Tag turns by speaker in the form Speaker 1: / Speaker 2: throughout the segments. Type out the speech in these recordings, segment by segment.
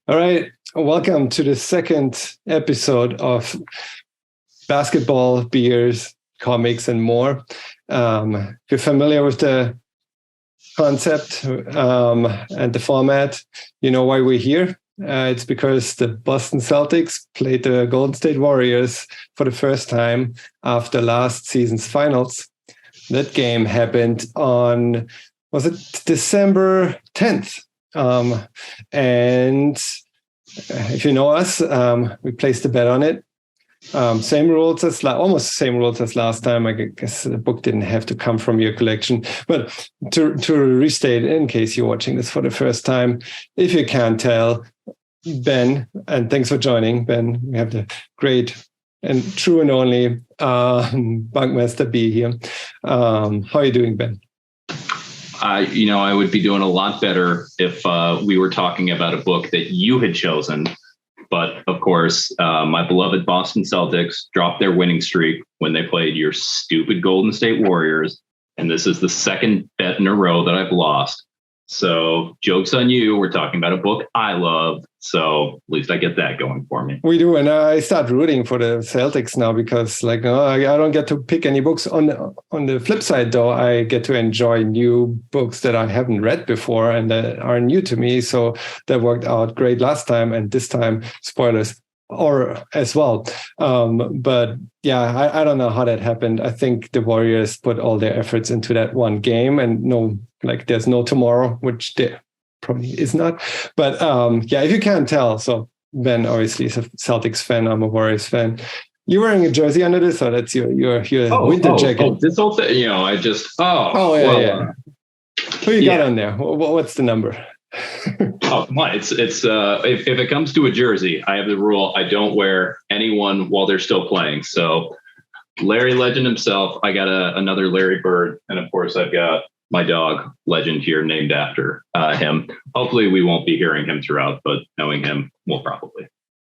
Speaker 1: All right. Welcome to the second episode of Basketball, Beers, Comics, and More. If you're familiar with the concept and the format, you know why we're here. It's because the Boston Celtics played the Golden State Warriors for the first time after last season's finals. That game happened on, was it December 10th? And if you know us, we placed a bet on it. Same rules as almost the same rules as last time. I guess the book didn't have to come from your collection. But to restate, in case you're watching this for the first time, if you can't tell, Ben, and thanks for joining, Ben. We have the great and true and only Bunkmaster B here. How are you doing, Ben?
Speaker 2: I would be doing a lot better if we were talking about a book that you had chosen. But of course, my beloved Boston Celtics dropped their winning streak when they played your stupid Golden State Warriors. And this is the second bet in a row that I've lost. So joke's on you. We're talking about a book I love. So at least I get that going for me.
Speaker 1: We do. And I start rooting for the Celtics now because I don't get to pick any books. On the flip side, though, I get to enjoy new books that I haven't read before and that are new to me. So that worked out great last time. And this time, spoilers, or as well. But yeah, I don't know how that happened. I think the Warriors put all their efforts into that one game and there's no tomorrow, which there probably is not. But if you can't tell, so Ben obviously is a Celtics fan. I'm a Warriors fan. You're wearing a jersey under this, or that's your winter jacket?
Speaker 2: This whole thing, I just
Speaker 1: yeah. Who you got on there? What's the number?
Speaker 2: Come on. It's if it comes to a jersey, I have the rule I don't wear anyone while they're still playing. So Larry Legend himself, I got another Larry Bird, and of course I've got my dog Legend here named after him. Hopefully we won't be hearing him throughout, but knowing him, we'll probably.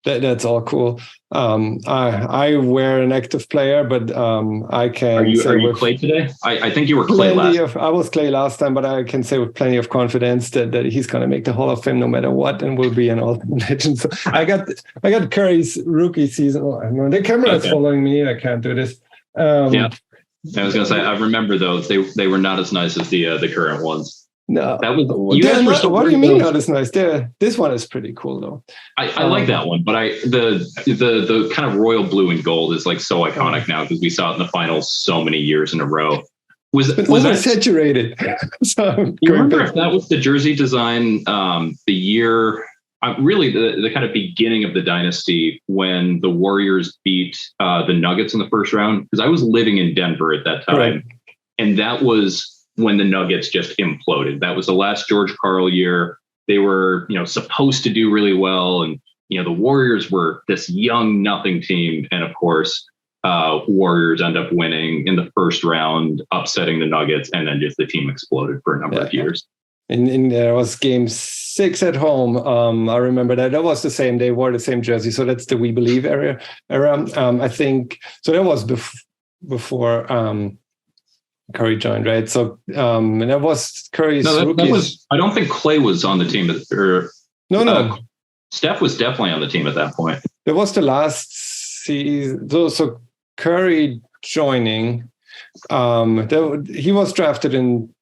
Speaker 1: That's all cool. I wear an active player, but I can.
Speaker 2: Are you Clay today? I think you were Clay last.
Speaker 1: I was Clay last time, but I can say with plenty of confidence that he's going to make the Hall of Fame no matter what, and will be an ultimate legend. So I got Curry's rookie season. Oh, the camera is following me. I can't do this.
Speaker 2: Yeah, I was going to say I remember those. They were not as nice as the current ones.
Speaker 1: No,
Speaker 2: that was.
Speaker 1: What do you mean not as nice? This one is pretty cool though.
Speaker 2: I like that one, but the kind of royal blue and gold is like so iconic now because we saw it in the finals so many years in a row. Was that
Speaker 1: saturated? So
Speaker 2: you remember if that was the jersey design? The year, really the kind of beginning of the dynasty when the Warriors beat the Nuggets in the first round. Because I was living in Denver at that time, right. And that was when the Nuggets just imploded. That was the last George Karl year. They were, supposed to do really well. And, the Warriors were this young nothing team. And of course, Warriors end up winning in the first round, upsetting the Nuggets. And then just the team exploded for a number of years.
Speaker 1: And there was game 6 at home. I remember that was the same. They wore the same jersey. So that's the We Believe era. I think, so that was before, Curry joined, right? So, and that was Curry's rookies.
Speaker 2: I don't think Clay was on the team.
Speaker 1: No.
Speaker 2: Steph was definitely on the team at that point.
Speaker 1: That was the last season. So Curry joining, he was drafted in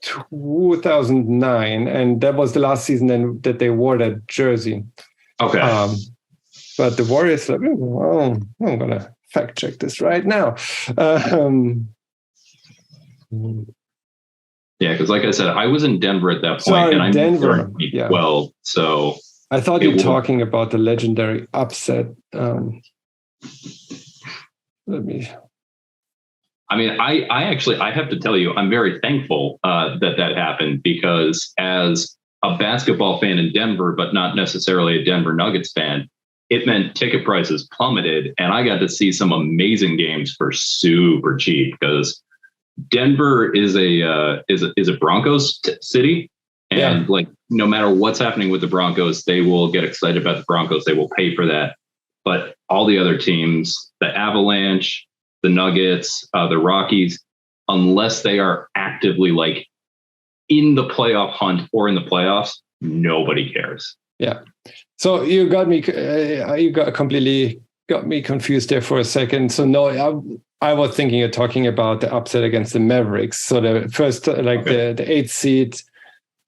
Speaker 1: 2009, and that was the last season that they wore that jersey.
Speaker 2: Okay.
Speaker 1: But the Warriors, I'm going to fact check this right now.
Speaker 2: Yeah, because like I said, I was in Denver at that point, and I'm
Speaker 1: Denver.
Speaker 2: Yeah. Well, so
Speaker 1: I thought you were talking about the legendary upset. Let me.
Speaker 2: I mean, I have to tell you, I'm very thankful that happened because as a basketball fan in Denver, but not necessarily a Denver Nuggets fan, it meant ticket prices plummeted, and I got to see some amazing games for super cheap because Denver is a Broncos city, and no matter what's happening with the Broncos, they will get excited about the Broncos. They will pay for that. But all the other teams, the Avalanche, the Nuggets, the Rockies, unless they are actively in the playoff hunt or in the playoffs, nobody cares.
Speaker 1: Yeah. So you got me. Completely got me confused there for a second. So no, I was thinking you're talking about the upset against the Mavericks. So the first, the 8th seed,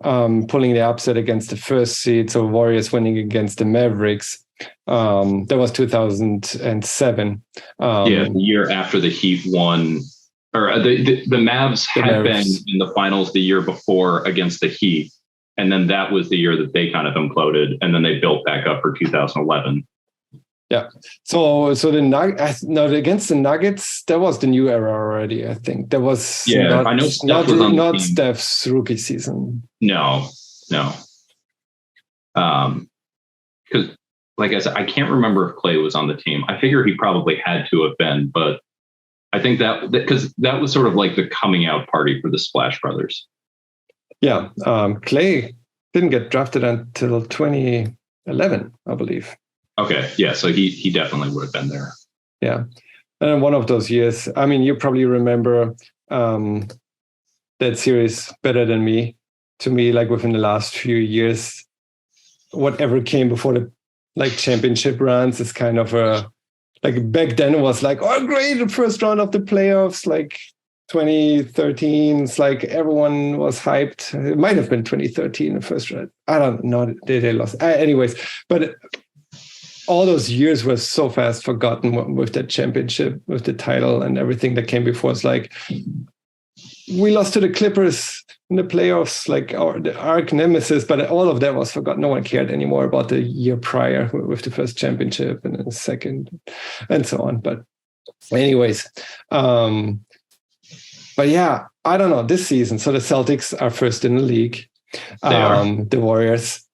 Speaker 1: pulling the upset against the first seed. So Warriors winning against the Mavericks. That was 2007.
Speaker 2: The year after the Heat won, or the Mavs had been in the finals the year before against the Heat. And then that was the year that they kind of imploded, and then they built back up for 2011.
Speaker 1: Yeah. So against the Nuggets, that was the new era already. I think that was
Speaker 2: I know Steph was on
Speaker 1: not Steph's rookie season.
Speaker 2: No. Because like I said, I can't remember if Clay was on the team. I figure he probably had to have been, but I think that because that was sort of like the coming out party for the Splash Brothers.
Speaker 1: Yeah, Clay didn't get drafted until 2011, I believe.
Speaker 2: Okay, yeah, so he definitely would have been there.
Speaker 1: Yeah, and one of those years, I mean, you probably remember that series better than me. To me, like within the last few years, whatever came before the championship runs is kind of back then it was like, oh great, the first round of the playoffs, 2013, it's like everyone was hyped. It might have been 2013, the first round. I don't know. They lost. Anyways, but all those years were so fast forgotten with that championship, with the title and everything that came before. It's like we lost to the Clippers in the playoffs, the arch nemesis, but all of that was forgotten. No one cared anymore about the year prior with the first championship and then the second and so on. But anyways, but yeah, I don't know, this season. So the Celtics are first in the league. The Warriors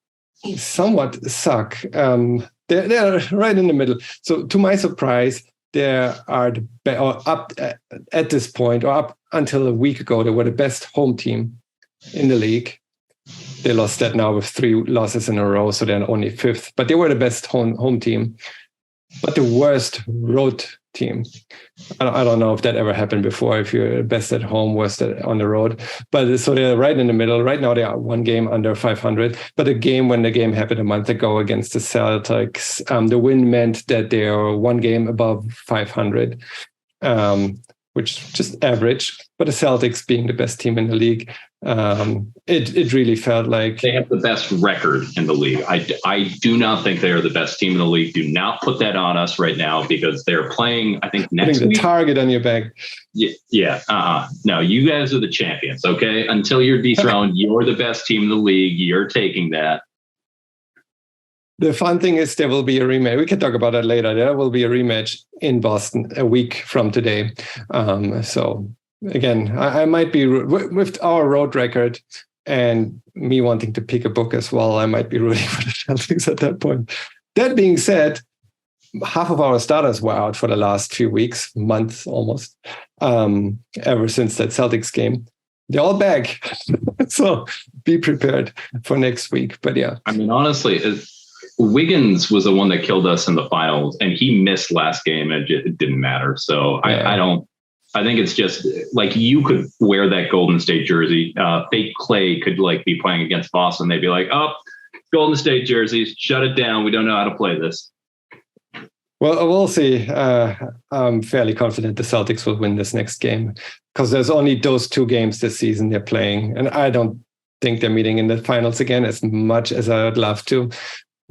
Speaker 1: somewhat suck. They're right in the middle. So to my surprise, they are up at this point, or up until a week ago, they were the best home team in the league. They lost that now with 3 losses in a row, so they're only 5th. But they were the best home team, but the worst road team. I don't know if that ever happened before, if you're best at home, worst on the road. But so they're right in the middle. Right now they are 1 game under 500. But when the game happened a month ago against the Celtics, the win meant that they are 1 game above 500, which just average. But the Celtics being the best team in the league, it really felt like
Speaker 2: they have the best record in the league. I do not think they are the best team in the league. Do not put that on us right now, because they're playing, I think, next week.
Speaker 1: The target on your back.
Speaker 2: Yeah. No, you guys are the champions. Okay. Until you're dethroned, you're the best team in the league. You're taking that.
Speaker 1: The fun thing is there will be a rematch. We can talk about that later. There will be a rematch in Boston a week from today. So again, I might be, with our road record and me wanting to pick a book as well, I might be rooting for the Celtics at that point. That being said, half of our starters were out for the last few weeks, months almost, ever since that Celtics game. They're all back. So be prepared for next week. But yeah.
Speaker 2: I mean, honestly, Wiggins was the one that killed us in the finals, and he missed last game, and it didn't matter. So yeah. I think it's just like, you could wear that Golden State jersey. Fake Clay could be playing against Boston. They'd be like, oh, Golden State jerseys, shut it down. We don't know how to play this.
Speaker 1: Well, we'll see. I'm fairly confident the Celtics will win this next game, because there's only those 2 games this season they're playing. And I don't think they're meeting in the finals again, as much as I would love to.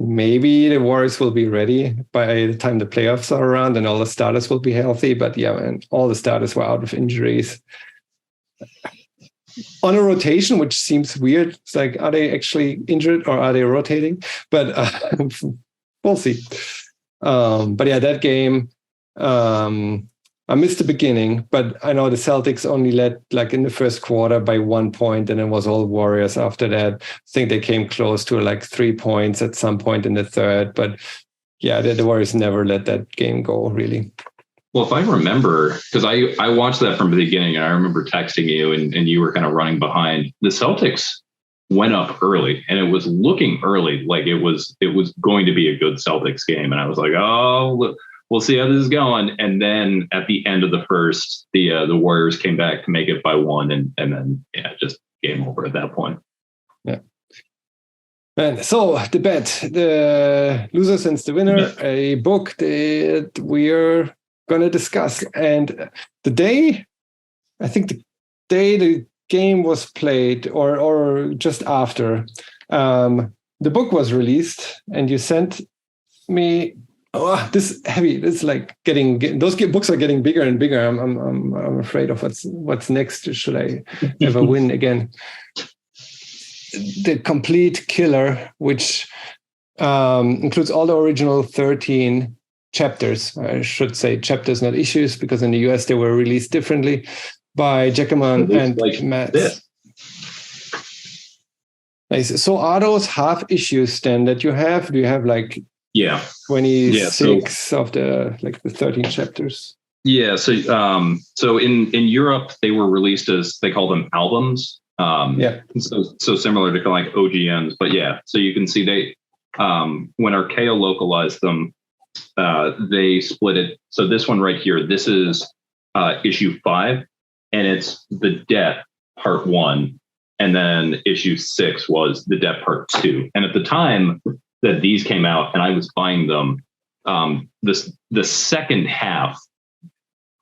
Speaker 1: Maybe the Warriors will be ready by the time the playoffs are around and all the starters will be healthy. But yeah, man, all the starters were out with injuries. On a rotation, which seems weird. It's like, are they actually injured or are they rotating? But we'll see. But yeah, that game, I missed the beginning, but I know the Celtics only led in the first quarter by 1 point, and it was all Warriors after that. I think they came close to 3 points at some point in the third, but yeah, the Warriors never let that game go, really.
Speaker 2: Well, if I remember, because I watched that from the beginning, and I remember texting you, and you were kind of running behind. The Celtics went up early, and it was looking early like it was going to be a good Celtics game, and I was like, oh, we'll see how this is going. And then at the end of the first, the Warriors came back to make it by 1, and then just game over at that point.
Speaker 1: Yeah. And so the bet, the loser sends the winner, a book that we're going to discuss. And the day the game was played or just after, the book was released and you sent me, this heavy, this like those books are getting bigger and bigger. I'm afraid of what's next. Should I ever win again? The Complete Killer, which includes all the original 13 chapters. I should say chapters, not issues, because in the US they were released differently, by Jacamon and Matz. Nice. So are those half issues then that you have? Do you have like 26 of the 13 chapters?
Speaker 2: Yeah. So in Europe they were released as, they call them albums. So similar to like OGNs, but yeah. So you can see they when Archaea localized them, they split it. So this one right here, this is issue 5, and it's the Death Part 1, and then issue 6 was the Death Part 2. And at the time that these came out, and I was buying them, the second half,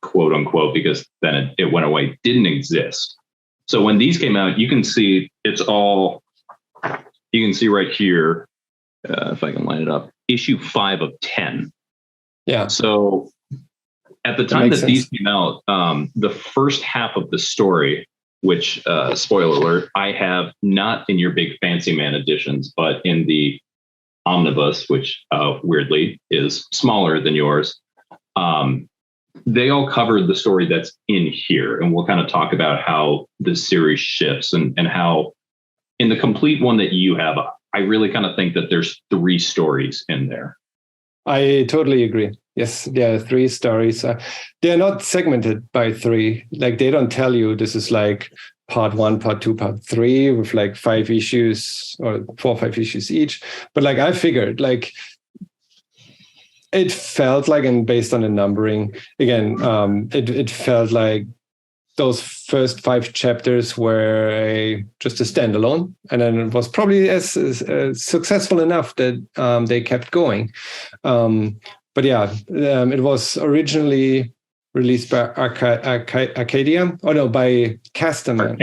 Speaker 2: quote unquote, because then it went away, didn't exist. So when these came out, you can see you can see right here, if I can line it up, issue 5 of 10. Yeah. So at the time that these came out, the first half of the story, which, spoiler alert, I have not in your big fancy man editions, but in the omnibus, which weirdly is smaller than yours. They all covered the story that's in here, and we'll kind of talk about how the series shifts and how in the complete one that you have, I really kind of think that there's 3 stories in there.
Speaker 1: I totally agree. Yes, there are 3 stories. They're not segmented by 3. Like they don't tell you this is like part 1, part 2, part 3 with like 5 issues or 4 or 5 issues each. But like I figured, like it felt like, and based on the numbering, again, it felt like those first 5 chapters were just a standalone, and then it was probably as successful enough that they kept going. But yeah, it was originally released by Arcadia. Oh no, by Castaman.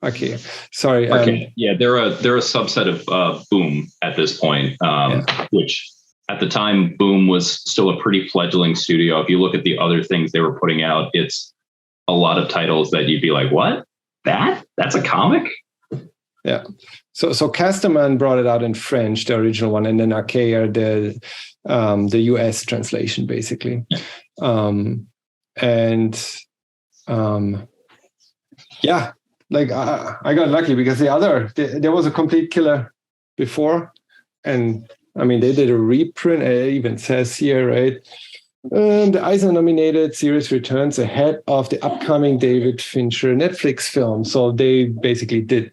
Speaker 1: Archaea. Sorry.
Speaker 2: Yeah, they're a subset of Boom at this point, which. At the time, Boom was still a pretty fledgling studio. If you look at the other things they were putting out, it's a lot of titles that you'd be like, what? That's a comic?
Speaker 1: Yeah. So Castaman brought it out in French, the original one, and then Archaea, the US translation, basically. Like I got lucky because there was a Complete Killer before, and I mean, they did a reprint. It even says here, right? The Eisner-nominated series returns ahead of the upcoming David Fincher Netflix film. So they basically did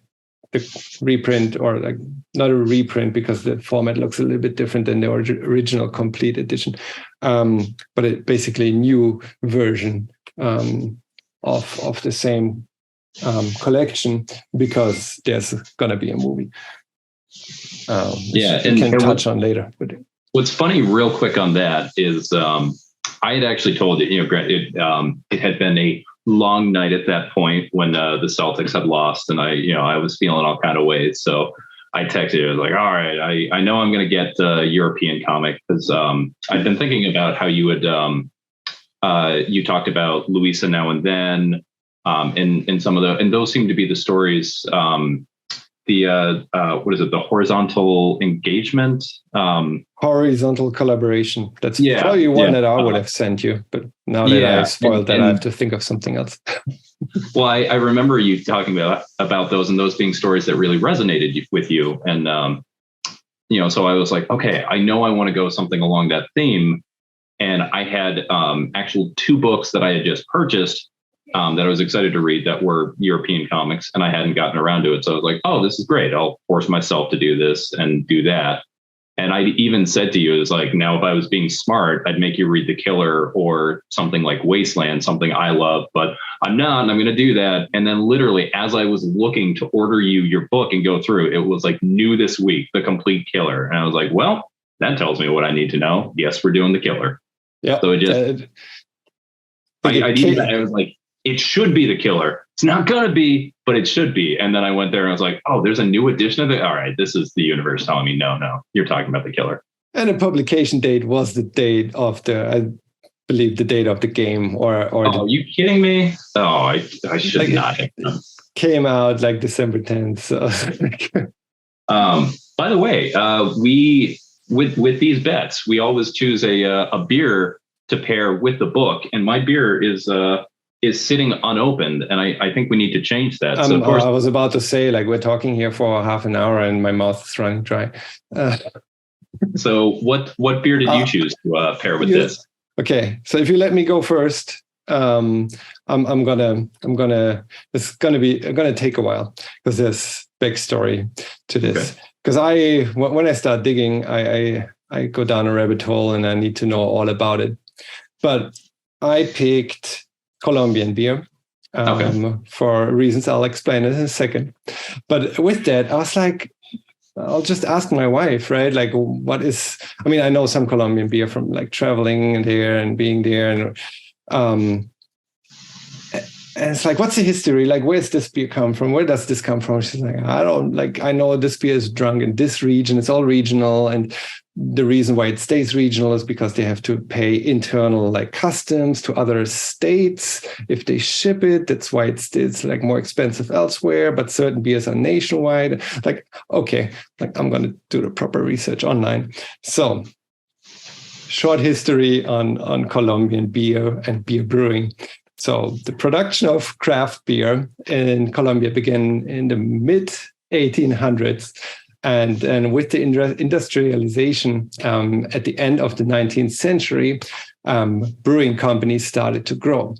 Speaker 1: the reprint, or like not a reprint because the format looks a little bit different than the original complete edition. But it basically a new version of the same collection, because there's going to be a movie. And can touch on later. But
Speaker 2: what's funny, real quick on that, is I had actually told you, it had been a long night at that point when the Celtics had lost, and I was feeling all kind of ways. So I texted you, I was like, all right, I know I'm going to get a European comic, because I've been thinking about how you would you talked about Louisa Now and Then, and some of and those seem to be the stories. What is it? The horizontal engagement,
Speaker 1: horizontal collaboration. That's probably one that I would have sent you, but now that I spoiled that, I have to think of something else.
Speaker 2: Well, I remember you talking about those, and those being stories that really resonated with you, and so I was like, okay, I know I want to go something along that theme, and I had actual 2 books that I had just purchased. That I was excited to read that were European comics, and I hadn't gotten around to it. So I was like, oh, this is great. I'll force myself to do this and do that. And I even said to you, it's like, now if I was being smart, I'd make you read The Killer or something like Wasteland, something I love, but I'm not, and I'm going to do that. And then literally as I was looking to order you your book and go through, it was like new this week, The Complete Killer. And I was like, well, that tells me what I need to know. Yes, we're doing The Killer.
Speaker 1: Yeah.
Speaker 2: So it just, I was like, it should be The Killer. It's not going to be, but it should be. And then I went there and I was like, oh, there's a new edition of it. All right, this is the universe telling me, no, you're talking about The Killer.
Speaker 1: And the publication date was the date of I believe the date of the game
Speaker 2: are you kidding me? Oh, I should not have done.
Speaker 1: Came out like December 10th. So.
Speaker 2: By the way, we with these bets, we always choose a beer to pair with the book, and my beer is sitting unopened, and I think we need to change that. So of course,
Speaker 1: I was about to say, like, we're talking here for half an hour, and my mouth is running dry.
Speaker 2: So what beer did you choose to pair with this?
Speaker 1: Okay, so if you let me go first, I'm gonna it's gonna take a while because there's backstory to this. Because when I start digging, I go down a rabbit hole and I need to know all about it. But I picked Colombian beer for reasons I'll explain in a second. But with that, I was like, I'll just ask my wife, right? Like, I know some Colombian beer from like traveling there and being there. And it's like, what's the history? Like, where's this beer come from? Where does this come from? She's like, I know this beer is drunk in this region. It's all regional. And the reason why it stays regional is because they have to pay internal like customs to other states if they ship it. That's why it's like more expensive elsewhere, but certain beers are nationwide. Like, okay, like I'm going to do the proper research online. So short history on Colombian beer and beer brewing. So the production of craft beer in Colombia began in the mid 1800s. And with the industrialization at the end of the 19th century, brewing companies started to grow.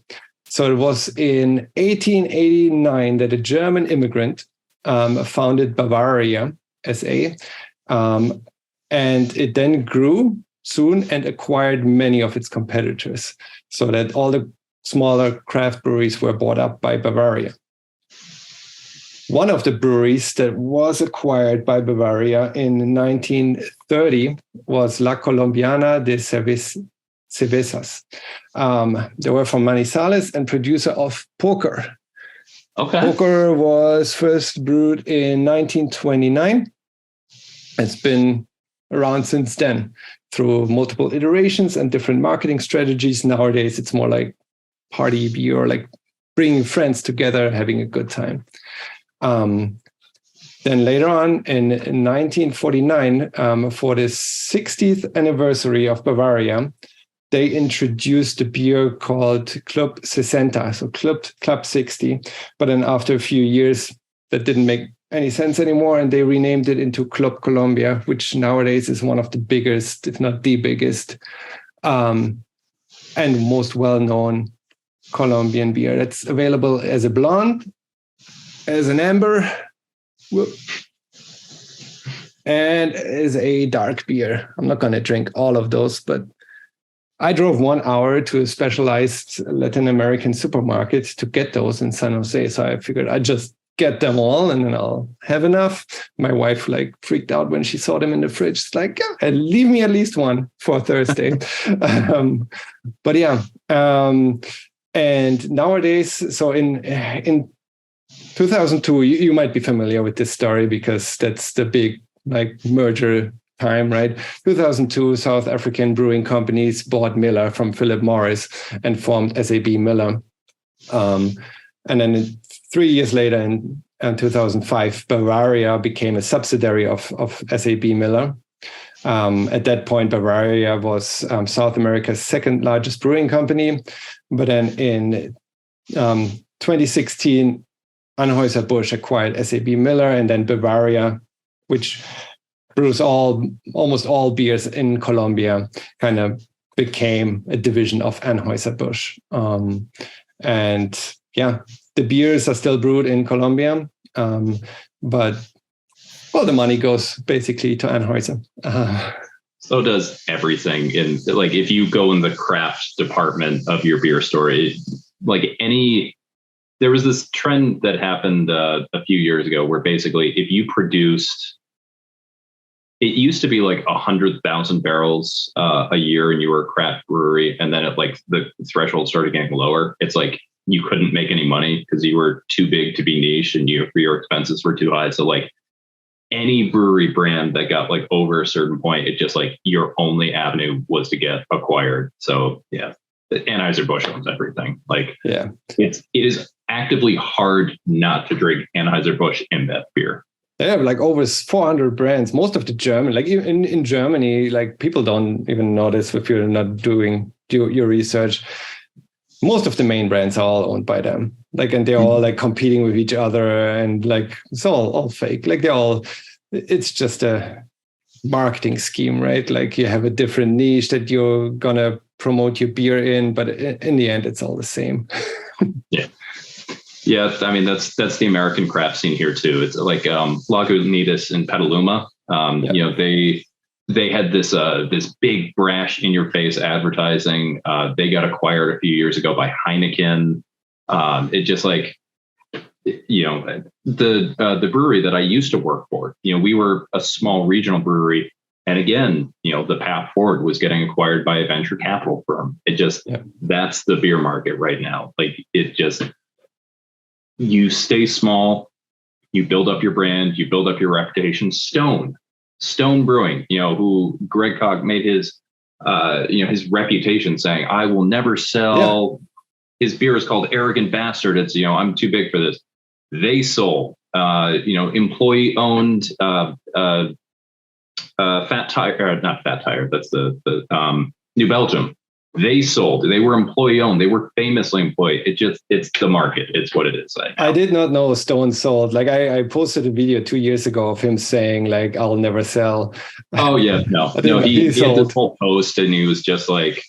Speaker 1: So it was in 1889 that a German immigrant founded Bavaria SA. And it then grew soon and acquired many of its competitors, so that all the smaller craft breweries were bought up by Bavaria. One of the breweries that was acquired by Bavaria in 1930 was La Colombiana de Cervezas. They were from Manizales and producer of Poker.
Speaker 2: Okay.
Speaker 1: Poker was first brewed in 1929. It's been around since then through multiple iterations and different marketing strategies. Nowadays, it's more like party beer, like bringing friends together, having a good time. Then later on in 1949, for the 60th anniversary of Bavaria, they introduced a beer called Club 60, so Club 60. But then after a few years, that didn't make any sense anymore, and they renamed it into Club Colombia, which nowadays is one of the biggest, if not the biggest, and most well-known Colombian beer. That's available as a blonde, as an amber, and as a dark beer. I'm not going to drink all of those, but I drove 1 hour to a specialized Latin American supermarket to get those in San Jose. So I figured I'd just get them all and then I'll have enough. My wife like freaked out when she saw them in the fridge. It's like, yeah, leave me at least one for Thursday. But yeah. And nowadays, so in 2002, you might be familiar with this story because that's the big like merger time, right? 2002, South African brewing companies bought Miller from Philip Morris and formed SAB Miller. And then 3 years later, in 2005, Bavaria became a subsidiary of SAB Miller. At that point, Bavaria was South America's second largest brewing company. But then in 2016, Anheuser-Busch acquired SAB Miller, and then Bavaria, which brews almost all beers in Colombia, kind of became a division of Anheuser-Busch. And yeah, the beers are still brewed in Colombia, but Well, the money goes basically to Anheuser.
Speaker 2: So does everything in like if you go in the craft department of your beer store, there was this trend that happened a few years ago where basically if you produced, it used to be like 100,000 barrels a year and you were a craft brewery, and then the threshold started getting lower. It's like you couldn't make any money because you were too big to be niche and your expenses were too high. So like any brewery brand that got like over a certain point, it just like your only avenue was to get acquired. So yeah, Anheuser-Busch owns everything. Like it is actively hard not to drink Anheuser-Busch InBev beer.
Speaker 1: They have like over 400 brands. Most of the German, like in Germany, like people don't even notice if you're not doing your research. Most of the main brands are all owned by them. Like, and they're all like competing with each other, and like it's all fake. Like it's just a marketing scheme, right? Like you have a different niche that you're gonna promote your beer in, but in the end, it's all the same.
Speaker 2: Yeah, I mean that's the American craft scene here too. It's like Lagunitas in Petaluma. You know, they had this big brash in your face advertising. They got acquired a few years ago by Heineken. It just like, you know, the brewery that I used to work for, you know, we were a small regional brewery. And again, you know, the path forward was getting acquired by a venture capital firm. It just, that's the beer market right now. Like it just, you stay small, you build up your brand, you build up your reputation. Stone Brewing, you know, who Greg Koch made his, you know, his reputation saying, I will never sell. His beer is called Arrogant Bastard. It's, you know, I'm too big for this. They sold, you know, employee owned, Fat Tire, not Fat Tire. That's the New Belgium. They sold. They were employee owned. They were famously employee. It's the market. It's what it is.
Speaker 1: I did not know Stone sold. Like I posted a video 2 years ago of him saying like, I'll never sell.
Speaker 2: Oh yeah, no. He had this whole post and he was just like,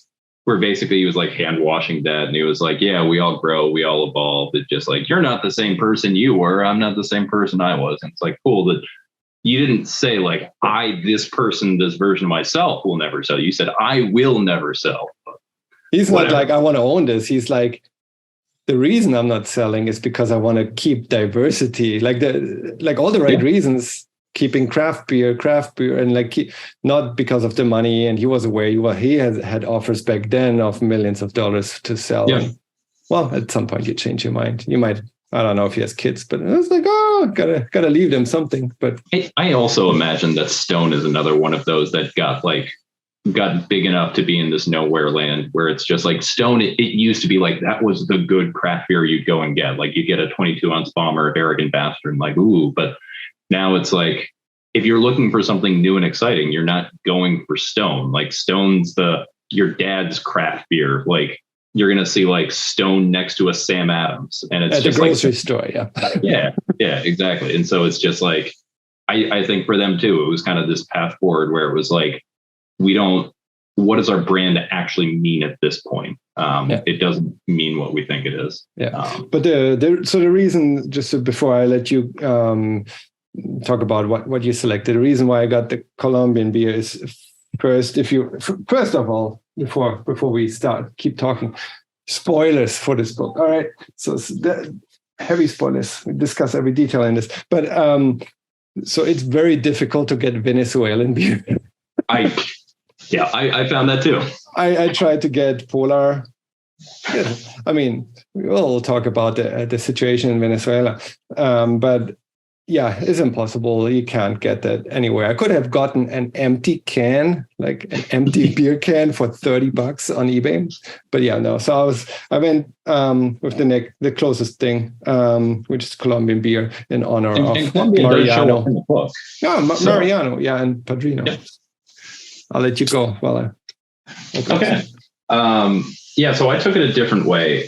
Speaker 2: where basically he was like hand washing that. And he was like, yeah, we all grow. We all evolve. It's just like, you're not the same person you were. I'm not the same person I was. And it's like, cool that you didn't say like, this version of myself will never sell. You said, I will never sell.
Speaker 1: He's not like, I want to own this. He's like, the reason I'm not selling is because I want to keep diversity. Like all the right reasons, keeping craft beer, and like not because of the money. And he was aware he had offers back then of millions of dollars to sell. Yeah. And, well, at some point you change your mind. You might, I don't know if he has kids, but it's like, gotta leave them something. But
Speaker 2: I also imagine that Stone is another one of those that got big enough to be in this nowhere land where it's just like Stone. It used to be like that was the good craft beer you'd go and get. Like you get a 22-ounce bomber of Arrogant Bastard and like, ooh, but now it's like, if you're looking for something new and exciting, you're not going for Stone. Like Stone's your dad's craft beer. Like you're going to see like Stone next to a Sam Adams and it's
Speaker 1: at
Speaker 2: just
Speaker 1: the grocery
Speaker 2: like,
Speaker 1: store.
Speaker 2: Yeah, exactly. And so it's just like, I think for them too, it was kind of this path forward where it was like, what does our brand actually mean at this point? It doesn't mean what we think it is.
Speaker 1: But the reason, just before I let you talk about what you selected, the reason why I got the Colombian beer is first of all, before we keep talking, spoilers for this book. All right. So heavy spoilers. We discuss every detail in this, but so it's very difficult to get Venezuelan beer.
Speaker 2: I found that too.
Speaker 1: I tried to get Polar. Yeah, I mean, we'll talk about the situation in Venezuela, but yeah, it's impossible. You can't get that anywhere. I could have gotten an empty can, like an empty beer can, for $30 on eBay, but yeah, no. So I went with the closest thing, which is Colombian beer in honor of Mariano. Mariano, and Padrino. Yeah. I'll let you go while
Speaker 2: okay. So I took it a different way.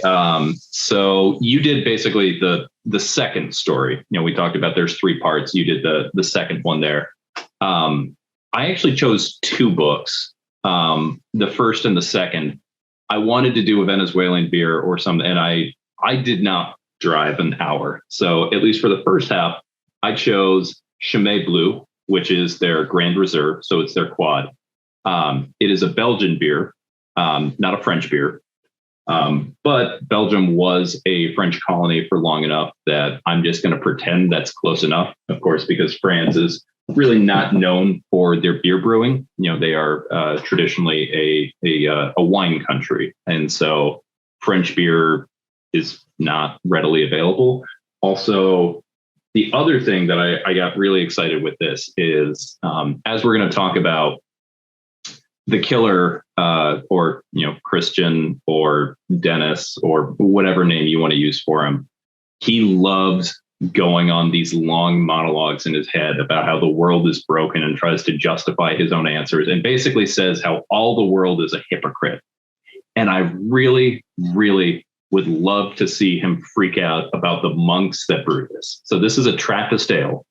Speaker 2: So you did basically the second story. You know, we talked about there's 3 parts. You did the second one there. I actually chose 2 books. The first and the second. I wanted to do a Venezuelan beer or something, and I did not drive an hour. So at least for the first half, I chose Chimay Blue, which is their Grand Reserve, so it's their quad. It is a Belgian beer, not a French beer. But Belgium was a French colony for long enough that I'm just going to pretend that's close enough, of course, because France is really not known for their beer brewing. They are traditionally a wine country. And so French beer is not readily available. Also, the other thing that I got really excited with this is, as we're going to talk about the killer, or Christian or Dennis or whatever name you want to use for him, he loves going on these long monologues in his head about how the world is broken and tries to justify his own answers and basically says how all the world is a hypocrite. And I really, really would love to see him freak out about the monks that brewed this. So this is a Trappist ale.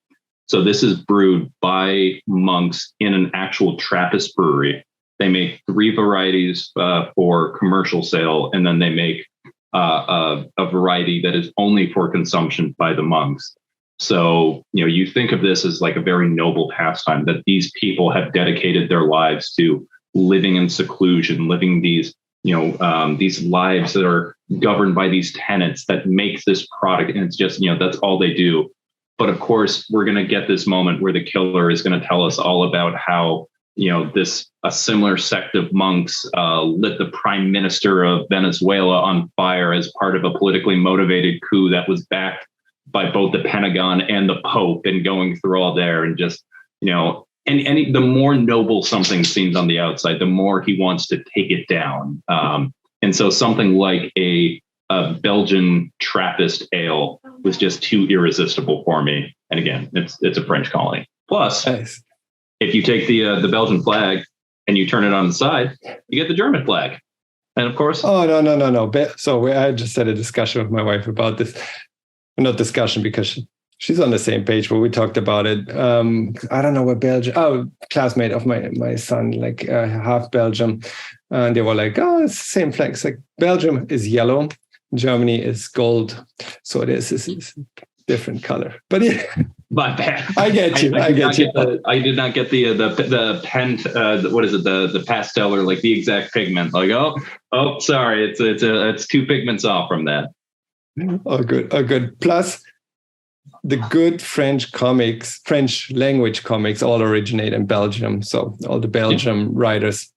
Speaker 2: So this is brewed by monks in an actual Trappist brewery. They make 3 varieties for commercial sale, and then they make a variety that is only for consumption by the monks. So, you think of this as like a very noble pastime, that these people have dedicated their lives to living in seclusion, living these lives that are governed by these tenets that make this product. And it's just, that's all they do. But of course, we're going to get this moment where the killer is going to tell us all about how, a similar sect of monks lit the prime minister of Venezuela on fire as part of a politically motivated coup that was backed by both the Pentagon and the Pope, and going through all there, and just, and the more noble something seems on the outside, the more he wants to take it down. And so something like a Belgian Trappist ale was just too irresistible for me. And again, it's a French colony. Plus, nice. If you take the Belgian flag and you turn it on the side, you get the German flag. And of course... Oh,
Speaker 1: no. So I just had a discussion with my wife about this. Not discussion, because she's on the same page, but we talked about it. I don't know what Belgium... Oh, classmate of my son, like half Belgium. And they were like, oh, it's the same flag. It's like Belgium is yellow, Germany is gold. So it is different color. But yeah...
Speaker 2: My bad.
Speaker 1: I get you. I
Speaker 2: did not get the pen. What is it? The pastel, or like the exact pigment. Like, oh, sorry. It's 2 pigments off from that.
Speaker 1: Oh, good. Plus, the good French language comics all originate in Belgium. So all the Belgium writers,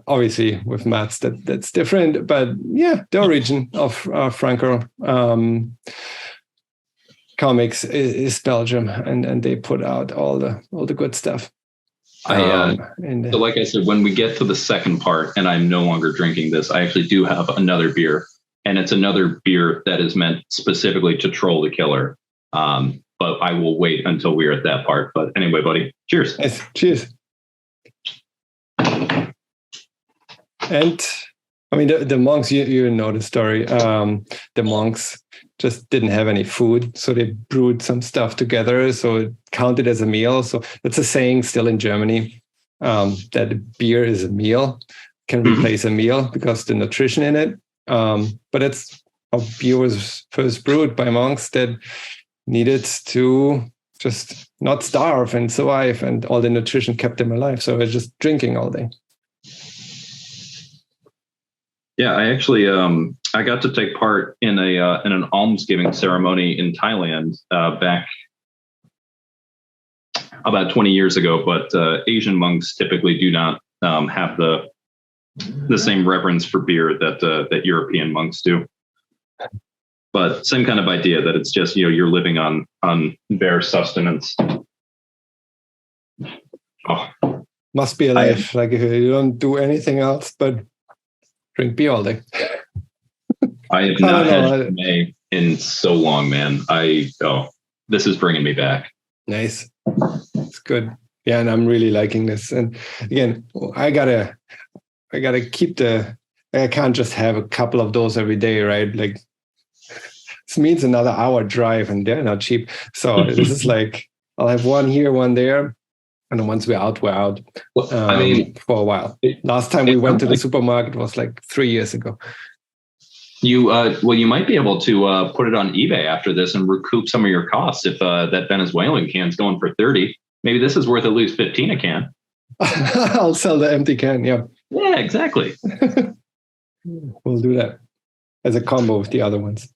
Speaker 1: obviously with Matz, that's different. But yeah, the origin of Franco comics is Belgium, and they put out all the good stuff.
Speaker 2: So like I said, when we get to the second part, and I'm no longer drinking this, I actually do have another beer, and it's another beer that is meant specifically to troll the killer. But I will wait until we're at that part. But anyway, buddy, cheers.
Speaker 1: Yes, cheers. And I mean, the monks, you know the story. The monks just didn't have any food, so they brewed some stuff together, so it counted as a meal. So it's a saying still in Germany, that beer is a meal, can replace a meal because the nutrition in it. But it's how beer was first brewed by monks that needed to just not starve and survive, and all the nutrition kept them alive. So it's just drinking all day.
Speaker 2: Yeah, I actually I got to take part in an almsgiving ceremony in Thailand back about 20 years ago. But Asian monks typically do not have the same reverence for beer that European monks do. But same kind of idea, that it's just, you're living on bare sustenance.
Speaker 1: Oh, must be a life. Like if you don't do anything else but drink beer all day.
Speaker 2: I have not had May in so long, man. This is bringing me back.
Speaker 1: Nice. It's good. Yeah, and I'm really liking this. And again, I gotta keep I can't just have a couple of those every day, right? Like, this means another hour drive, and they're not cheap. So this is like, I'll have one here, one there. And once we're out, we're out. Well,
Speaker 2: for
Speaker 1: a while. Last time we went to the supermarket was like 3 years ago.
Speaker 2: You might be able to put it on eBay after this and recoup some of your costs. If that Venezuelan can's going for 30, maybe this is worth at least 15 a can.
Speaker 1: I'll sell the empty can. Yeah.
Speaker 2: Yeah, exactly.
Speaker 1: We'll do that as a combo with the other ones.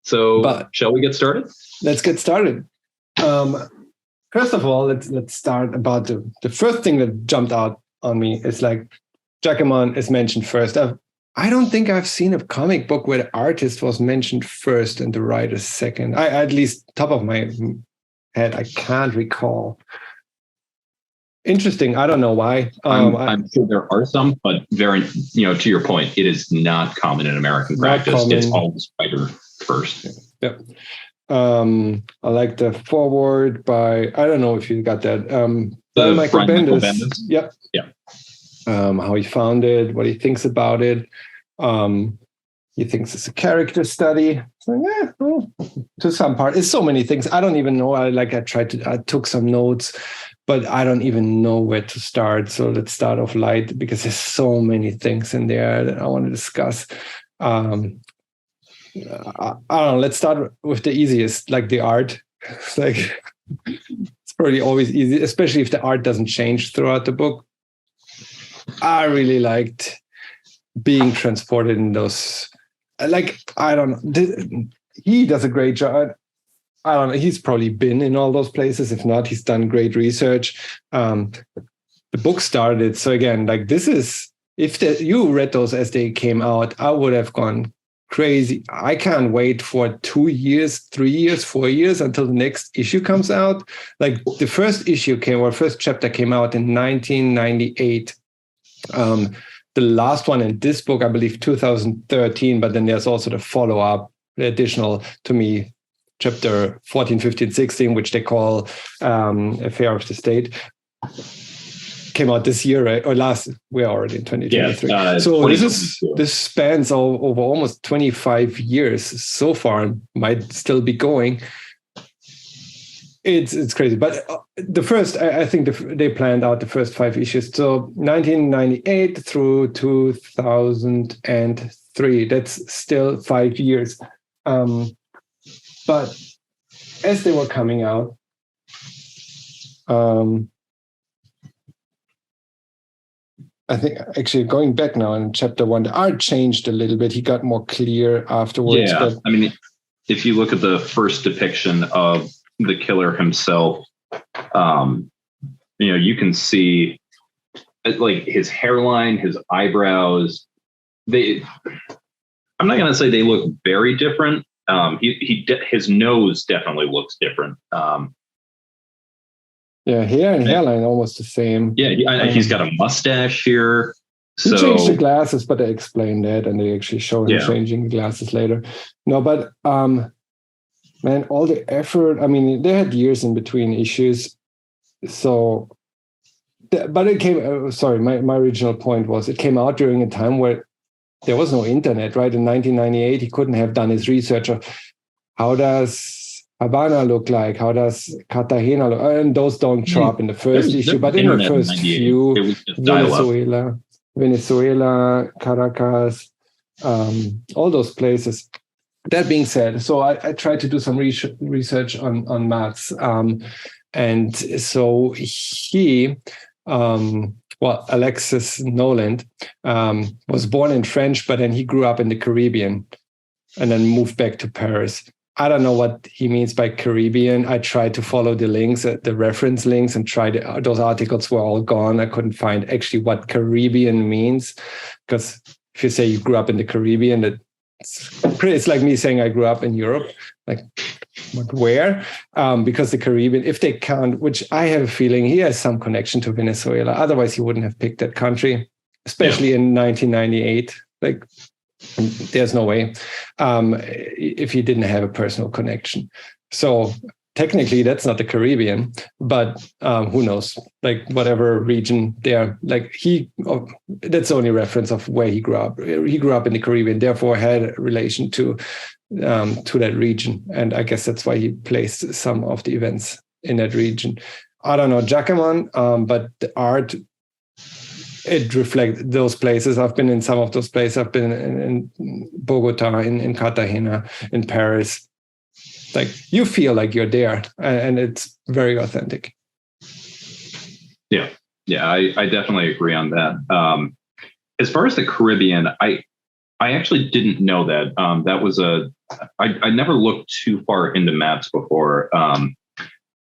Speaker 2: So, shall we get started?
Speaker 1: Let's get started. First of all, let's start about the first thing that jumped out on me is like Jacamon is mentioned first. I don't think I've seen a comic book where the artist was mentioned first and the writer second. I at least top of my head, I can't recall. Interesting. I don't know why.
Speaker 2: I'm sure there are some, but very, to your point, it is not common in American practice. It's always writer first.
Speaker 1: Yeah. I like the foreword by, I don't know if you got that. Michael Bendis. Yep.
Speaker 2: Yeah.
Speaker 1: How he found it, what he thinks about it. He thinks it's a character study. So, to some part, it's so many things. I don't even know. I took some notes, but I don't even know where to start. So let's start off light because there's so many things in there that I want to discuss. I don't know. Let's start with the easiest, like the art. It's probably always easy, especially if the art doesn't change throughout the book. I really liked being transported in those. I don't know. He does a great job. I don't know. He's probably been in all those places. If not, he's done great research. The book started. So again, this is, if you read those as they came out, I would have gone crazy. I can't wait for 2 years, 3 years, 4 years until the next issue comes out. The first first chapter came out in 1998. The last one in this book, I believe 2013, but then there's also the follow-up, the additional, to me, chapter 14, 15, 16, which they call Affair of the State. Came out this year, right? Or last, we're already in 2023. Yeah, so this spans over almost 25 years so far, might still be going. It's crazy. But the first, I think they planned out the first 5 issues. So 1998 through 2003, that's still 5 years. But as they were coming out, I think actually going back now in chapter 1, the art changed a little bit. He got more clear afterwards.
Speaker 2: Yeah, I mean, if you look at the first depiction of the killer himself, you can see his hairline, his eyebrows. I'm not going to say they look very different. His nose definitely looks different.
Speaker 1: Hair and hairline almost the same.
Speaker 2: Yeah, he's got a mustache here.
Speaker 1: He changed the glasses, but they explained that, and they actually show him changing the glasses later. No, but man, all the effort. I mean, they had years in between issues. So, but it came. My original point was it came out during a time where there was no internet, right? In 1998, he couldn't have done his research of how does Havana look like? How does Cartagena look? And those don't show up in the first issue, but in the first few, Venezuela, Caracas, all those places. That being said, so I tried to do some research on Matz. And so he, Alexis Noland, was born in French, but then he grew up in the Caribbean and then moved back to Paris. I don't know what he means by Caribbean. I tried to follow the links, the reference links, and those articles were all gone. I couldn't find actually what Caribbean means, because if you say you grew up in the Caribbean, it's like me saying I grew up in Europe. Like, where? Because the Caribbean, if they count, which I have a feeling he has some connection to Venezuela. Otherwise, he wouldn't have picked that country, especially in 1998. Like, there's no way if he didn't have a personal connection. So technically, that's not the Caribbean, but who knows? Like, whatever region there, that's the only reference of where he grew up. He grew up in the Caribbean, therefore had a relation to that region. And I guess that's why he placed some of the events in that region. I don't know, Jacamon, but the art, it reflects those places. I've been in some of those places. I've been in Bogota, in Cartagena, in Paris. Like you feel like you're there, and it's very authentic.
Speaker 2: Yeah, I definitely agree on that. As far as the Caribbean, I actually didn't know that. That was I never looked too far into maps before.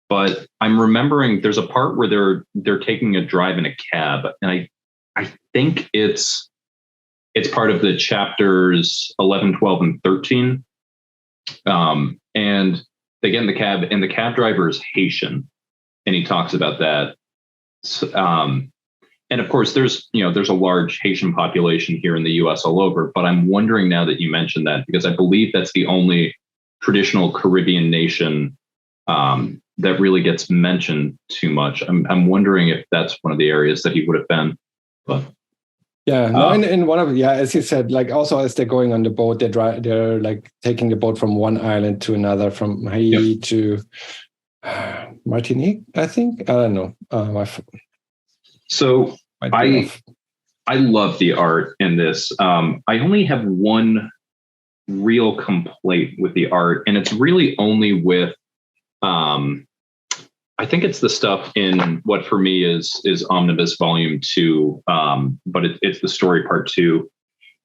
Speaker 2: But I'm remembering there's a part where they're taking a drive in a cab, and I think it's part of the chapters 11, 12, and 13. And they get in the cab, and the cab driver is Haitian, and he talks about that. So, and of course, there's a large Haitian population here in the U.S. all over. But I'm wondering now that you mentioned that, because I believe that's the only traditional Caribbean nation that really gets mentioned too much. I'm wondering if that's one of the areas that he would have been. But
Speaker 1: yeah, no, and one of as you said, like also as they're going on the boat, they're like taking the boat from one island to another, from Haiti to Martinique, I think. I don't know.
Speaker 2: So I love the art in this. I only have one real complaint with the art, and it's really only with I think it's the stuff in what for me is Omnibus Volume 2, but it's the story part 2.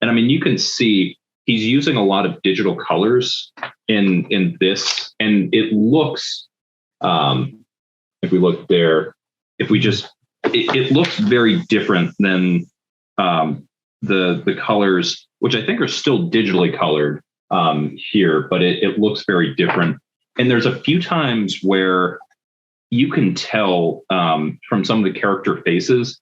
Speaker 2: And I mean, you can see he's using a lot of digital colors in this, and it looks, if we look there, if we just, it looks very different than the colors, which I think are still digitally colored here, but it looks very different. And there's a few times where you can tell from some of the character faces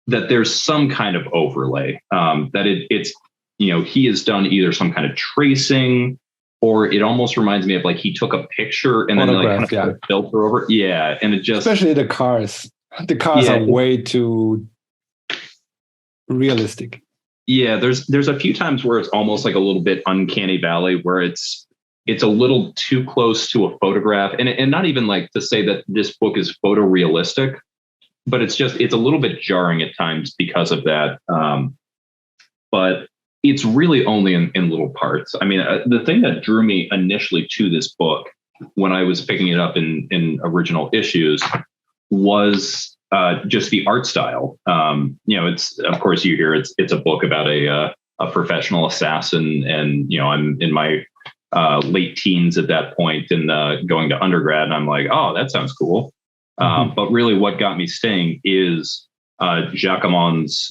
Speaker 2: that there's some kind of overlay, that it's, he has done either some kind of tracing, or it almost reminds me of like he took a picture and then like kind of put a filter over. Yeah. And it just,
Speaker 1: especially the cars. The cars are way too realistic.
Speaker 2: Yeah. There's a few times where it's almost like a little bit uncanny valley, where it's a little too close to a photograph, and not even like to say that this book is photorealistic, but it's a little bit jarring at times because of that. But it's really only in little parts. I mean, the thing that drew me initially to this book when I was picking it up in original issues was just the art style. It's, of course, you hear it's a book about a professional assassin, and I'm in my late teens at that point, and going to undergrad, and I'm like, oh, that sounds cool. But really what got me staying is Jacamon's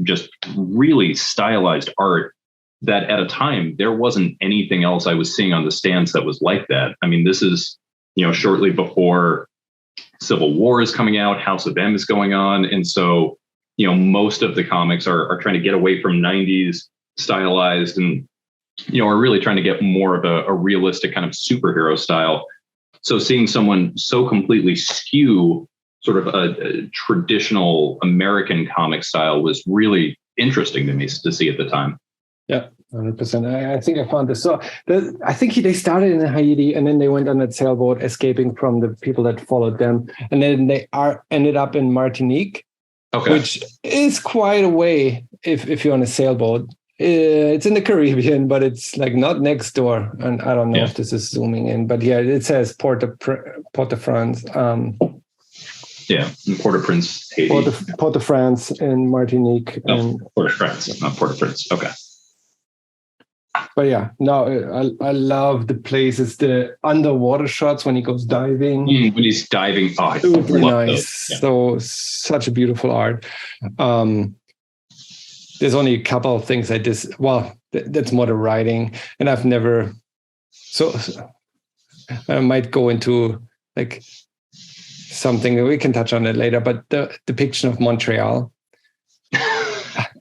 Speaker 2: just really stylized art that at a time there wasn't anything else I was seeing on the stands that was like that. I mean, this is, shortly before Civil War is coming out, House of M is going on. And so, most of the comics are trying to get away from 90s stylized, and are really trying to get more of a realistic kind of superhero style. So seeing someone so completely skew sort of a traditional American comic style was really interesting to me to see at the time.
Speaker 1: Yeah, 100%. I think I found this. So I think they started in Haiti, and then they went on that sailboat, escaping from the people that followed them. And then they ended up in Martinique, which is quite a way if you're on a sailboat. It's in the Caribbean, but it's like not next door. And I don't know if this is zooming in, but yeah, it says Port-au-Prince.
Speaker 2: Port-au-Prince, Haiti.
Speaker 1: Port-au-Prince in Martinique.
Speaker 2: Port-au-Prince, not Port-au-Prince. Okay.
Speaker 1: But yeah, no, I love the places, the underwater shots when he goes diving.
Speaker 2: When he's diving,
Speaker 1: super nice. Yeah. So such a beautiful art. There's only a couple of things that's more the writing, and I've never. So I might go into like something we can touch on it later, but the depiction of Montreal.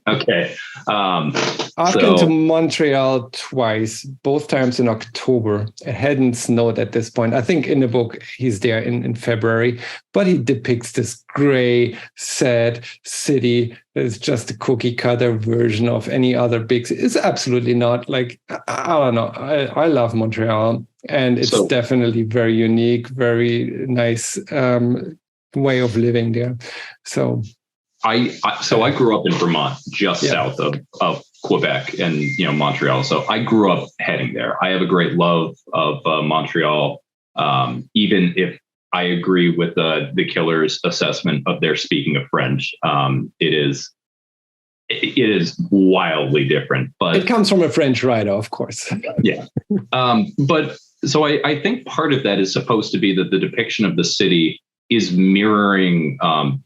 Speaker 2: Okay.
Speaker 1: I've been to Montreal twice, both times in October. It hadn't snowed at this point. I think in the book he's there in February, but he depicts this gray, sad city. It's just a cookie cutter version of any other big city. It's absolutely not. Like, I don't know. I love Montreal, and it's definitely very unique, very nice way of living there. So
Speaker 2: So I grew up in Vermont, just south of Quebec and Montreal. So I grew up heading there. I have a great love of Montreal, even if I agree with the killer's assessment of their speaking of French. It is wildly different, but
Speaker 1: it comes from a French writer, of course.
Speaker 2: Yeah. But so I think part of that is supposed to be that the depiction of the city is mirroring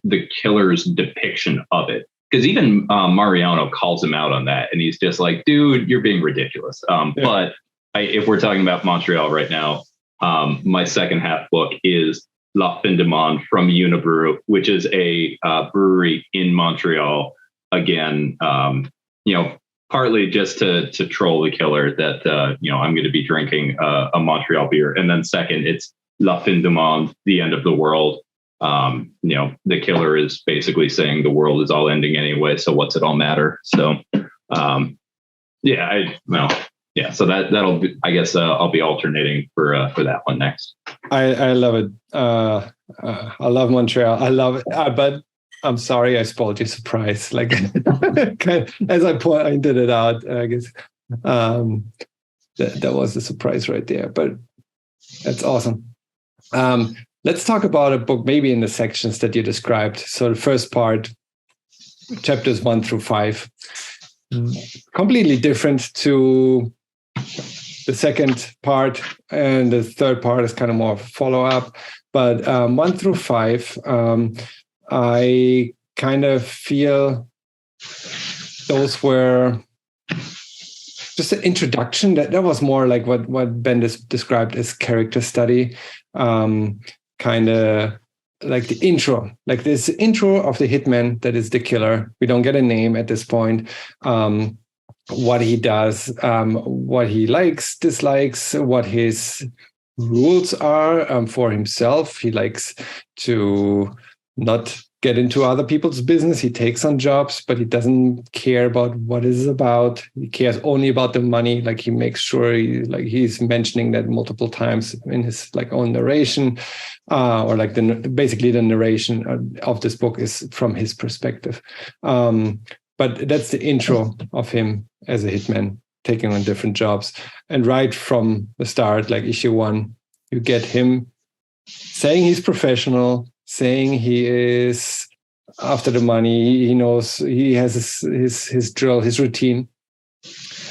Speaker 2: the killer's depiction of it. Because even Mariano calls him out on that. And he's just like, dude, you're being ridiculous. But if we're talking about Montreal right now, my second half book is La Fin du Monde from Unibrew, which is a brewery in Montreal. Again, partly just to troll the killer that, I'm going to be drinking a Montreal beer. And then second, it's La Fin du Monde, the end of the world. The killer is basically saying the world is all ending anyway. So what's it all matter? So, so that'll be, I guess, I'll be alternating for that one next.
Speaker 1: I love it. I love Montreal. I love it. But I'm sorry I spoiled your surprise. Like as I pointed it out, I guess that was the surprise right there. But that's awesome. Let's talk about a book, maybe in the sections that you described. So the first part, chapters 1 through 5, completely different to the second part, and the third part is kind of more follow-up. But 1 through 5, I kind of feel those were just an introduction. That was more like what Ben described as character study, kind of like the intro, like this intro of the hitman that is the killer. We don't get a name at this point. What he does, what he likes, dislikes, what his rules are for himself. He likes to not get into other people's business. He takes on jobs, but he doesn't care about what it is about. He cares only about the money. Like he makes sure he's mentioning that multiple times in his own narration, or basically the narration of this book is from his perspective. But that's the intro of him as a hitman, taking on different jobs. And right from the start, like issue 1, you get him saying he's professional, saying he is after the money. He knows he has his drill, his routine.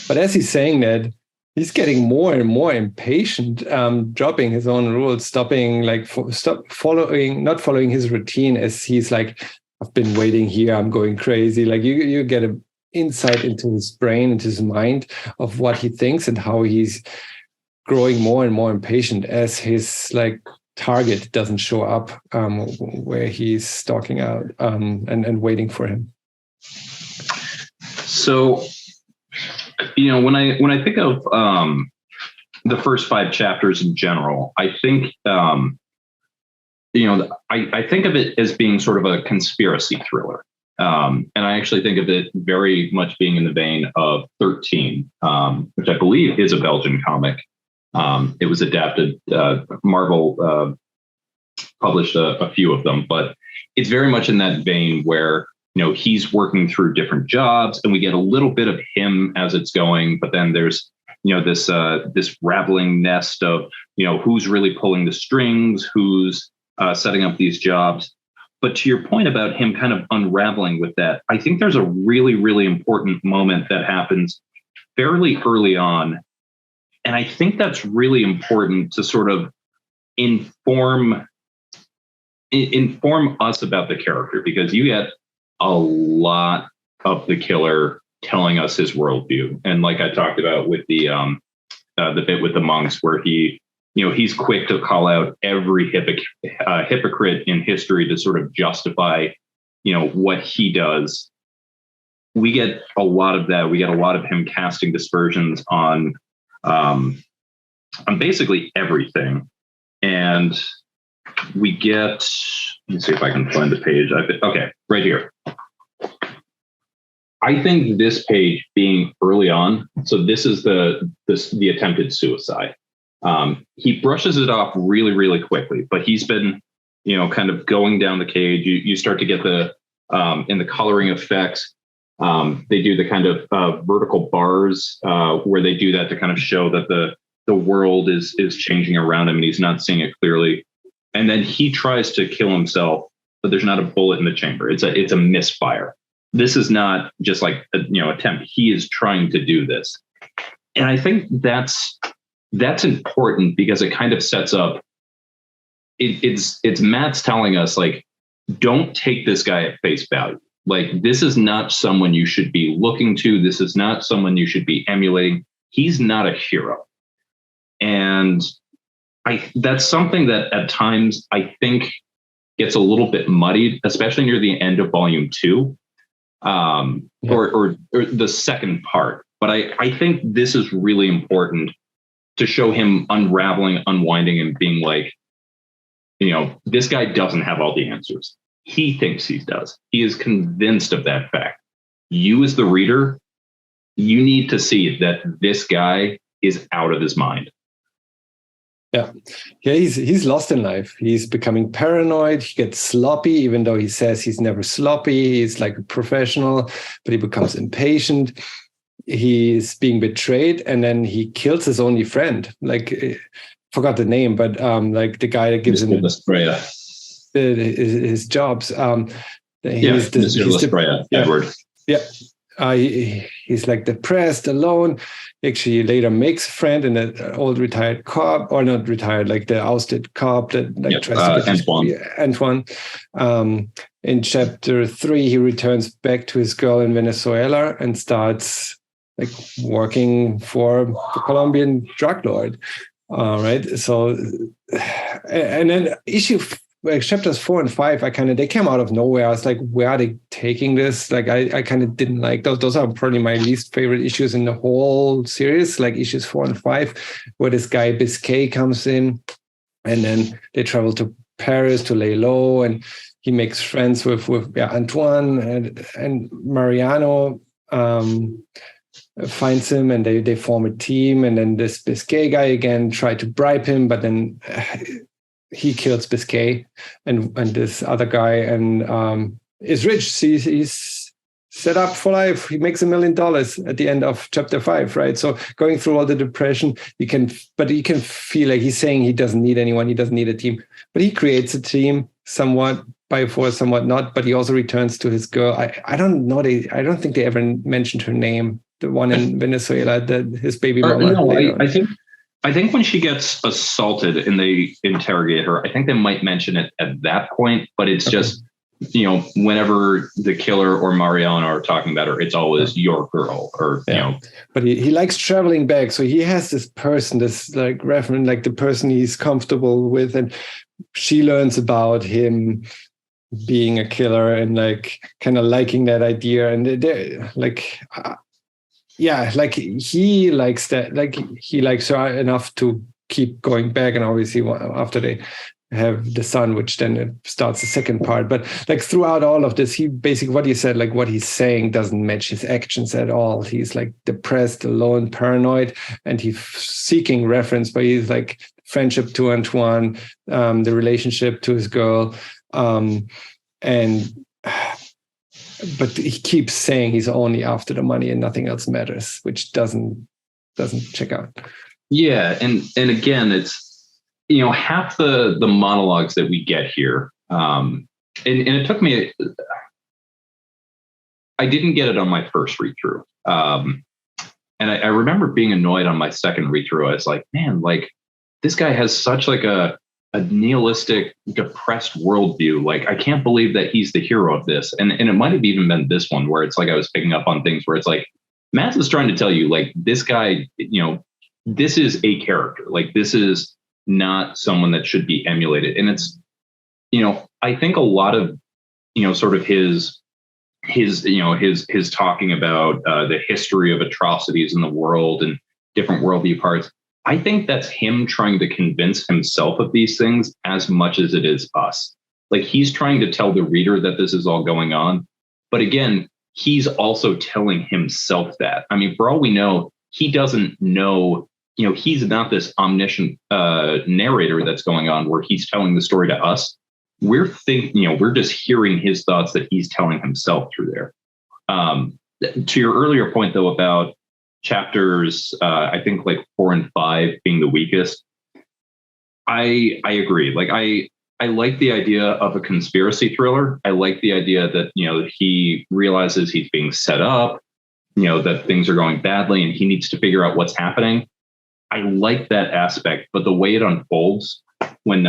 Speaker 1: But as he's saying that, he's getting more and more impatient, dropping his own rules, not following his routine, as he's like, I've been waiting here, I'm going crazy. Like you get an insight into his brain, into his mind of what he thinks and how he's growing more and more impatient as his target doesn't show up where he's stalking out and waiting for him.
Speaker 2: So, when I think of the first 5 chapters in general, I think I think of it as being sort of a conspiracy thriller, and I actually think of it very much being in the vein of 13, which I believe is a Belgian comic. It was adapted. Marvel published a few of them, but it's very much in that vein where he's working through different jobs, and we get a little bit of him as it's going. But then there's this rattling nest of who's really pulling the strings, who's setting up these jobs. But to your point about him kind of unraveling with that, I think there's a really, really important moment that happens fairly early on. And I think that's really important to sort of inform us about the character, because you get a lot of the killer telling us his worldview. And like I talked about with the bit with the monks, where he's quick to call out every hypocrite in history to sort of justify, what he does. We get a lot of that. We get a lot of him casting dispersions on basically everything. And we get, let me see if I can find the page. Okay, right here. I think this page being early on, so this is the attempted suicide. He brushes it off really, really quickly, but he's been, kind of going down the cage. You start to get the in the coloring effects. They do the kind of vertical bars where they do that to kind of show that the world is changing around him and he's not seeing it clearly. And then he tries to kill himself, but there's not a bullet in the chamber. It's a misfire. This is not just like a attempt. He is trying to do this, and I think that's important because it kind of sets up. It's Matt's telling us, like, don't take this guy at face value. Like, this is not someone you should be looking to. This is not someone you should be emulating. He's not a hero. And that's something that at times I think gets a little bit muddied, especially near the end of volume 2, or the second part. But I think this is really important to show him unraveling, unwinding, and being like, this guy doesn't have all the answers. He thinks he does. He is convinced of that fact. You, as the reader, you need to see that this guy is out of his mind.
Speaker 1: Yeah, he's lost in life. He's becoming paranoid. He gets sloppy, even though he says he's never sloppy. He's like a professional, but he becomes impatient. He's being betrayed, and then he kills his only friend. Like, forgot the name, but like the guy that gives him his jobs.
Speaker 2: Edward.
Speaker 1: Yeah. He's like depressed, alone. Actually, later makes a friend in an old retired cop, or not retired, like the ousted cop that tries to get Antoine. In chapter 3, he returns back to his girl in Venezuela and starts like working for the Colombian drug lord. Right. So, and then chapters 4 and 5, they came out of nowhere. I was like, where are they taking this? Like, I kind of didn't like those. Those are probably my least favorite issues in the whole series, like issues 4 and 5, where this guy Biscay comes in, and then they travel to Paris to lay low, and he makes friends with Antoine and Mariano. Finds him, and they form a team, and then this Biscay guy again tried to bribe him, but then he kills Biscay and this other guy, and is rich. He's set up for life. He makes $1 million at the end of chapter 5, right? So going through all the depression, you can feel like he's saying he doesn't need anyone, he doesn't need a team, but he creates a team somewhat by force, somewhat not. But he also returns to his girl. I don't know. I don't think they ever mentioned her name. The one in Venezuela, his baby mama.
Speaker 2: No, I think when she gets assaulted and they interrogate her, I think they might mention it at that point, but it's just, whenever the killer or Mariano are talking about her, it's always your girl, or,
Speaker 1: But he likes traveling back. So he has this person, this like reference, like the person he's comfortable with. And she learns about him being a killer and like kind of liking that idea. And they're like, like he likes that, like he likes her enough to keep going back, and obviously after they have the son, which then it starts the second part. But like throughout all of this, he basically, what he said, like what he's saying doesn't match his actions at all. He's like depressed, alone, paranoid, and he's seeking reference, but he's like friendship to Antoine, the relationship to his girl, but he keeps saying he's only after the money and nothing else matters, which doesn't check out.
Speaker 2: Yeah, and again, it's half the monologues that we get here, and it took me. I didn't get it on my first read through, and I remember being annoyed on my second read through. I was like, man, like this guy has such like a nihilistic, depressed worldview. Like, I can't believe that he's the hero of this. And it might have even been this one where it's like I was picking up on things where it's like Matz is trying to tell you, like, this guy, this is a character. Like, this is not someone that should be emulated. And it's, I think a lot of, sort of his talking about the history of atrocities in the world and different worldview parts. I think that's him trying to convince himself of these things as much as it is us. Like, he's trying to tell the reader that this is all going on. But again, he's also telling himself that. I mean, for all we know, he doesn't know, he's not this omniscient narrator that's going on where he's telling the story to us. we're just hearing his thoughts that he's telling himself through there. To your earlier point, though, about chapters, I think like 4 and 5 being the weakest, I agree. Like I like the idea of a conspiracy thriller. I like the idea that, he realizes he's being set up, that things are going badly and he needs to figure out what's happening. I like that aspect, but the way it unfolds when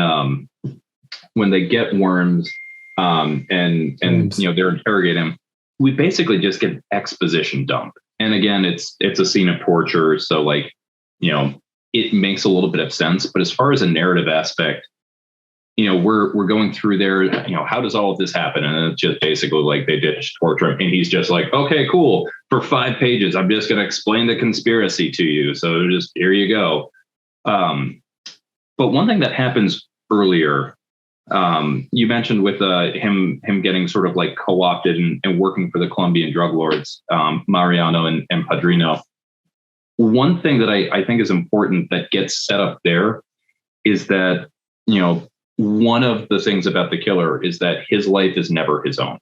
Speaker 2: they get worms and they're interrogating him, we basically just get exposition dump. And again, it's a scene of torture, so like, it makes a little bit of sense. But as far as a narrative aspect, we're going through there, how does all of this happen? And it's just basically like they did torture him. And he's just like, okay, cool. For 5 pages, I'm just going to explain the conspiracy to you. So just here you go. But one thing that happens earlier, you mentioned with him getting sort of like co-opted and working for the Colombian drug lords, Mariano and Padrino. One thing that I think is important that gets set up there is that, one of the things about the killer is that his life is never his own.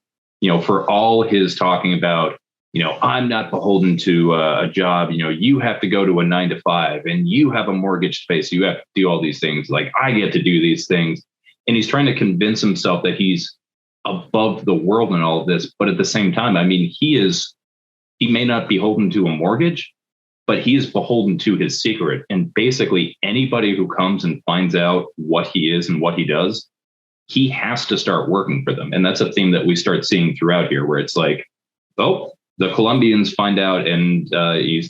Speaker 2: For all his talking about, I'm not beholden to a job, you have to go to a 9 to 5 and you have a mortgage space. You have to do all these things. Like I get to do these things. And he's trying to convince himself that he's above the world and all of this. But at the same time, I mean, he may not be beholden to a mortgage, but he is beholden to his secret. And basically anybody who comes and finds out what he is and what he does, he has to start working for them. And that's a theme that we start seeing throughout here, where it's like, oh, the Colombians find out and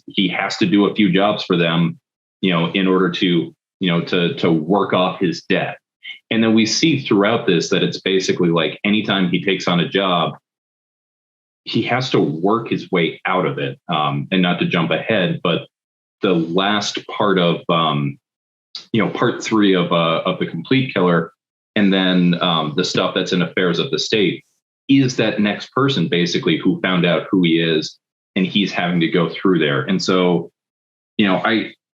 Speaker 2: he has to do a few jobs for them, in order to, to work off his debt. And then we see throughout this that it's basically like anytime he takes on a job, he has to work his way out of it. And not to jump ahead, but the last part of, part 3 of The Complete Killer, and then the stuff that's in Affairs of the State, is that next person basically who found out who he is, and he's having to go through there. And so,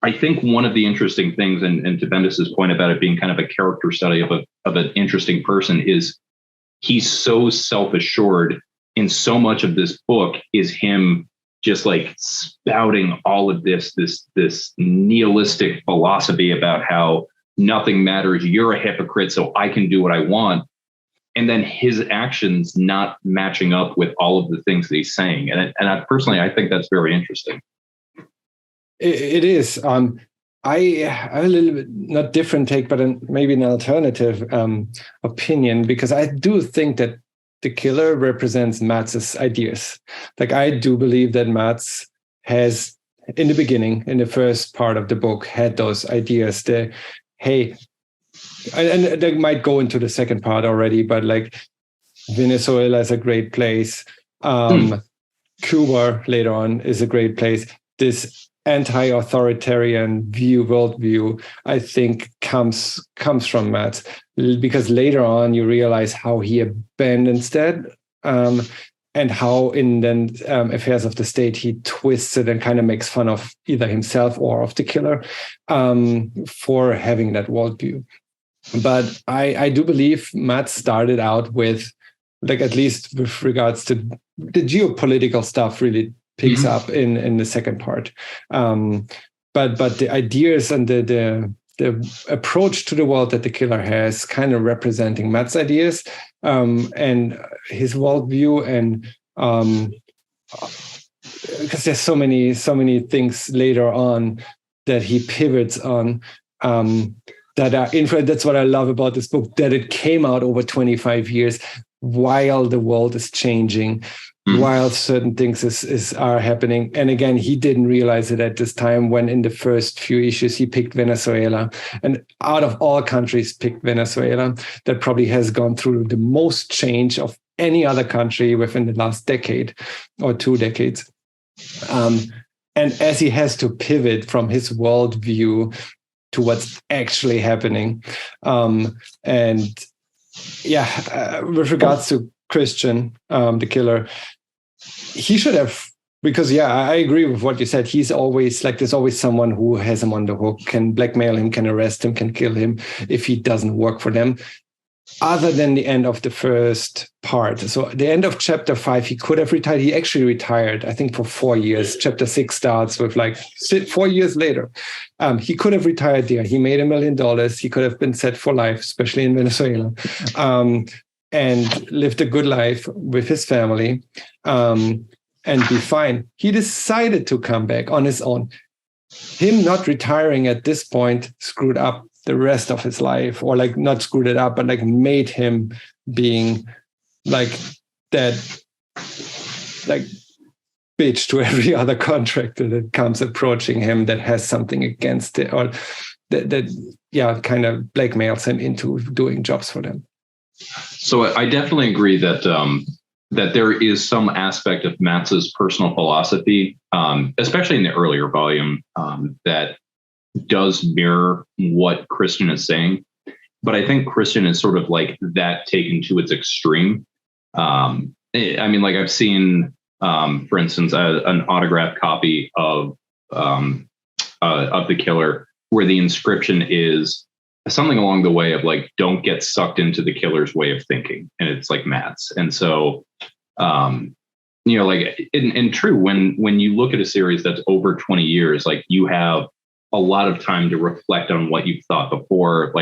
Speaker 2: I think one of the interesting things, and to Bendis's point about it being kind of a character study of an interesting person, is he's so self-assured. And so much of this book is him just like spouting all of this nihilistic philosophy about how nothing matters. You're a hypocrite, so I can do what I want. And then his actions not matching up with all of the things that he's saying. And I personally, I think that's very interesting.
Speaker 1: It is. I have a little bit, not different take, but maybe an alternative opinion, because I do think that the killer represents Matz's ideas. Like I do believe that Matz has, in the beginning, in the first part of the book, had those ideas. And they might go into the second part already, but like Venezuela is a great place. Cuba later on is a great place. This anti-authoritarian worldview, I think comes from Matz, because later on you realize how he abandons that, and how in then Affairs of the State he twists it and kind of makes fun of either himself or of the killer for having that worldview. But I do believe Matz started out with, like, at least with regards to the geopolitical stuff, really picks up in the second part. But the ideas and the approach to the world that the killer has, kind of representing Matt's ideas and his worldview, and because there's so many things later on that he pivots on that are influenced. That's what I love about this book, that it came out over 25 years while the world is changing, while certain things are happening. And again, he didn't realize it at this time, when in the first few issues he picked Venezuela, and out of all countries picked Venezuela, that probably has gone through the most change of any other country within the last decade or 2 decades. And as he has to pivot from his worldview to what's actually happening. With regards to Christian, the killer, he should have, because I agree with what you said. He's always like, there's always someone who has him on the hook, can blackmail him, can arrest him, can kill him if he doesn't work for them. other than the end of the first part. So the end of chapter 5, he could have retired. He actually retired, I think, for 4 years. Chapter 6 starts with 4 years later. He could have retired there. He made $1 million. He could have been set for life, especially in Venezuela, and lived a good life with his family and be fine. He decided to come back on his own. Him not retiring at this point screwed up the rest of his life, or not screwed it up, but made him being that bitch to every other contractor that comes approaching him that has something against it, or that kind of blackmails him into doing jobs for them.
Speaker 2: So I definitely agree that that there is some aspect of Matz's personal philosophy, especially in the earlier volume, that does mirror what Christian is saying. But I think Christian is sort of that taken to its extreme. I mean, I've seen, for instance, an autographed copy of The Killer, where the inscription is something along the way of don't get sucked into the killer's way of thinking. And it's Matz. And so, in true, when you look at a series that's over 20 years, you have a lot of time to reflect on what you've thought before.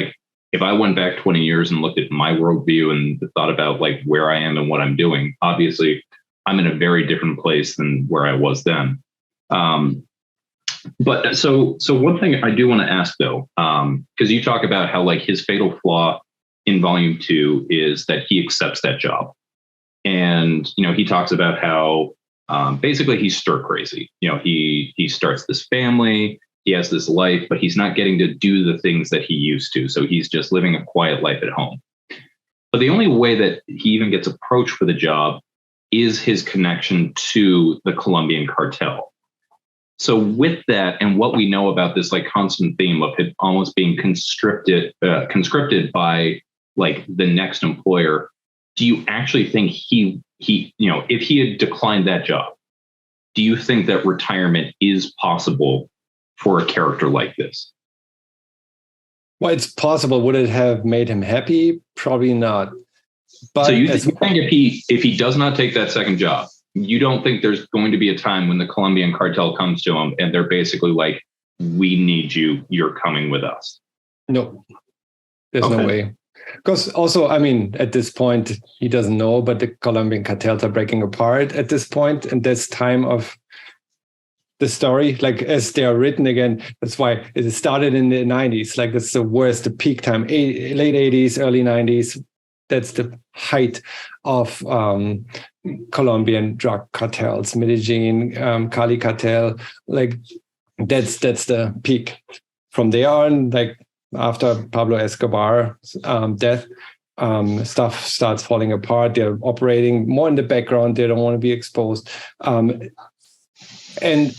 Speaker 2: If I went back 20 years and looked at my worldview and thought about where I am and what I'm doing, obviously I'm in a very different place than where I was then. But so one thing I do want to ask though, because you talk about how his fatal flaw in volume 2 is that he accepts that job. And, he talks about how basically he's stir crazy. He starts this family, he has this life, but he's not getting to do the things that he used to. So he's just living a quiet life at home. But the only way that he even gets approached for the job is his connection to the Colombian cartel. So with that, and what we know about this constant theme of it almost being conscripted by the next employer, do you actually think he if he had declined that job, do you think that retirement is possible for a character like this?
Speaker 1: Well, it's possible. Would it have made him happy? Probably not. But
Speaker 2: so you think if he does not take that second job, you don't think there's going to be a time when the Colombian cartel comes to him and they're basically we need you, you're coming with us?
Speaker 1: No, there's no way. Because also, I mean, at this point, he doesn't know, but the Colombian cartels are breaking apart at this point, and this time of the story, as they are written again, that's why it started in the 90s. That's the worst, the peak time, late 80s, early 90s. That's the height of Colombian drug cartels, Medellin, Cali cartel. That's the peak. From there on, after Pablo Escobar's death, stuff starts falling apart. They're operating more in the background. They don't want to be exposed. And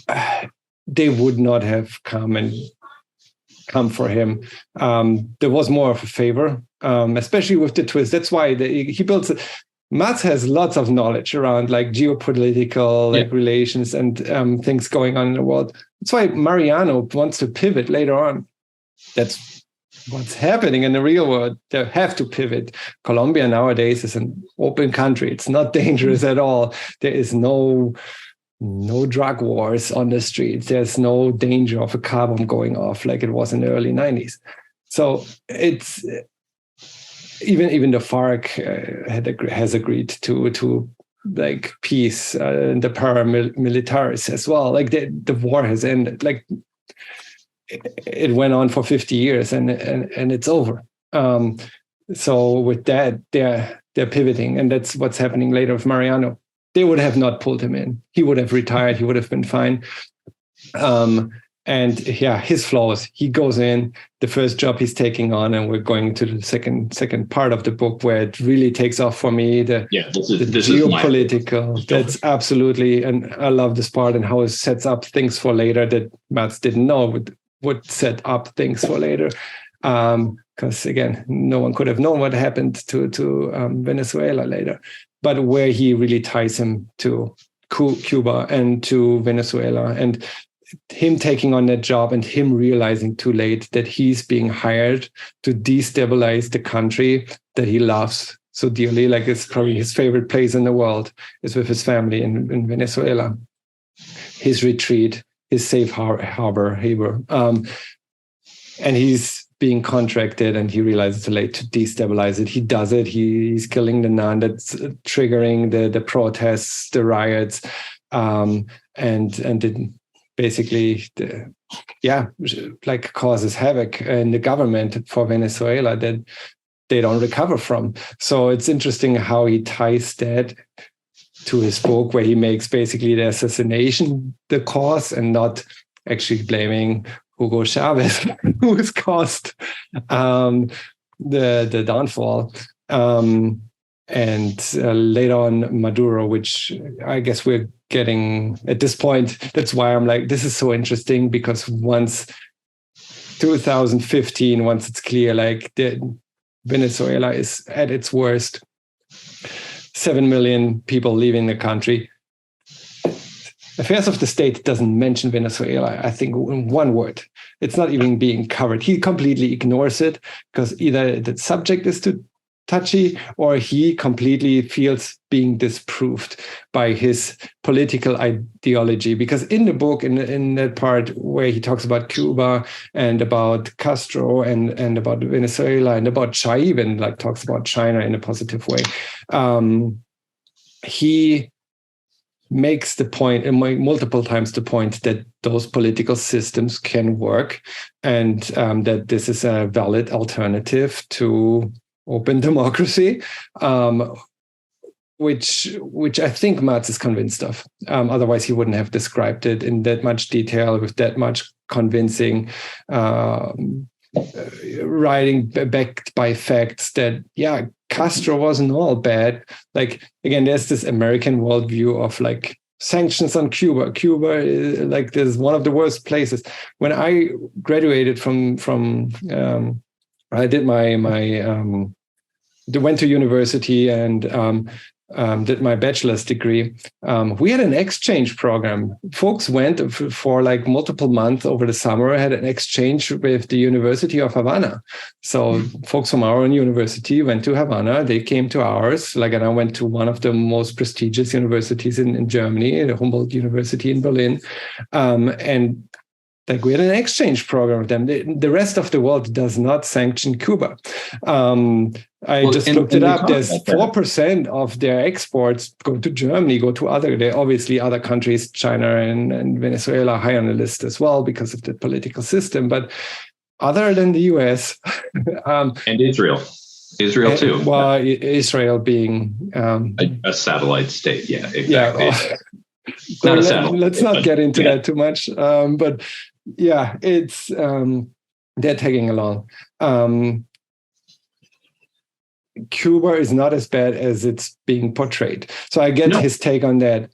Speaker 1: they would not have come for him. There was more of a favor, especially with the twist. That's why he builds it. Matz has lots of knowledge around geopolitical relations and things going on in the world. That's why Mariano wants to pivot later on. That's what's happening in the real world. They have to pivot. Colombia nowadays is an open country. It's not dangerous at all. There is no drug wars on the streets. There's no danger of a car bomb going off like it was in the early 90s. So it's even the FARC has agreed to peace, the paramilitaries as well. The war has ended. It went on for 50 years and it's over. So with that, they're pivoting, and that's what's happening later with Mariano. They would have not pulled him in. He would have retired. He would have been fine. His flaws. He goes in, the first job he's taking on, and we're going to the second part of the book where it really takes off for me. The geopolitical. That's absolutely, and I love this part and how it sets up things for later that Matz didn't know would set up things for later. Because again, no one could have known what happened to Venezuela later. But where he really ties him to Cuba and to Venezuela. And him taking on that job and him realizing too late that he's being hired to destabilize the country that he loves so dearly. Like, it's probably his favorite place in the world is with his family in Venezuela. His retreat, his safe harbor. And he's being contracted, and he realizes too late to destabilize it. He does it. He's killing the nun that's triggering the protests, the riots, and it basically, like causes havoc in the government for Venezuela that they don't recover from. So it's interesting how he ties that to his book, where he makes basically the assassination the cause and not actually blaming Hugo Chavez, who has caused the downfall. And later on Maduro, which I guess we're getting at this point. That's why I'm like, this is so interesting, because once 2015, once it's clear, like Venezuela is at its worst, 7 million people leaving the country. Affairs of the State doesn't mention Venezuela, I think, in one word. It's not even being covered. He completely ignores it because either the subject is too touchy or he completely feels being disproved by his political ideology. Because in the book, in that part where he talks about Cuba and about Castro and about Venezuela and about China, even like talks about China in a positive way, he makes the point, and multiple times the point, that those political systems can work, and that this is a valid alternative to open democracy, which I think Matz is convinced of. Otherwise, he wouldn't have described it in that much detail with that much convincing writing backed by facts that, Castro wasn't all bad. Like, again, there's this American worldview of like sanctions on Cuba. Cuba is like, this is one of the worst places. When I graduated from I did went to university and did my bachelor's degree. We had an exchange program. Folks went for like multiple months over the summer, had an exchange with the University of Havana. So folks from our own university went to Havana. They came to ours. Like, and I went to one of the most prestigious universities in Germany, the Humboldt University in Berlin. And like, we had an exchange program with them. The rest of the world does not sanction Cuba. I just looked it up. There's 4% of their exports go to Germany, go to obviously other countries, China and Venezuela are high on the list as well because of the political system. But other than the US.
Speaker 2: And Israel. Israel too.
Speaker 1: Well, Israel being
Speaker 2: a satellite state. Yeah, exactly.
Speaker 1: Yeah. Let's not get into that too much. But yeah, it's they're tagging along. Cuba is not as bad as it's being portrayed. So I get his take on that.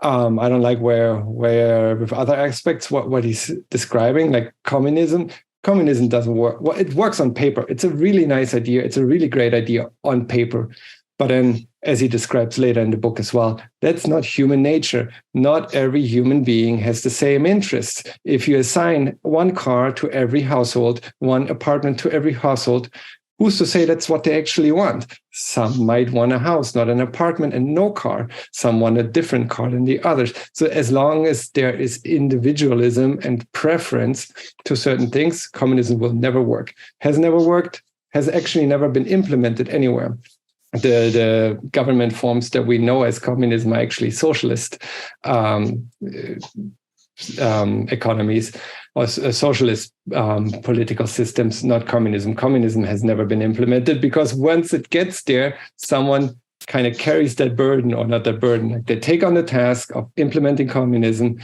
Speaker 1: I don't like where with other aspects what he's describing, like communism. Communism doesn't work. Well, it works on paper. It's a really nice idea. It's a really great idea on paper. But then, as he describes later in the book as well, that's not human nature. Not every human being has the same interests. If you assign one car to every household, one apartment to every household, who's to say that's what they actually want? Some might want a house, not an apartment, and no car. Some want a different car than the others. So as long as there is individualism and preference to certain things, communism will never work. Has never worked, has actually never been implemented anywhere. The government forms that we know as communism are actually socialist economies or socialist political systems, not communism. Communism has never been implemented because once it gets there, someone kind of carries that burden, or not that burden. Like, they take on the task of implementing communism.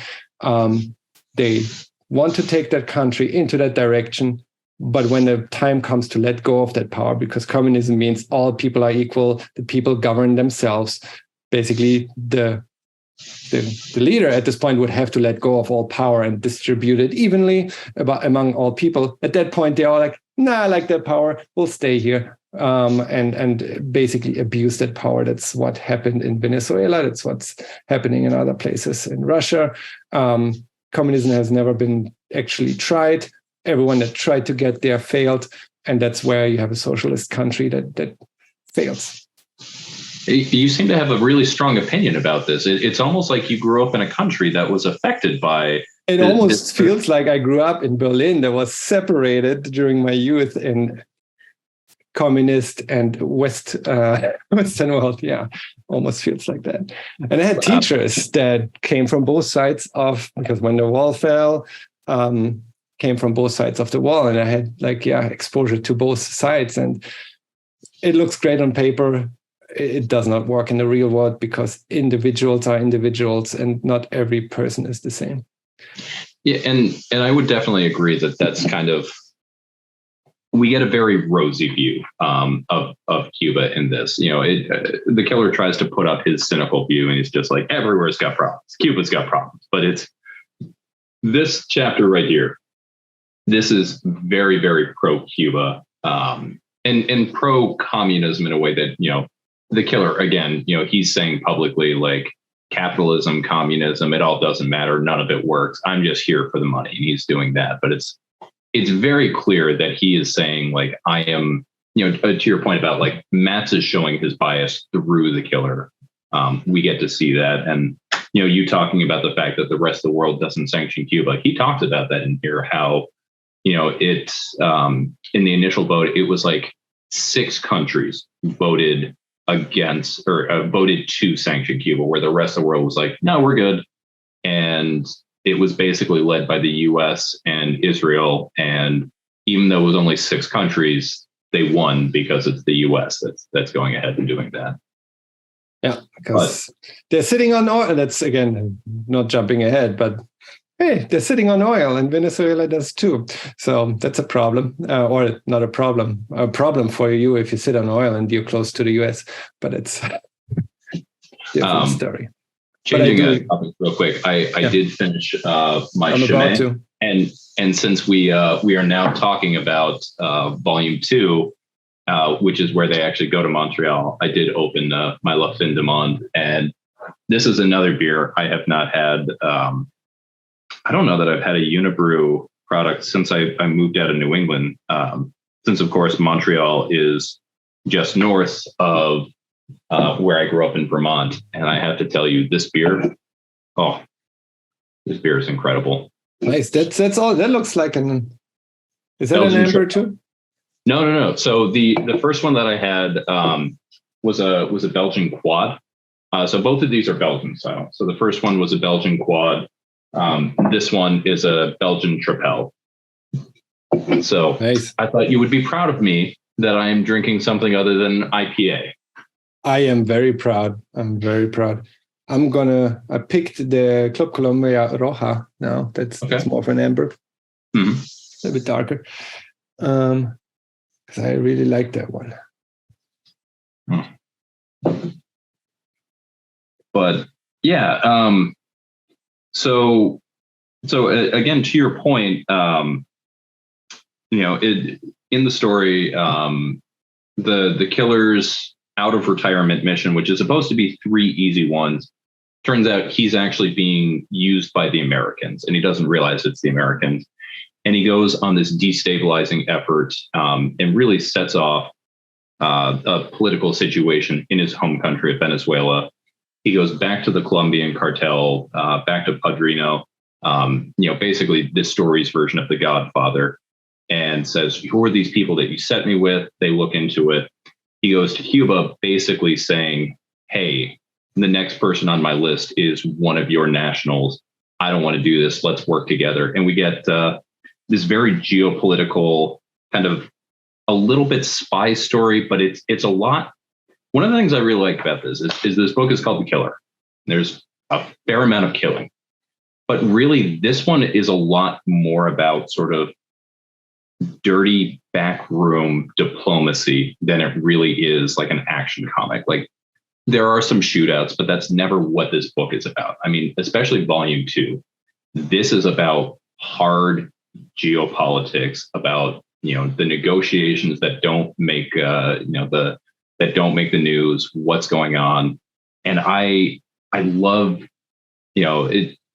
Speaker 1: They want to take that country into that direction. But when the time comes to let go of that power, because communism means all people are equal, the people govern themselves, basically the leader at this point would have to let go of all power and distribute it evenly among all people. At that point, they're all like, nah, I like that power, we'll stay here, and basically abuse that power. That's what happened in Venezuela. That's what's happening in other places in Russia. communism has never been actually tried. Everyone that tried to get there failed. And that's where you have a socialist country that fails.
Speaker 2: You seem to have a really strong opinion about this. It's almost like you grew up in a country that was affected by...
Speaker 1: It almost feels like I grew up in Berlin that was separated during my youth in communist and Western world. Yeah, almost feels like that. And I had teachers that came from both sides because when the wall fell, came from both sides of the wall. And I had exposure to both sides. And it looks great on paper. It does not work in the real world because individuals are individuals and not every person is the same.
Speaker 2: Yeah, and I would definitely agree that that's kind of, we get a very rosy view of Cuba in this. The killer tries to put up his cynical view, and he's just like, everywhere's got problems. Cuba's got problems, but it's this chapter right here. This is very, very pro-Cuba and pro-communism in a way that the killer again. He's saying publicly like, capitalism, communism, it all doesn't matter. None of it works. I'm just here for the money. And he's doing that. But it's very clear that he is saying like, I am, to your point about like Matz is showing his bias through the killer. We get to see that. And, you talking about the fact that the rest of the world doesn't sanction Cuba. He talks about that in here, how, it's in the initial vote, it was like 6 countries voted against or voted to sanction Cuba, where the rest of the world was like, no, we're good. And it was basically led by the US and Israel. And even though it was only 6 countries, they won because it's the US that's going ahead and doing that.
Speaker 1: Yeah, because they're sitting on oil. That's, again, not jumping ahead, but hey, they're sitting on oil, and Venezuela does too. So that's a problem, or not a problem for you if you sit on oil and you're close to the US, but it's a different story.
Speaker 2: Changing a topic real quick, I did finish my Chemin, and since we are now talking about volume 2, which is where they actually go to Montreal, I did open my La Fin du Monde, and this is another beer I have not had. I don't know that I've had a Unibrew product since I moved out of New England. Since, of course, Montreal is just north of where I grew up in Vermont. And I have to tell you, this beer is incredible.
Speaker 1: Nice. That's all. That looks like is that Belgian an amber too?
Speaker 2: No. So the first one that I had was a Belgian quad. So both of these are Belgian style. So the first one was a Belgian quad. This one is a Belgian Tripel. So nice. I thought you would be proud of me that I am drinking something other than IPA.
Speaker 1: I am very proud. I'm very proud. I picked the Club Colombia Roja now. That's more of an amber. Mm-hmm. A little bit darker. Because I really like that one.
Speaker 2: But yeah, So again, to your point, in the story, the killer's out of retirement mission, which is supposed to be 3 easy ones, turns out he's actually being used by the Americans, and he doesn't realize it's the Americans. And he goes on this destabilizing effort and really sets off a political situation in his home country of Venezuela. He goes back to the Colombian cartel, back to Padrino, basically this story's version of The Godfather, and says, who are these people that you set me with? They look into it. He goes to Cuba basically saying, hey, the next person on my list is one of your nationals. I don't want to do this. Let's work together. And we get this very geopolitical kind of a little bit spy story, but it's a lot. One of the things I really like about this is this book is called The Killer. There's a fair amount of killing, but really this one is a lot more about sort of dirty backroom diplomacy than it really is like an action comic. Like there are some shootouts, but that's never what this book is about. I mean, especially volume 2, this is about hard geopolitics, about, the negotiations that don't make, that don't make the news, what's going on. And I love,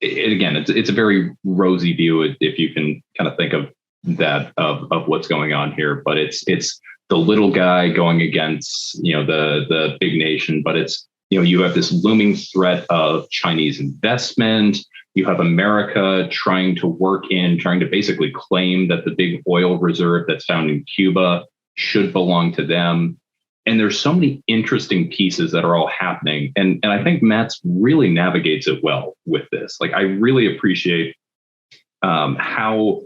Speaker 2: again, it's a very rosy view if you can kind of think of that of what's going on here. But it's the little guy going against the big nation. But it's you have this looming threat of Chinese investment. You have America trying to basically claim that the big oil reserve that's found in Cuba should belong to them. And there's so many interesting pieces that are all happening. And I think Matz really navigates it well with this. Like, I really appreciate how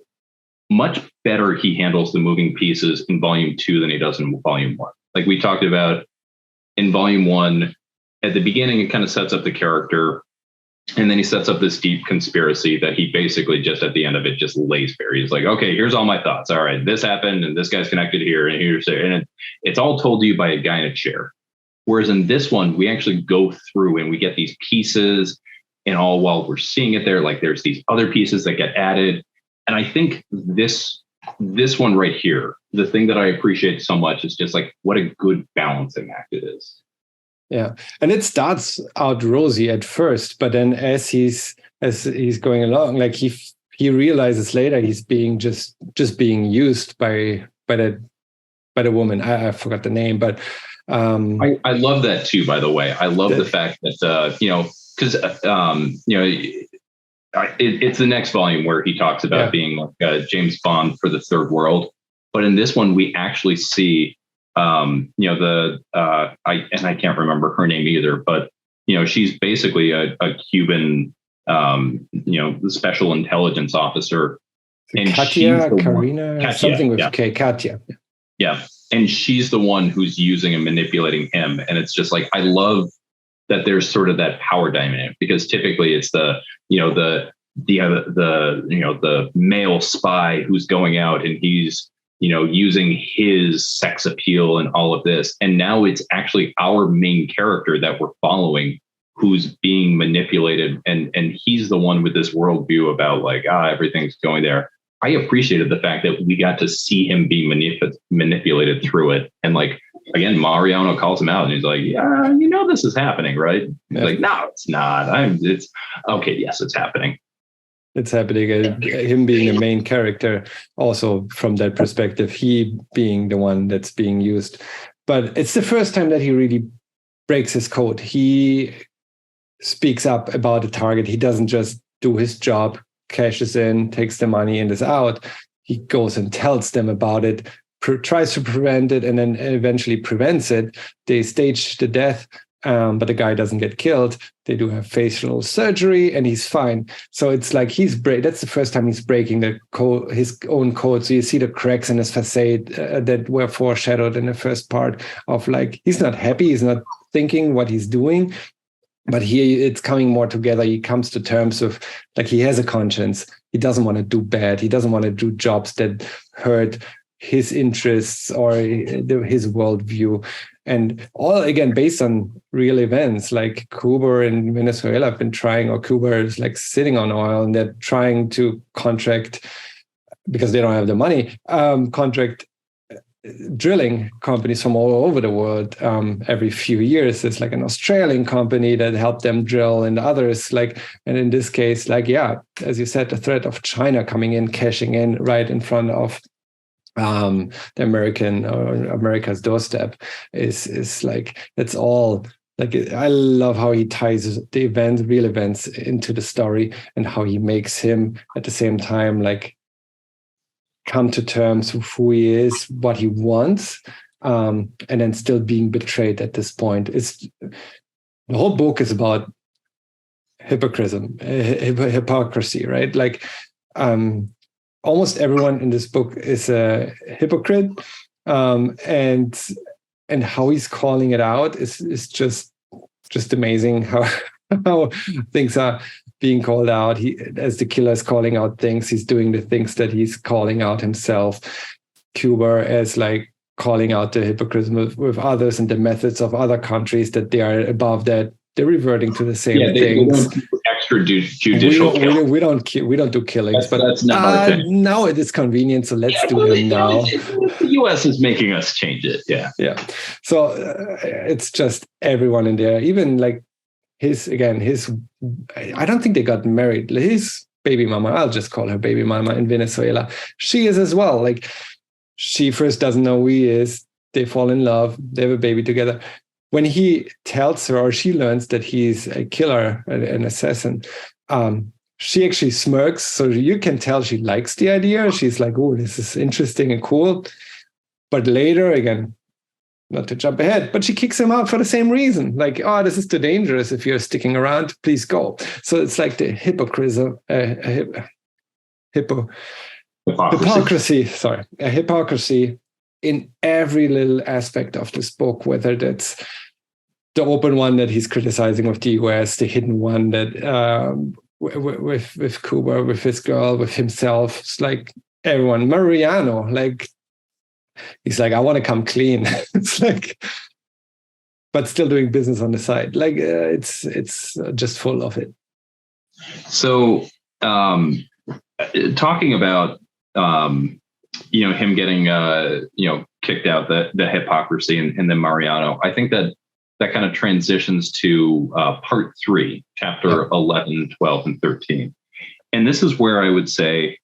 Speaker 2: much better he handles the moving pieces in volume 2 than he does in volume 1. Like we talked about in volume 1, at the beginning, it kind of sets up the character. And then he sets up this deep conspiracy that he basically just at the end of it just lays bare. He's like, okay, here's all my thoughts. All right, this happened and this guy's connected here and here's there. And it's all told to you by a guy in a chair. Whereas in this one, we actually go through and we get these pieces, and all while we're seeing it there, like there's these other pieces that get added. And I think this one right here, the thing that I appreciate so much is just like what a good balancing act it is.
Speaker 1: Yeah, and it starts out rosy at first, but then as he's going along, like he realizes later he's being just being used by the woman. I forgot the name, but
Speaker 2: I love that too. By the way, I love the fact that because it's the next volume where he talks about being like James Bond for the third world, but in this one we actually see. I can't remember her name either, but she's basically a Cuban special intelligence officer, and
Speaker 1: Katya, Karina,
Speaker 2: Katya,
Speaker 1: something with Katya.
Speaker 2: Yeah, and she's the one who's using and manipulating him, and it's just like I love that there's sort of that power dynamic, because typically it's the male spy who's going out and he's using his sex appeal and all of this. And now it's actually our main character that we're following who's being manipulated. And he's the one with this worldview about like, everything's going there. I appreciated the fact that we got to see him being manipulated through it. And like, again, Mariano calls him out and he's like, yeah, this is happening, right? He's like, no, it's not. It's okay. Yes, it's happening.
Speaker 1: It's happening. Him being the main character, also from that perspective, he being the one that's being used. But it's the first time that he really breaks his code. He speaks up about the target. He doesn't just do his job, cashes in, takes the money, and is out. He goes and tells them about it, tries to prevent it, and then eventually prevents it. They stage the death. But the guy doesn't get killed. They do have facial surgery, and he's fine. So it's like that's the first time he's breaking his own code. So you see the cracks in his facade that were foreshadowed in the first part of like he's not happy, he's not thinking what he's doing. But here it's coming more together. He comes to terms with like he has a conscience. He doesn't want to do bad. He doesn't want to do jobs that hurt his interests or his worldview. And all, again, based on real events, like Cuba and Venezuela have been trying, or Cuba is like sitting on oil and they're trying to contract, because they don't have the money, contract drilling companies from all over the world. Every few years, there's like an Australian company that helped them drill, and others and in this case, as you said, the threat of China coming in, cashing in right in front of the America's doorstep is like, that's all. Like, I love how he ties the real events into the story, and how he makes him at the same time like come to terms with who he is, what he wants, and then still being betrayed at this point. The whole book is about hypocrisy, right? Like, almost everyone in this book is a hypocrite, and how he's calling it out is just amazing. How things are being called out. As the killer is calling out things, he's doing the things that he's calling out himself. Cuba as like calling out the hypocrisy with others and the methods of other countries, that they are above that. They're reverting to the same things. Extrajudicial. We don't do killings, but that's now it is convenient, so let's do them now.
Speaker 2: The U.S. is making us change it. Yeah.
Speaker 1: So it's just everyone in there, even like I don't think they got married. His baby mama, I'll just call her baby mama in Venezuela. She is as well. Like, she first doesn't know who he is. They fall in love. They have a baby together. When he tells her, or she learns that he's a killer, an assassin, she actually smirks. So you can tell she likes the idea. She's like, oh, this is interesting and cool. But later, again, not to jump ahead, but she kicks him out for the same reason. Like, oh, this is too dangerous. If you're sticking around, please go. So it's like the hypocrisy. A hypocrisy in every little aspect of this book, whether that's the open one that he's criticizing with the US, the hidden one that with Cuba, with his girl, with himself. It's like everyone. Mariano, like, he's like, I want to come clean. It's like, but still doing business on the side. Like, it's just full of it.
Speaker 2: So, talking about him getting kicked out, the hypocrisy, and then Mariano, I think that kind of transitions to part 3, chapter 11, 12, and 13. And this is where I would say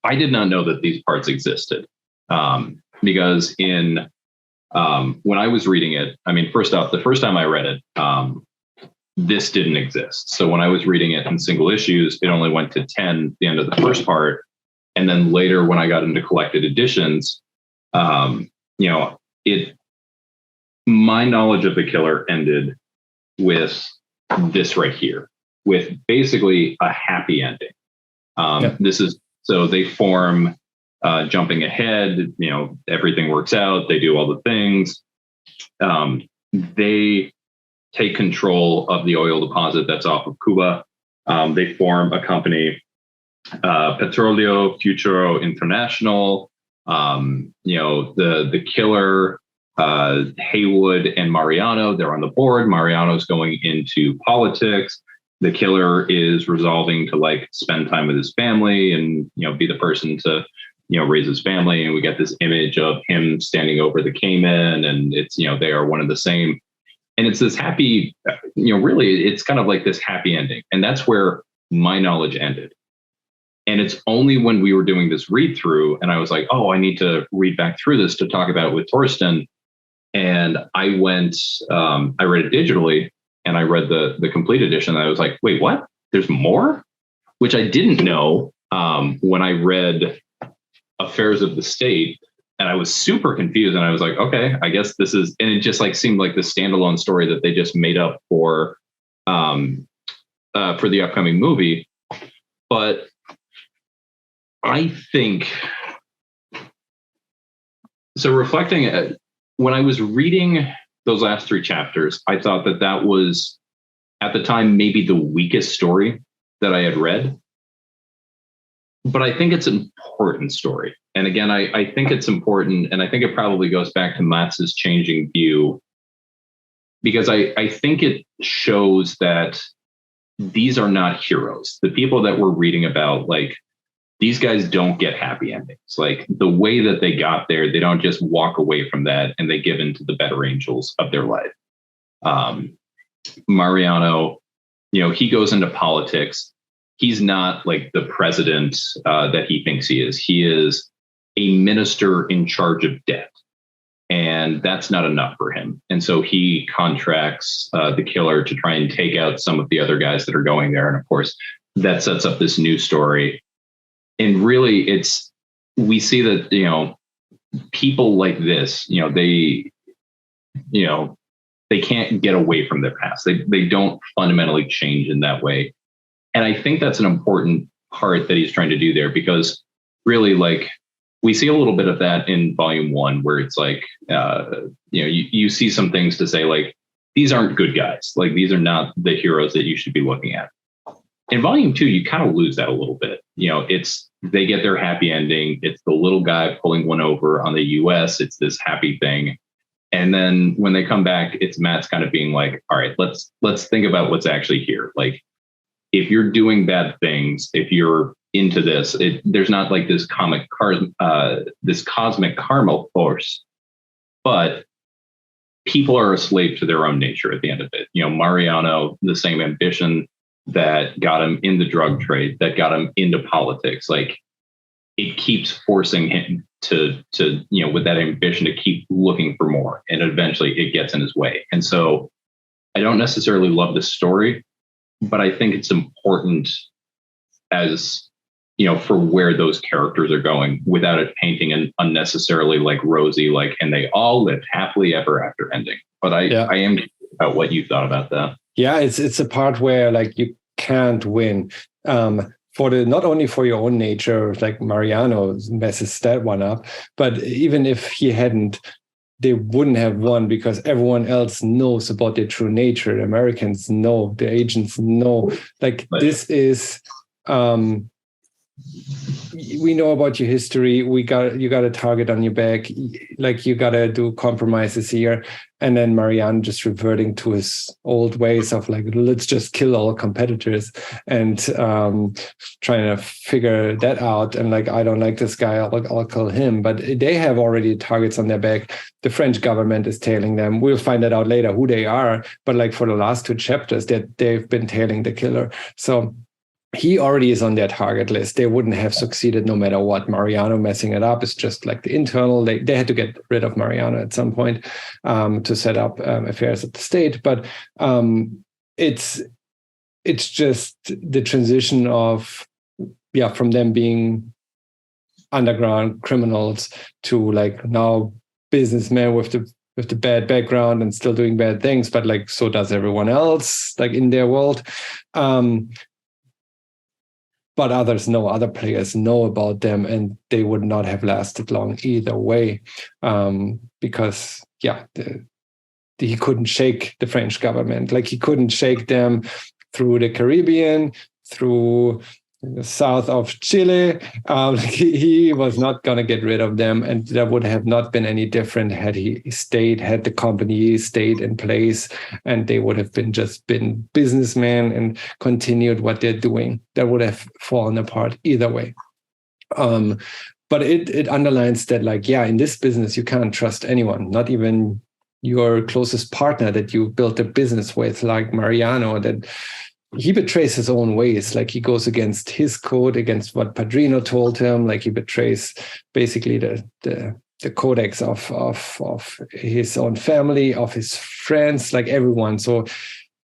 Speaker 2: I did not know that these parts existed. Because when I was reading it, I mean, first off, the first time I read it, this didn't exist. So when I was reading it in single issues, it only went to 10, the end of the first part. And then later, when I got into collected editions, my knowledge of the killer ended with this right here, with basically a happy ending. This is, so they form, jumping ahead, everything works out. They do all the things. They take control of the oil deposit that's off of Cuba. They form a company, Petróleo Futuro International. The killer, Haywood and Mariano, they're on the board. Mariano's going into politics. The killer is resolving to spend time with his family and, be the person to, raise his family. And we get this image of him standing over the Cayman, and it's, they are one and the same. And it's this happy, really, it's kind of like this happy ending. And that's where my knowledge ended. And it's only when we were doing this read through and I was like, oh, I need to read back through this to talk about it with Torsten. And I went, I read it digitally and I read the complete edition. And I was like, wait, what? There's more? Which I didn't know when I read Affairs of the State. And I was super confused. And I was like, okay, I guess this is, and it just seemed like the standalone story that they just made up for the upcoming movie. But I think, so reflecting, when I was reading those last 3 chapters, I thought that was, at the time, maybe the weakest story that I had read. But I think it's an important story. And again, I think it's important, and I think it probably goes back to Matz's changing view, because I think it shows that these are not heroes. The people that we're reading about, these guys don't get happy endings. The way that they got there, they don't just walk away from that and they give in to the better angels of their life. Mariano, he goes into politics. He's not the president that he thinks he is. He is a minister in charge of debt. And that's not enough for him. And so he contracts the killer to try and take out some of the other guys that are going there. And of course, that sets up this new story. And really, we see that, people like this, they can't get away from their past. They don't fundamentally change in that way. And I think that's an important part that he's trying to do there, because really, we see a little bit of that in volume 1, where it's you see some things to say, these aren't good guys. These are not the heroes that you should be looking at. In volume 2, you kind of lose that a little bit. They get their happy ending. It's the little guy pulling one over on the US. It's this happy thing. And then when they come back, it's Matt's kind of being like, all right, let's think about what's actually here. If you're doing bad things, if you're into this, there's not this this cosmic karma force, but people are a slave to their own nature at the end of it. Mariano, the same ambition that got him in the drug trade, that got him into politics. Like, it keeps forcing him to with that ambition to keep looking for more, and eventually it gets in his way. And so I don't necessarily love the story, but I think it's important as, for where those characters are going, without it painting an unnecessarily like rosy, like, and they all lived happily ever after ending. But I am curious about what you thought about that.
Speaker 1: Yeah, it's a part where like you can't win. Not only for your own nature, like Mariano messes that one up, but even if he hadn't, they wouldn't have won because everyone else knows about their true nature. The Americans know, the agents know. Like, this is, we know about your history. You got a target on your back. Like, you got to do compromises here. And then Mariano just reverting to his old ways of like, let's just kill all competitors, and trying to figure that out. And like, I don't like this guy, I'll kill him. But they have already targets on their back. The French government is tailing them. We'll find that out later who they are. But like, for the last 2 chapters, they've been tailing the killer. So he already is on their target list. They wouldn't have succeeded no matter what. Mariano messing it up is just like the internal. They had to get rid of Mariano at some point to set up affairs at the state. But it's just the transition of from them being underground criminals to like now businessmen with the bad background and still doing bad things. But like, so does everyone else, like in their world. But other players know about them, and they would not have lasted long either way, because he couldn't shake the French government. Like, he couldn't shake them through the Caribbean, through the south of Chile. He was not going to get rid of them, and that would have not been any different had the company stayed in place, and they would have been businessmen and continued what they're doing. That would have fallen apart either way. But it underlines that, like, in this business, you can't trust anyone, not even your closest partner that you built a business with, like Mariano, that he betrays his own ways. Like, he goes against his code, against what Padrino told him. Like, he betrays basically the codex of his own family, of his friends, like everyone. So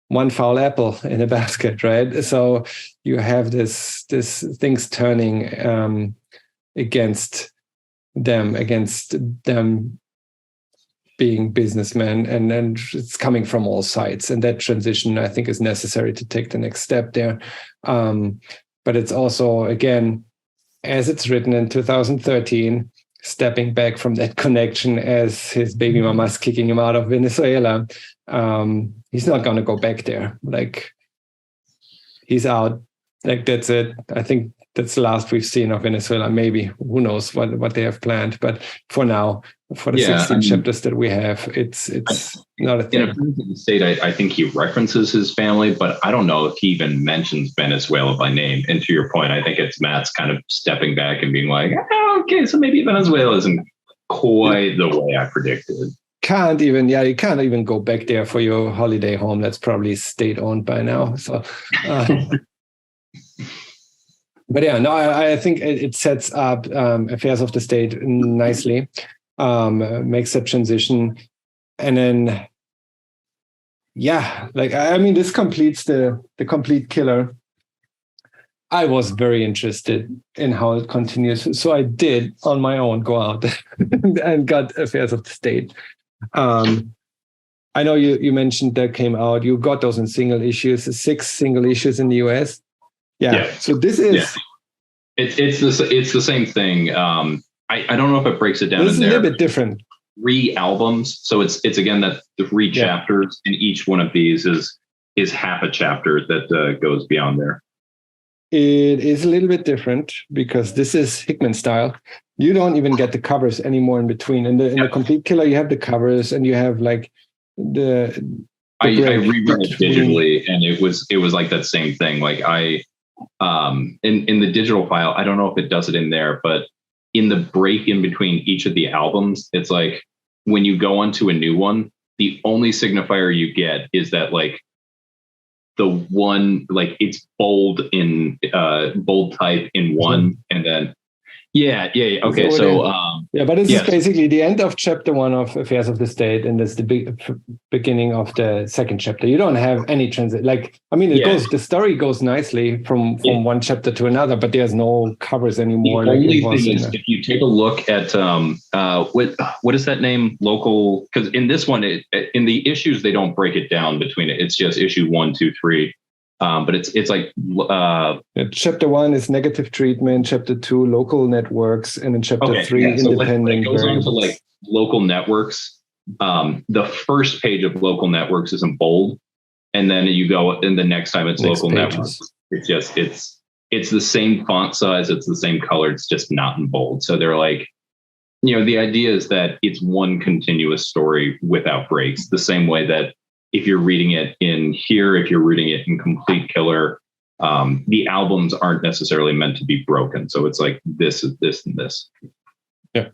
Speaker 1: one foul apple in a basket, right? So you have this things turning against them being businessmen, and it's coming from all sides. And that transition, I think, is necessary to take the next step there. But it's also, again, as it's written in 2013, stepping back from that connection as his baby mama's kicking him out of Venezuela. He's not going to go back there. Like, he's out. Like, that's it. I think that's the last we've seen of Venezuela. Maybe, who knows what they have planned. But for now, for the 16 chapters that we have, it's not a thing.
Speaker 2: In Appearance of the State, I think he references his family, but I don't know if he even mentions Venezuela by name. And to your point, I think it's Matz kind of stepping back and being like, okay, so maybe Venezuela isn't quite the way I predicted.
Speaker 1: You can't even go back there for your holiday home. That's probably state-owned by now. So, but I think it sets up Affairs of the State nicely. Makes that transition, and then this completes the complete killer. I was very interested in how it continues, so I did on my own go out and got Affairs of the State. I know you mentioned that came out. You got those in single issues, 6 single issues in the US. Yeah. So this is
Speaker 2: it's the same thing. I don't know if it breaks it down.
Speaker 1: It's a little bit different.
Speaker 2: 3 albums, so it's again that 3 chapters, and each one of these is half a chapter that goes beyond there.
Speaker 1: It is a little bit different because this is Hickman style. You don't even get the covers anymore in between. In the Complete Killer, you have the covers, and you have like the
Speaker 2: I reread it digitally, and it was like that same thing. Like in the digital file, I don't know if it does it in there, but in the break in between each of the albums, it's like when you go onto a new one, the only signifier you get is that like the one, like it's bold in bold type in one, and then okay, so
Speaker 1: but this is basically the end of chapter 1 of Affairs of the State, and that's the beginning of the second chapter. You don't have any transit, like, I mean, the story goes nicely from one chapter to another, but there's no covers anymore.
Speaker 2: The only thing is, if you take a look at what is that name, local, because in this one, in the issues they don't break it down between it. It's just issue 1, 2, 3. But it's like
Speaker 1: chapter 1 is negative treatment, chapter 2 local networks, and then chapter 3 independent.
Speaker 2: When it goes on to like local networks, the first page of local networks is in bold, and then you go and the next time it's local networks. It's just it's the same font size, it's the same color, it's just not in bold. So they're like, the idea is that it's one continuous story without breaks, the same way that if you're reading it in here, if you're reading it in Complete Killer, the albums aren't necessarily meant to be broken. So it's like this is this and this.
Speaker 1: Yeah.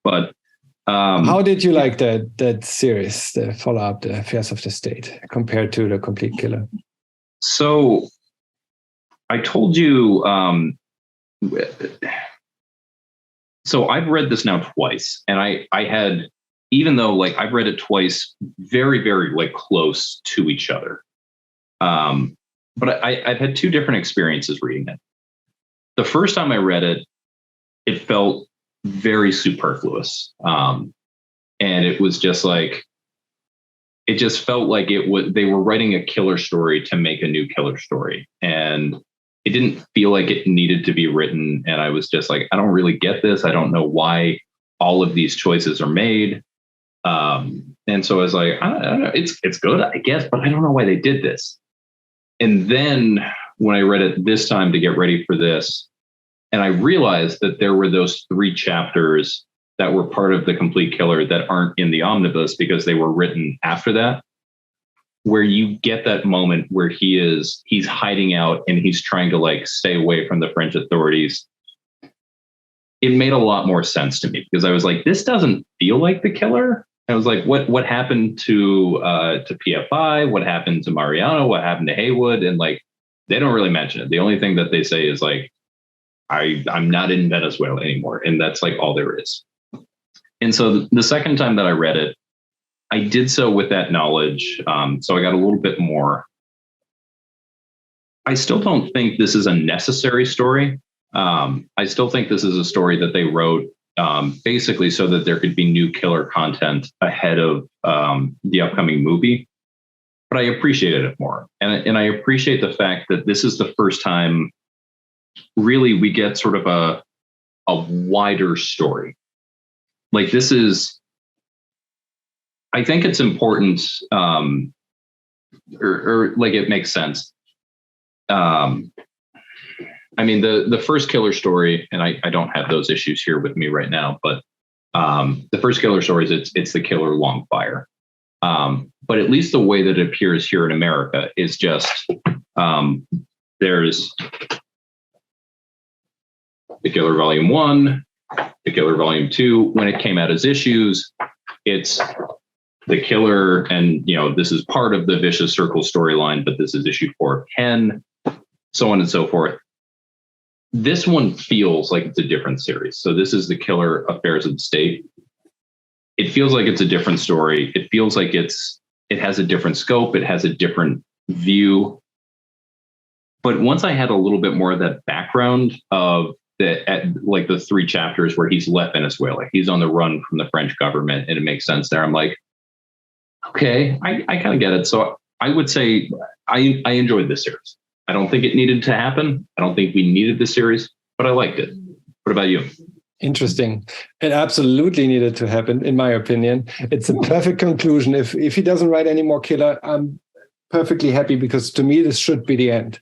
Speaker 2: But
Speaker 1: how did you like that series, the follow-up, the Affairs of the State, compared to the Complete Killer?
Speaker 2: So I told you. So I've read this now twice, and I had. Even though like I've read it twice, very, very like close to each other. But I've had two different experiences reading it. The first time I read it, it felt very superfluous. And it was just like, it just felt like they were writing a killer story to make a new killer story. And it didn't feel like it needed to be written. And I was just like, I don't really get this. I don't know why all of these choices are made. And so I was like, I don't know, it's good, I guess, but I don't know why they did this. And then when I read it this time to get ready for this, and I realized that there were those 3 chapters that were part of the Complete Killer that aren't in the omnibus because they were written after that, where you get that moment where he's hiding out and he's trying to like stay away from the French authorities. It made a lot more sense to me because I was like, this doesn't feel like the killer. I was like, what happened to PFI? What happened to Mariano? What happened to Haywood? And like, they don't really mention it. The only thing that they say is like, I'm not in Venezuela anymore. And that's like all there is. And so the second time that I read it, I did so with that knowledge. So I got a little bit more. I still don't think this is a necessary story. I still think this is a story that they wrote basically so that there could be new killer content ahead of the upcoming movie. But I appreciated it more. And I appreciate the fact that this is the first time really we get sort of a wider story. Like this is, I think it's important, or like it makes sense. I mean, the first killer story, and I don't have those issues here with me right now, but the first killer story is it's the killer Longfire. But at least the way that it appears here in America is just there's the Killer Volume 1, the Killer Volume 2. When it came out as issues, it's the Killer, and this is part of the Vicious Circle storyline, but this is issue 4 of 10, so on and so forth. This one feels like it's a different series. So this is the Killer Affairs of the State. It feels like it's a different story. It feels like it has a different scope. It has a different view. But once I had a little bit more of that background of the 3 chapters where he's left Venezuela, he's on the run from the French government, and it makes sense there. I'm like, okay, I kind of get it. So I would say I enjoyed this series. I don't think it needed to happen. I don't think we needed this series, but I liked it. What about you?
Speaker 1: Interesting. It absolutely needed to happen, in my opinion. It's a perfect conclusion. If he doesn't write any more killer, I'm perfectly happy, because to me, this should be the end.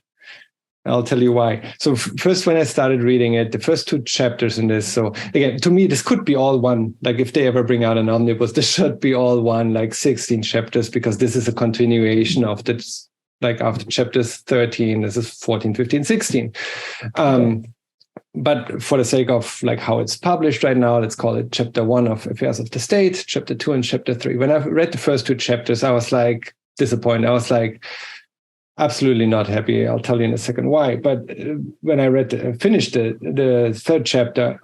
Speaker 1: I'll tell you why. So first, when I started reading it, the first 2 chapters in this, so again, to me, this could be all one. Like if they ever bring out an omnibus, this should be all one, like 16 chapters, because this is a continuation of this. Like after chapters 13, this is 14, 15, 16. but for the sake of like how it's published right now, let's call it chapter 1 of Affairs of the State, chapter 2 and chapter 3. When I read the first 2 chapters, I was like disappointed. I was like, absolutely not happy. I'll tell you in a second why. But when I finished the 3rd chapter,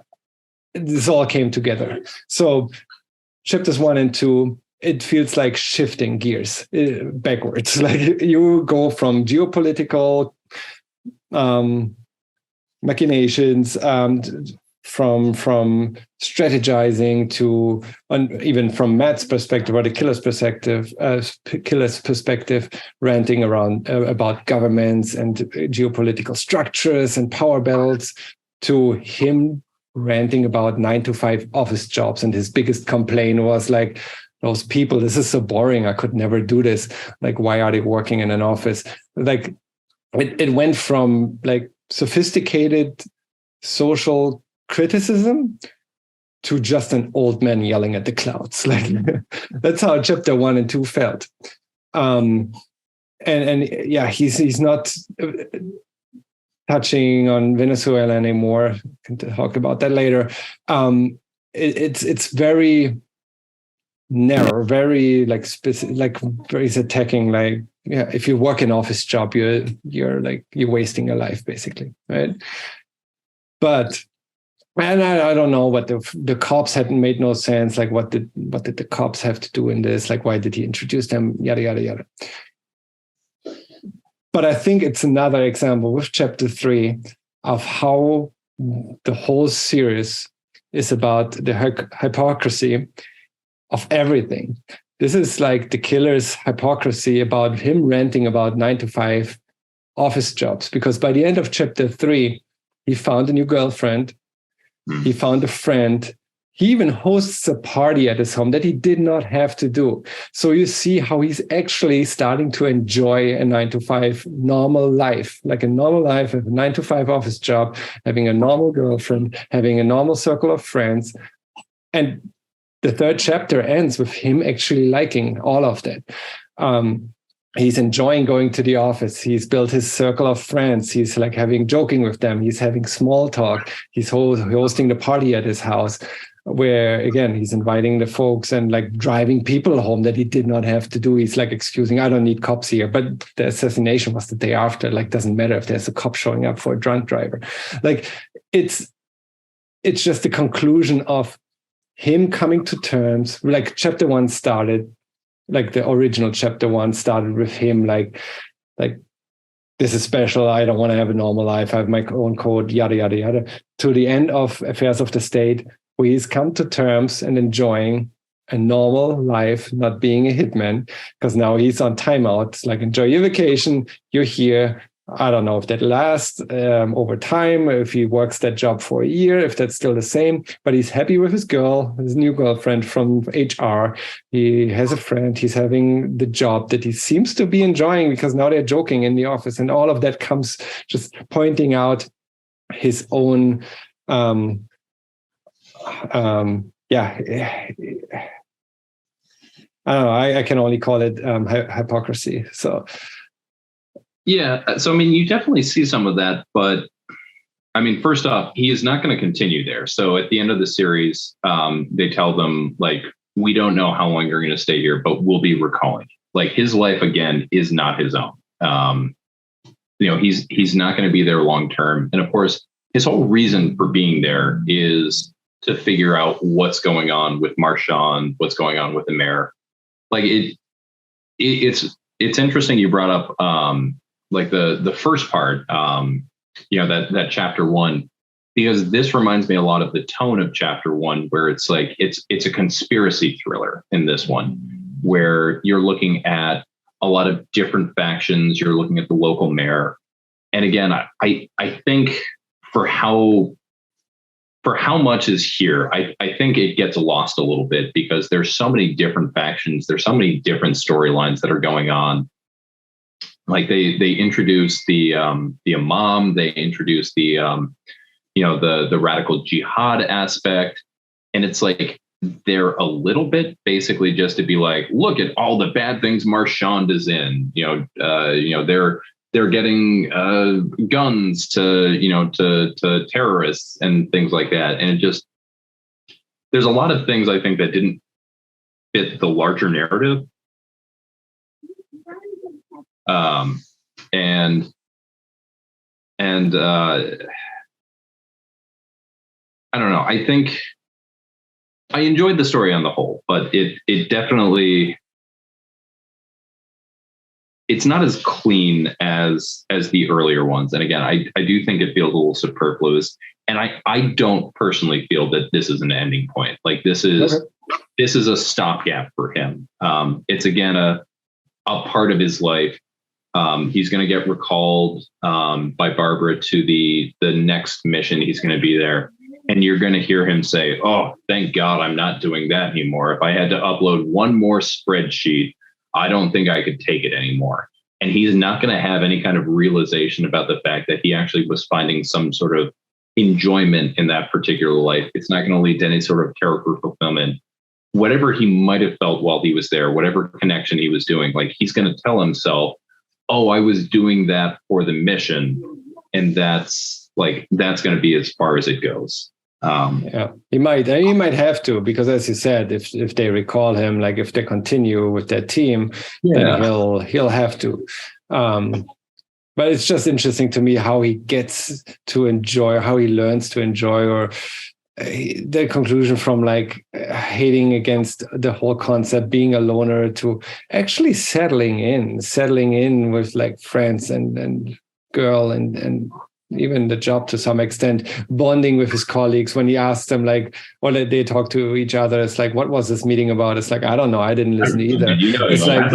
Speaker 1: this all came together. So chapters 1 and 2, it feels like shifting gears backwards. Like you go from geopolitical machinations, from strategizing to, even from Matt's perspective or the killer's perspective, ranting around about governments and geopolitical structures and power battles, to him ranting about 9-to-5 office jobs. And his biggest complaint was like, those people, this is so boring. I could never do this. Like, why are they working in an office? Like, it went from like sophisticated social criticism to just an old man yelling at the clouds. Like that's how chapter 1 and 2 felt. And yeah, he's not touching on Venezuela anymore. We can talk about that later. It's very narrow, very like specific, like very attacking. Like, yeah, if you work an office job, you're wasting your life, basically, right? But and I don't know what the cops hadn't made no sense. Like, what did the cops have to do in this? Like, why did he introduce them? Yada yada yada. But I think it's another example with chapter 3 of how the whole series is about the hypocrisy of everything. This is like the killer's hypocrisy about him ranting about 9-to-5 office jobs, because by the end of chapter 3, he found a new girlfriend. He found a friend. He even hosts a party at his home that he did not have to do. So you see how he's actually starting to enjoy a 9-to-5 normal life, like a normal life, a 9-to-5 office job, having a normal girlfriend, having a normal circle of friends. And the 3rd chapter ends with him actually liking all of that. He's enjoying going to the office. He's built his circle of friends. He's like joking with them. He's having small talk. He's hosting the party at his house, where again, he's inviting the folks and like driving people home that he did not have to do. He's like excusing, I don't need cops here, but the assassination was the day after. Like, doesn't matter if there's a cop showing up for a drunk driver. Like, it's just the conclusion of him coming to terms. Like, chapter 1 started, like the original chapter 1 started with him like this is special. I don't want to have a normal life. I have my own code, yada, yada, yada, to the end of Affairs of the State, where he's come to terms and enjoying a normal life, not being a hitman, because now he's on timeout. It's like, enjoy your vacation. You're here. I don't know if that lasts over time, if he works that job for a year, if that's still the same, but he's happy with his new girlfriend from HR. He has a friend. He's having the job that he seems to be enjoying, because now they're joking in the office, and all of that comes just pointing out his own, I don't know. I can only call it hypocrisy. So.
Speaker 2: Yeah. So, I mean, you definitely see some of that, but I mean, first off, he is not going to continue there. So at the end of the series, they tell them, like, we don't know how long you're going to stay here, but we'll be recalling. Like, his life, again, is not his own. He's not going to be there long term. And of course, his whole reason for being there is to figure out what's going on with Marchand, what's going on with the mayor. Like, it's interesting you brought up like the first part, that chapter 1, because this reminds me a lot of the tone of chapter 1, where it's like it's a conspiracy thriller in this one, where you're looking at a lot of different factions. You're looking at the local mayor, and again, I think for how much is here, I think it gets lost a little bit, because there's so many different factions. There's so many different storylines that are going on. Like, they introduce the imam, they introduce the radical jihad aspect, and it's like they're a little bit basically just to be like, look at all the bad things Marchand is in. They're they're getting guns to terrorists and things like that. And it just, there's a lot of things I think that didn't fit the larger narrative. I don't know. I think I enjoyed the story on the whole, but it definitely, it's not as clean as the earlier ones. And again, I do think it feels a little superfluous. And I don't personally feel that this is an ending point. Like this is a stopgap for him. It's again a part of his life. He's going to get recalled by Barbara to the next mission. He's going to be there. And you're going to hear him say, "Oh, thank God I'm not doing that anymore. If I had to upload one more spreadsheet, I don't think I could take it anymore." And he's not going to have any kind of realization about the fact that he actually was finding some sort of enjoyment in that particular life. It's not going to lead to any sort of character fulfillment. Whatever he might have felt while he was there, whatever connection he was doing, like he's going to tell himself, "Oh, I was doing that for the mission." And that's going to be as far as it goes.
Speaker 1: He might have to, because as you said, if they recall him, like if they continue with their team, then he'll have to. But it's just interesting to me how he gets to enjoy, how he learns to enjoy, or the conclusion from like hating against the whole concept, being a loner, to actually settling in with like friends and girl and even the job to some extent, bonding with his colleagues. When he asked them, like, well, they talk to each other, it's like, what was this meeting about? It's like, I don't know, I didn't listen either. It's like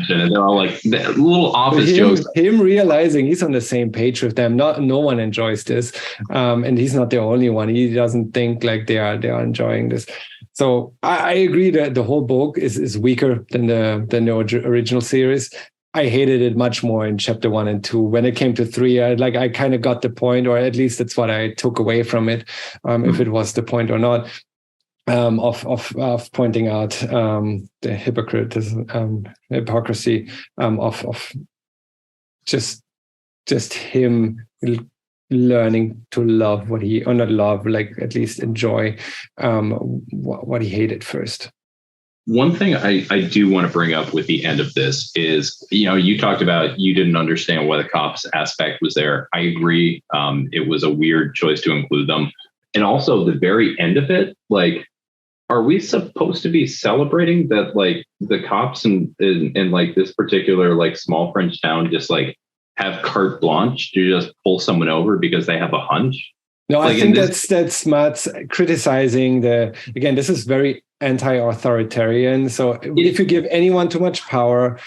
Speaker 2: and they're all like little office jokes.
Speaker 1: Him realizing he's on the same page with them. No one enjoys this, and he's not the only one. He doesn't think like they are enjoying this. So I agree that the whole book is weaker than the original series. I hated it much more in chapter 1 and 2. When it came to 3, I kind of got the point, or at least that's what I took away from it, if it was the point or not, of pointing out the hypocrisy of just him learning to love what he, or not love, like at least enjoy what he hated first.
Speaker 2: One thing I do want to bring up with the end of this is, you talked about you didn't understand why the cops aspect was there. I agree. It was a weird choice to include them. And also the very end of it, like, are we supposed to be celebrating that, like, the cops in like this particular, like, small French town just like have carte blanche to just pull someone over because they have a hunch?
Speaker 1: No, like, I think that's Matz criticizing this is very anti-authoritarian. So if you give anyone too much power,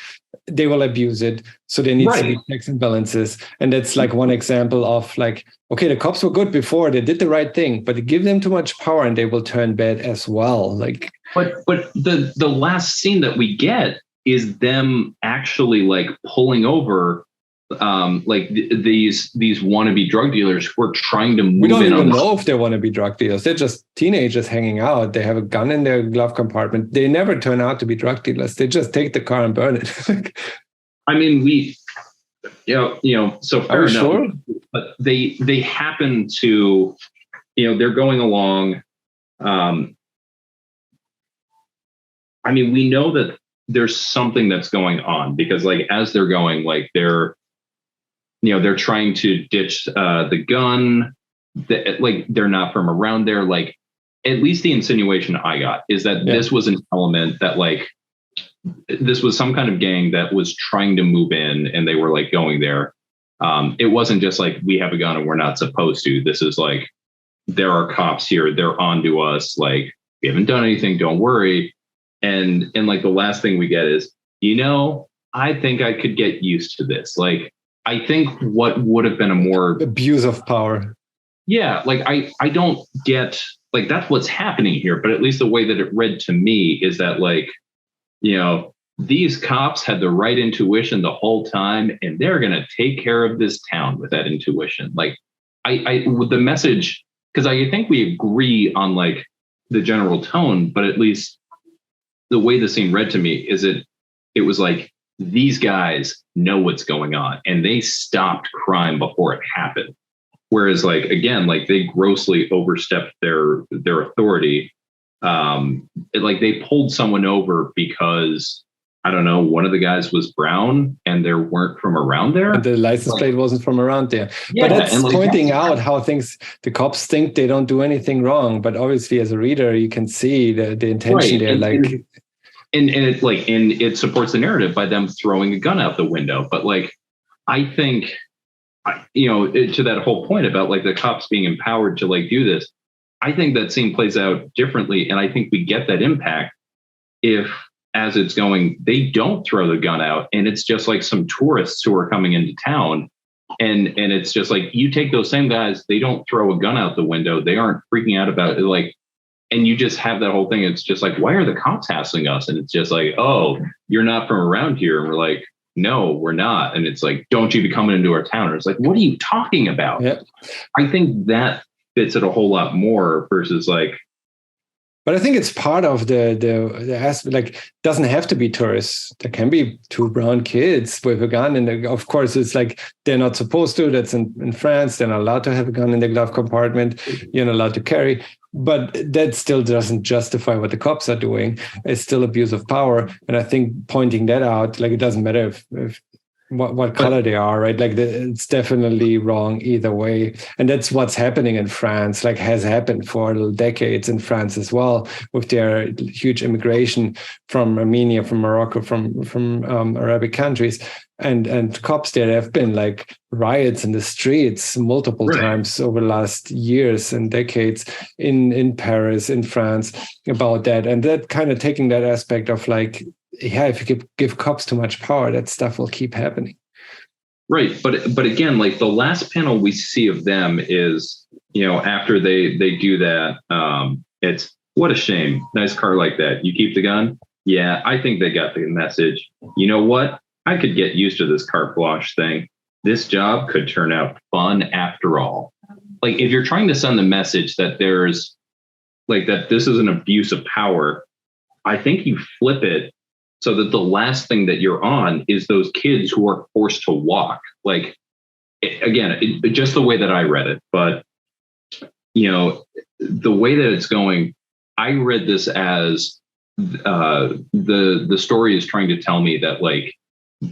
Speaker 1: they will abuse it. So there needs to be checks and balances. And that's like one example of like, okay, the cops were good before, they did the right thing, but give them too much power and they will turn bad as well. Like,
Speaker 2: but the last scene that we get is them actually like pulling over like these wannabe drug dealers who are trying to move in.
Speaker 1: We don't even know if they want to be drug dealers. They're just teenagers hanging out. They have a gun in their glove compartment. They never turn out to be drug dealers. They just take the car and burn it.
Speaker 2: I mean, so fair enough. Sure? But they happen to, they're going along. I mean, we know that there's something that's going on, because like as they're going, like they're trying to ditch the gun. Like they're not from around there. Like, at least the insinuation I got is that this was an element that, like, this was some kind of gang that was trying to move in, and they were like going there. It wasn't just like, we have a gun and we're not supposed to. This is like, there are cops here. They're onto us. Like, we haven't done anything. Don't worry. And like the last thing we get is, I think I could get used to this. Like, I think what would have been a more
Speaker 1: abuse of power.
Speaker 2: Yeah. Like, I don't get, like, that's what's happening here. But at least the way that it read to me is that, like, these cops had the right intuition the whole time, and they're going to take care of this town with that intuition. Like, with the message, because I think we agree on like the general tone, but at least the way the scene read to me is it was like, these guys know what's going on and they stopped crime before it happened. Whereas, like, again, like they grossly overstepped their authority. Like they pulled someone over because, I don't know, one of the guys was brown and they weren't from around there.
Speaker 1: And the license plate wasn't from around there.
Speaker 2: Yeah,
Speaker 1: but that's pointing out how the cops think they don't do anything wrong. But obviously, as a reader, you can see the intention there.
Speaker 2: And it's like, and it supports the narrative by them throwing a gun out the window. But like, I think, you know, to that whole point about like the cops being empowered to like do this, I think that scene plays out differently. And I think we get that impact if, as it's going, they don't throw the gun out and it's just like some tourists who are coming into town. And it's just like, you take those same guys, they don't throw a gun out the window. They aren't freaking out about it. Like, and you just have that whole thing. It's just like, why are the cops hassling us? And it's just like, oh, you're not from around here. And we're like, no, we're not. And it's like, don't you be coming into our town? And it's like, what are you talking about?
Speaker 1: Yep.
Speaker 2: I think that fits it a whole lot more versus like.
Speaker 1: But I think it's part of the aspect, like, doesn't have to be tourists. There can be two brown kids with a gun. And of course, it's like, they're not supposed to. That's in France. They're not allowed to have a gun in the glove compartment. You're not allowed to carry. But that still doesn't justify what the cops are doing. It's still abuse of power. And I think pointing that out, like, it doesn't matter if what color they are, right? Like, it's definitely wrong either way. And that's what's happening in France, like has happened for decades in France as well, with their huge immigration from Armenia, from Morocco, from Arabic countries. And cops there have been like riots in the streets multiple times over the last years and decades in Paris, in France, about that. And that kind of taking that aspect of like, yeah, if you give cops too much power, that stuff will keep happening.
Speaker 2: Right. But again, like the last panel we see of them is, you know, after they do that, it's, what a shame. Nice car like that. You keep the gun? Yeah, I think they got the message. You know what? I could get used to this carte blanche thing. This job could turn out fun after all. Like, if you're trying to send the message that there's like that this is an abuse of power, I think you flip it so that the last thing that you're on is those kids who are forced to walk. Like, just the way that I read it. But, you know, the way that it's going, I read this as the story is trying to tell me that, like,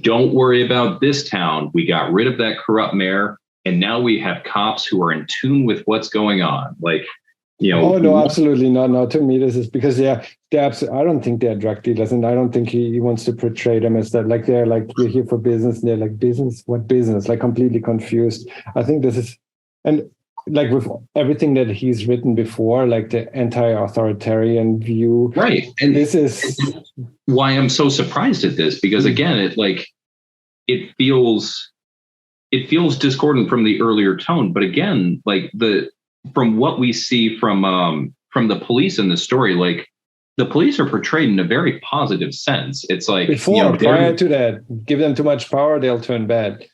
Speaker 2: don't worry about this town. We got rid of that corrupt mayor, and now we have cops who are in tune with what's going on. Like, you know.
Speaker 1: Oh no, absolutely not. No, to me, this is because I don't think they're drug dealers, and I don't think he wants to portray them as that. Like, they're like, you're here for business, and they're like, business? What business? Like, completely confused. I think this is, and like with everything that he's written before, like the anti-authoritarian view.
Speaker 2: Right.
Speaker 1: And this is
Speaker 2: why I'm so surprised at this, because again, it feels discordant from the earlier tone. But again, like from what we see from the police in the story, like the police are portrayed in a very positive sense. It's like,
Speaker 1: prior to that, give them too much power, they'll turn bad.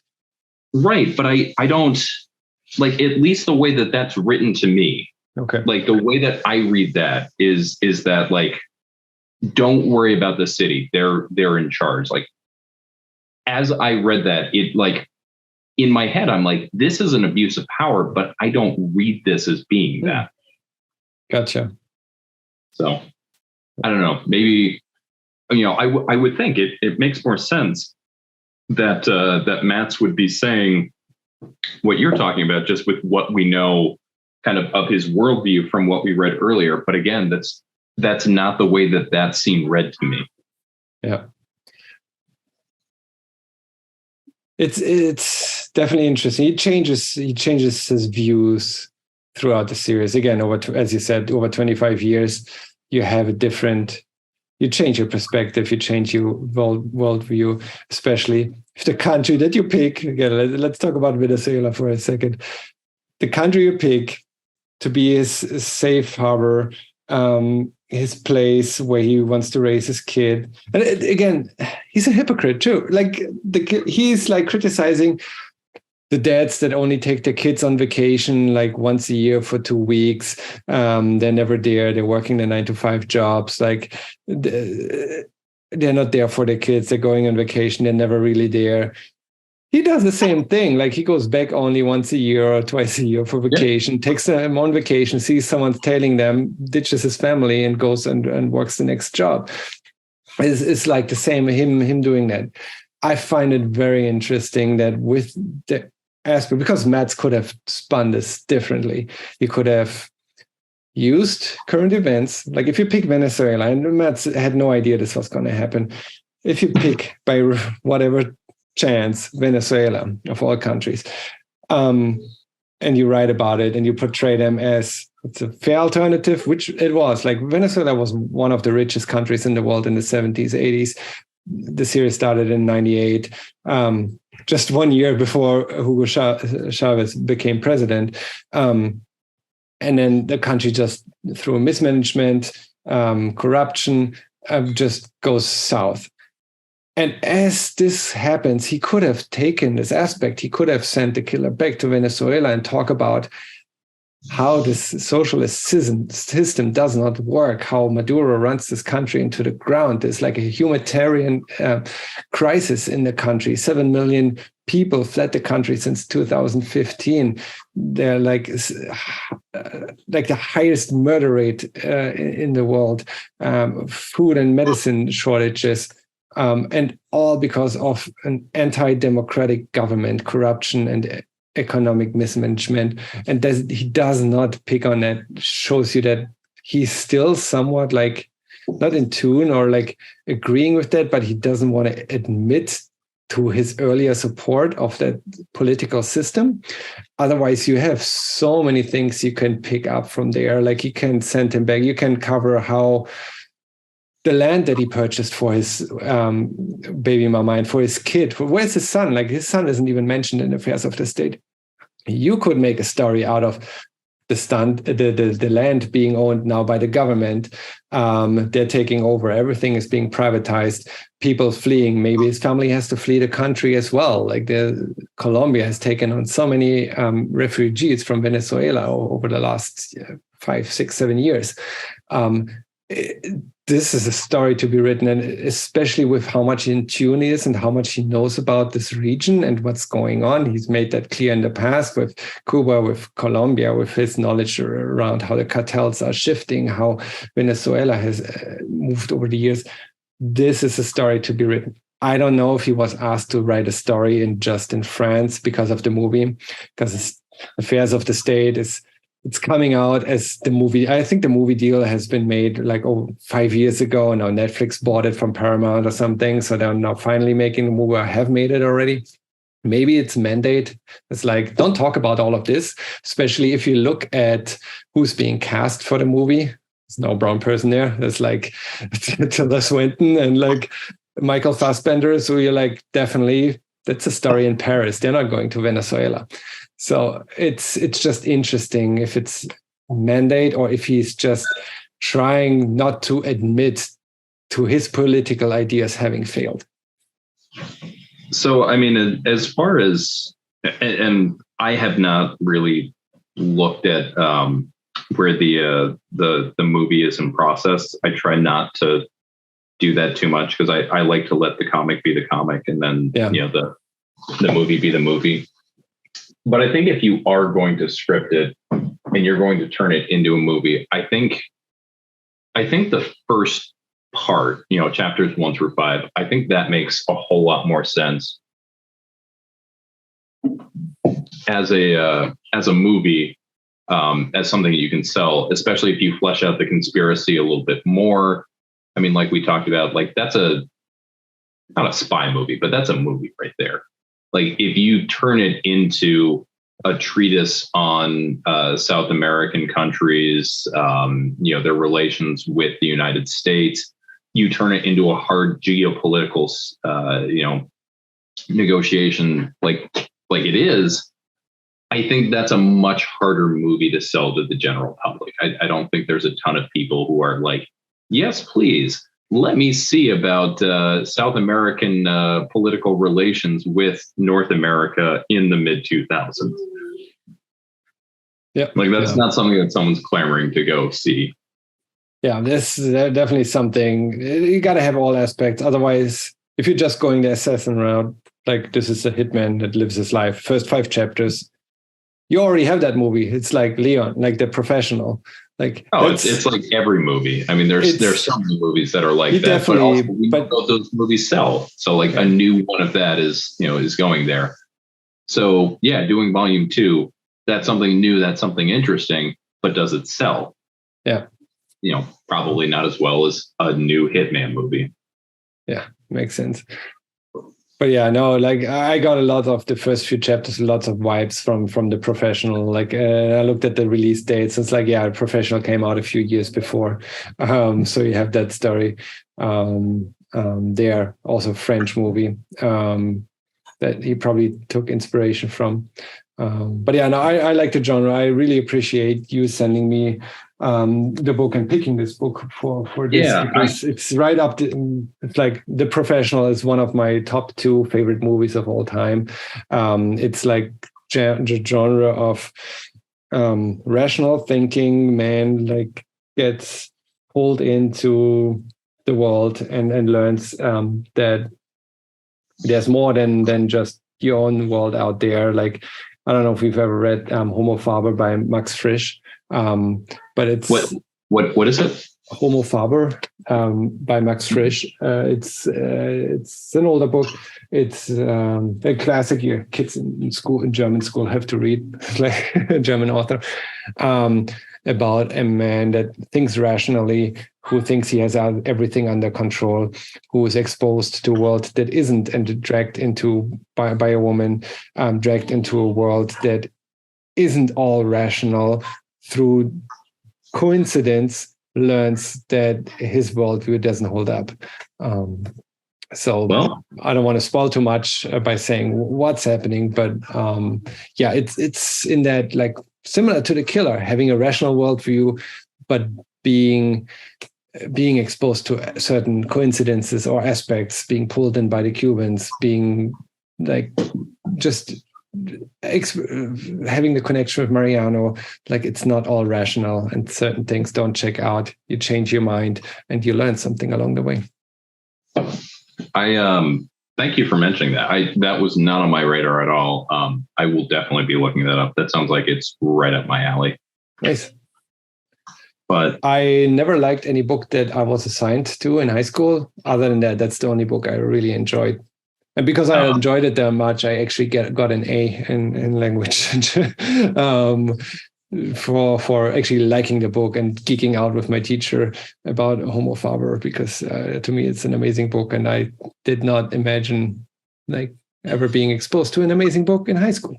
Speaker 2: Right. But I don't, like, at least the way that that's written to me,
Speaker 1: okay, like
Speaker 2: the way that I read that is that, like, don't worry about the city. They're in charge. Like, as I read that, it, like, in my head, I'm like, this is an abuse of power, but I don't read this as being that.
Speaker 1: Gotcha.
Speaker 2: So I don't know, maybe, you know, I would think it makes more sense that that Matz would be saying what you're talking about, just with what we know kind of his worldview from what we read earlier. But again, that's not the way that scene read to me.
Speaker 1: Yeah. It's definitely interesting. He changes his views throughout the series. Again, as you said, over 25 years, you have you change your perspective, you change your worldview, especially if the country that you pick, again, let's talk about Venezuela for a second. The country you pick to be his safe harbor, his place where he wants to raise his kid. And again, he's a hypocrite too. Like, he's like criticizing the dads that only take their kids on vacation like once a year for 2 weeks. They're never there. They're working their 9-to-5 jobs. Like, they're not there for the kids. They're going on vacation. They're never really there. He does the same thing. Like he goes back only once a year or twice a year for vacation, takes them on vacation, sees someone tailing them, ditches his family and goes and works the next job. It's like the same, him doing that. I find it very interesting that with the aspect, because Matz could have spun this differently. He could have used current events. Like if you pick Venezuela, and Matz had no idea this was going to happen. If you pick by whatever chance Venezuela of all countries, and you write about it and you portray them as it's a fair alternative, which it was. Like Venezuela was one of the richest countries in the world in the 70s, 80s. The series started in 98, just 1 year before Hugo Chavez became president. And then the country just through mismanagement, corruption, just goes south. And as this happens, he could have taken this aspect. He could have sent the killer back to Venezuela and talk about how this socialist system does not work, how Maduro runs this country into the ground. There's like a humanitarian crisis in the country. 7 million people fled the country since 2015. They're like the highest murder rate in the world, food and medicine shortages, and all because of an anti-democratic government, corruption, and economic mismanagement. And he does not pick on that. Shows you that he's still somewhat like not in tune or like agreeing with that, but he doesn't want to admit to his earlier support of that political system. Otherwise, you have so many things you can pick up from there. Like you can send him back. You can cover how the land that he purchased for his baby mama and for his kid. Where's his son? Like his son isn't even mentioned in Affairs of the State. You could make a story out of the land being owned now by the government. They're taking over. Everything is being privatized. People fleeing. Maybe his family has to flee the country as well. Like Colombia has taken on so many refugees from Venezuela over the last 5, 6, 7 years. This is a story to be written, and especially with how much in tune he is and how much he knows about this region and what's going on. He's made that clear in the past with Cuba, with Colombia, with his knowledge around how the cartels are shifting, how Venezuela has moved over the years. This is a story to be written. I don't know if he was asked to write a story in France because of the movie, because Affairs of the State it's coming out as the movie. I think the movie deal has been made like 5 years ago. Now Netflix bought it from Paramount or something. So they're now finally making the movie. I have made it already. Maybe it's mandate. It's like, don't talk about all of this, especially if you look at who's being cast for the movie. There's no brown person there. There's like Tilda Swinton and like Michael Fassbender. So you're like, definitely, that's a story in Paris. They're not going to Venezuela. So it's just interesting if it's mandate or if he's just trying not to admit to his political ideas having failed.
Speaker 2: So, I mean, as far as, and I have not really looked at where the movie is in process. I try not to do that too much because I like to let the comic be the comic and then the movie be the movie. But I think if you are going to script it and you're going to turn it into a movie, I think the first part, chapters 1 through 5, I think that makes a whole lot more sense as a movie, as something that you can sell, especially if you flesh out the conspiracy a little bit more. I mean, like we talked about, like that's not a spy movie, but that's a movie right there. Like if you turn it into a treatise on South American countries, their relations with the United States, you turn it into a hard geopolitical, negotiation like it is. I think that's a much harder movie to sell to the general public. I don't think there's a ton of people who are like, yes, please. Let me see about South American political relations with North America in the mid-2000s.
Speaker 1: Yeah,
Speaker 2: like that's not something that someone's clamoring to go see.
Speaker 1: Yeah, this is definitely something. You got to have all aspects. Otherwise, if you're just going the assassin route, like this is a hitman that lives his life, first 5 chapters, you already have that movie. It's like Leon, like The Professional. Like
Speaker 2: it's like every movie. I mean, there's so many movies that are like that, but also we know those movies sell. So like a new one of that is going there. So yeah, doing volume 2, that's something new, that's something interesting, but does it sell?
Speaker 1: Yeah.
Speaker 2: Probably not as well as a new Hitman movie.
Speaker 1: Yeah, makes sense. But yeah, no, like I got a lot of the first few chapters, lots of vibes from The Professional. Like I looked at the release dates. It's like, yeah, The Professional came out a few years before. So you have that story there. Also French movie that he probably took inspiration from. But yeah, no, I like the genre. I really appreciate you sending me the book and picking this book for this, because it's right up. It's like The Professional is one of my top 2 favorite movies of all time. It's like the genre of rational thinking. Man, like gets pulled into the world and learns that there's more than just your own world out there. Like, I don't know if you've ever read Homo Faber by Max Frisch, but it's
Speaker 2: what is it?
Speaker 1: Homo Faber by Max Frisch. It's an older book. It's a classic. Your kids in German school have to read. It's like a German author about a man that thinks rationally, who thinks he has everything under control, who is exposed to a world that isn't, and dragged into by a woman, dragged into a world that isn't all rational. Through coincidence, learns that his worldview doesn't hold up. I don't want to spoil too much by saying what's happening, but yeah, it's in that, like, similar to The Killer, having a rational worldview, but being exposed to certain coincidences or aspects, being pulled in by the Cubans, being like just having the connection with Mariano. Like, it's not all rational, and certain things don't check out. You change your mind and you learn something along the way.
Speaker 2: I thank you for mentioning that. That was not on my radar at all. I will definitely be looking that up. That sounds like it's right up my alley.
Speaker 1: Nice.
Speaker 2: But
Speaker 1: I never liked any book that I was assigned to in high school. Other than that, that's the only book I really enjoyed. And because I enjoyed it that much, I actually got an A in language for actually liking the book and geeking out with my teacher about Homo Faber, because to me it's an amazing book, and I did not imagine like ever being exposed to an amazing book in high school.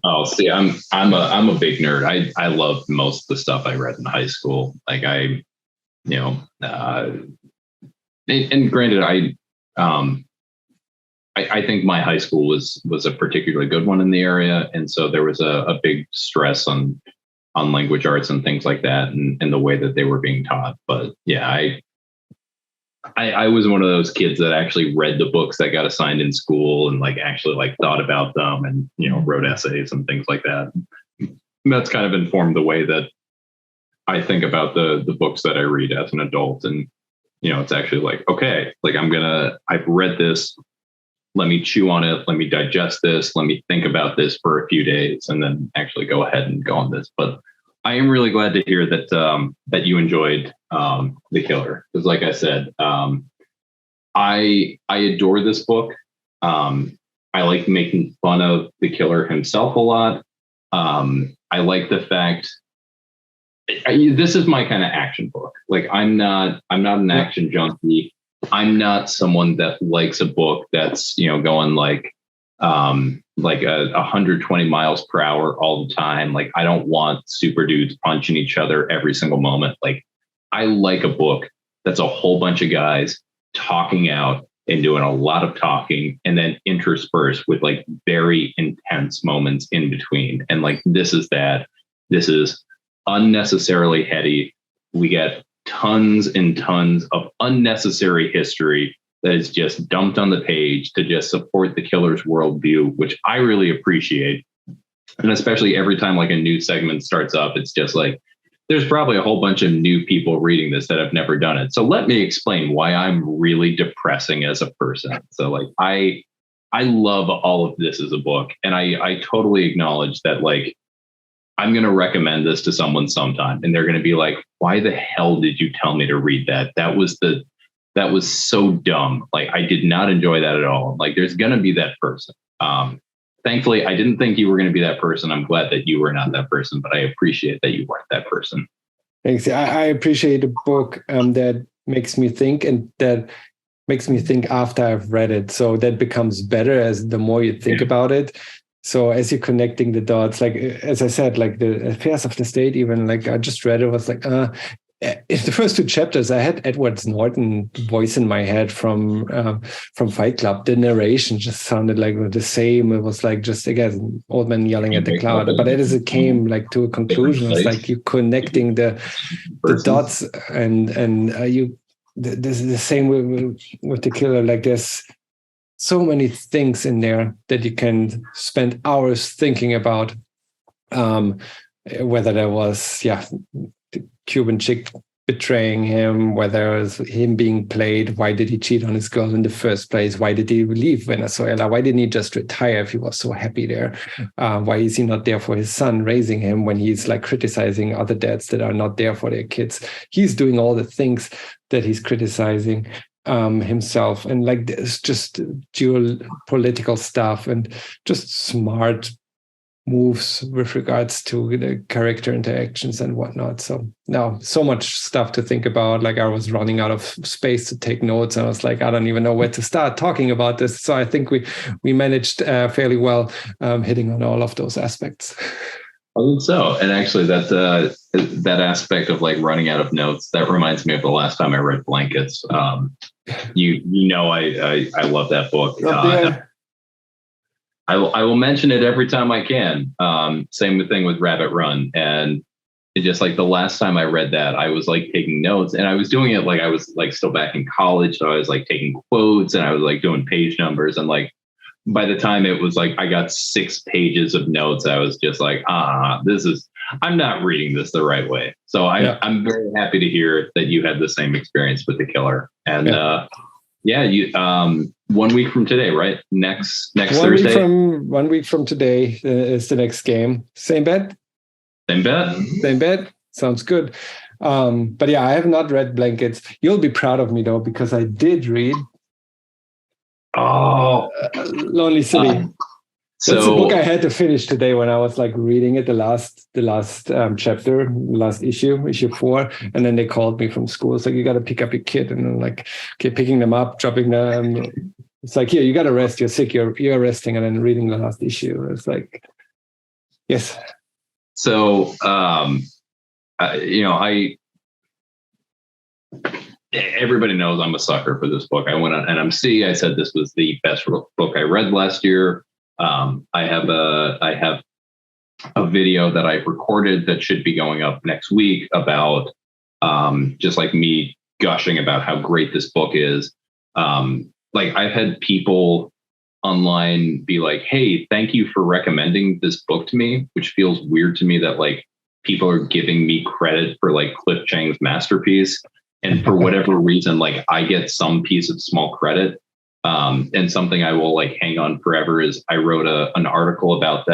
Speaker 2: Oh, see, I'm a big nerd. I love most of the stuff I read in high school. Like and granted, I think my high school was a particularly good one in the area, and so there was a big stress on language arts and things like that, and the way that they were being taught. But yeah, I was one of those kids that actually read the books that got assigned in school and actually thought about them and wrote essays and things like that. And that's kind of informed the way that I think about the books that I read as an adult. And it's actually I've read this. Let me chew on it. Let me digest this. Let me think about this for a few days, and then actually go ahead and go on this. But I am really glad to hear that you enjoyed The Killer, because, like I said, I adore this book. I like making fun of The Killer himself a lot. I like the fact this is my kind of action book. Like, I'm not an action junkie. I'm not someone that likes a book that's, going like 120 miles per hour all the time. Like, I don't want super dudes punching each other every single moment. Like, I like a book that's a whole bunch of guys talking out and doing a lot of talking, and then interspersed with very intense moments in between. And this is that. This is unnecessarily heady. We get tons and tons of unnecessary history that is just dumped on the page to just support the killer's worldview, which I really appreciate. And especially every time a new segment starts up, it's just there's probably a whole bunch of new people reading this that have never done it. So let me explain why I'm really depressing as a person. So like I love all of this as a book, and I totally acknowledge that like I'm going to recommend this to someone sometime, and they're going to be like, "Why the hell did you tell me to read that? That was so dumb. Like I did not enjoy that at all." Like there's going to be that person. Thankfully, I didn't think you were going to be that person. I'm glad that you were not that person, but I appreciate that you weren't that person.
Speaker 1: Thanks. I appreciate a book that makes me think, and that makes me think after I've read it. So that becomes better as the more you think about it. So as you're connecting the dots, like as I said, like the affairs of the state, even like I just read it, was like in the first two chapters, I had Edward Norton voice in my head from Fight Club. The narration just sounded like the same. It was like just again old man yelling at the cloud. But as it came like to a conclusion, it's like you connecting the dots, and you. The same with the killer. Like there's so many things in there that you can spend hours thinking about. Whether there was the Cuban chick betraying him, whether it was him being played, why did he cheat on his girl in the first place? Why did he leave Venezuela? Why didn't he just retire if he was so happy there? Why is he not there for his son, raising him, when he's like criticizing other dads that are not there for their kids? He's doing all the things that he's criticizing himself, and like there's just dual political stuff and just smart moves with regards to the character interactions and whatnot. So now so much stuff to think about. Like I was running out of space to take notes, and I was like, I don't even know where to start talking about this. So I think we managed fairly well hitting on all of those aspects.
Speaker 2: I think so. And actually that aspect of like running out of notes, that reminds me of the last time I read Blankets. I love that book. I will mention it every time I can. Same thing with Rabbit Run. And it just like the last time I read that, I was like taking notes, and I was doing it like I was like still back in college. So I was like taking quotes, and I was like doing page numbers, and like by the time it was like I got 6 pages of notes, I was just like, I'm not reading this the right way. So I'm very happy to hear that you had the same experience with The Killer. And you 1 week from today, right? Next Thursday.
Speaker 1: 1 week from today is the next game. Same bet?
Speaker 2: Same bet.
Speaker 1: Same bet. Sounds good. But yeah, I have not read Blankets. You'll be proud of me though, because I did read Lonely City. That's a book I had to finish today when I was like reading it, the last chapter, last issue 4, and then they called me from school. It's like, you got to pick up your kid, and I'm like, okay, picking them up, dropping them. It's like, here, you got to rest. You're sick. You're resting, and then reading the last issue. It's like, yes.
Speaker 2: So, everybody knows I'm a sucker for this book. I went on NMC. I said this was the best book I read last year. I have a video that I recorded that should be going up next week about just like me gushing about how great this book is. Like I've had people online be like, "Hey, thank you for recommending this book to me," which feels weird to me that like people are giving me credit for like Cliff Chang's masterpiece. And for whatever reason, like I get some piece of small credit. And something I will like hang on forever is I wrote an article about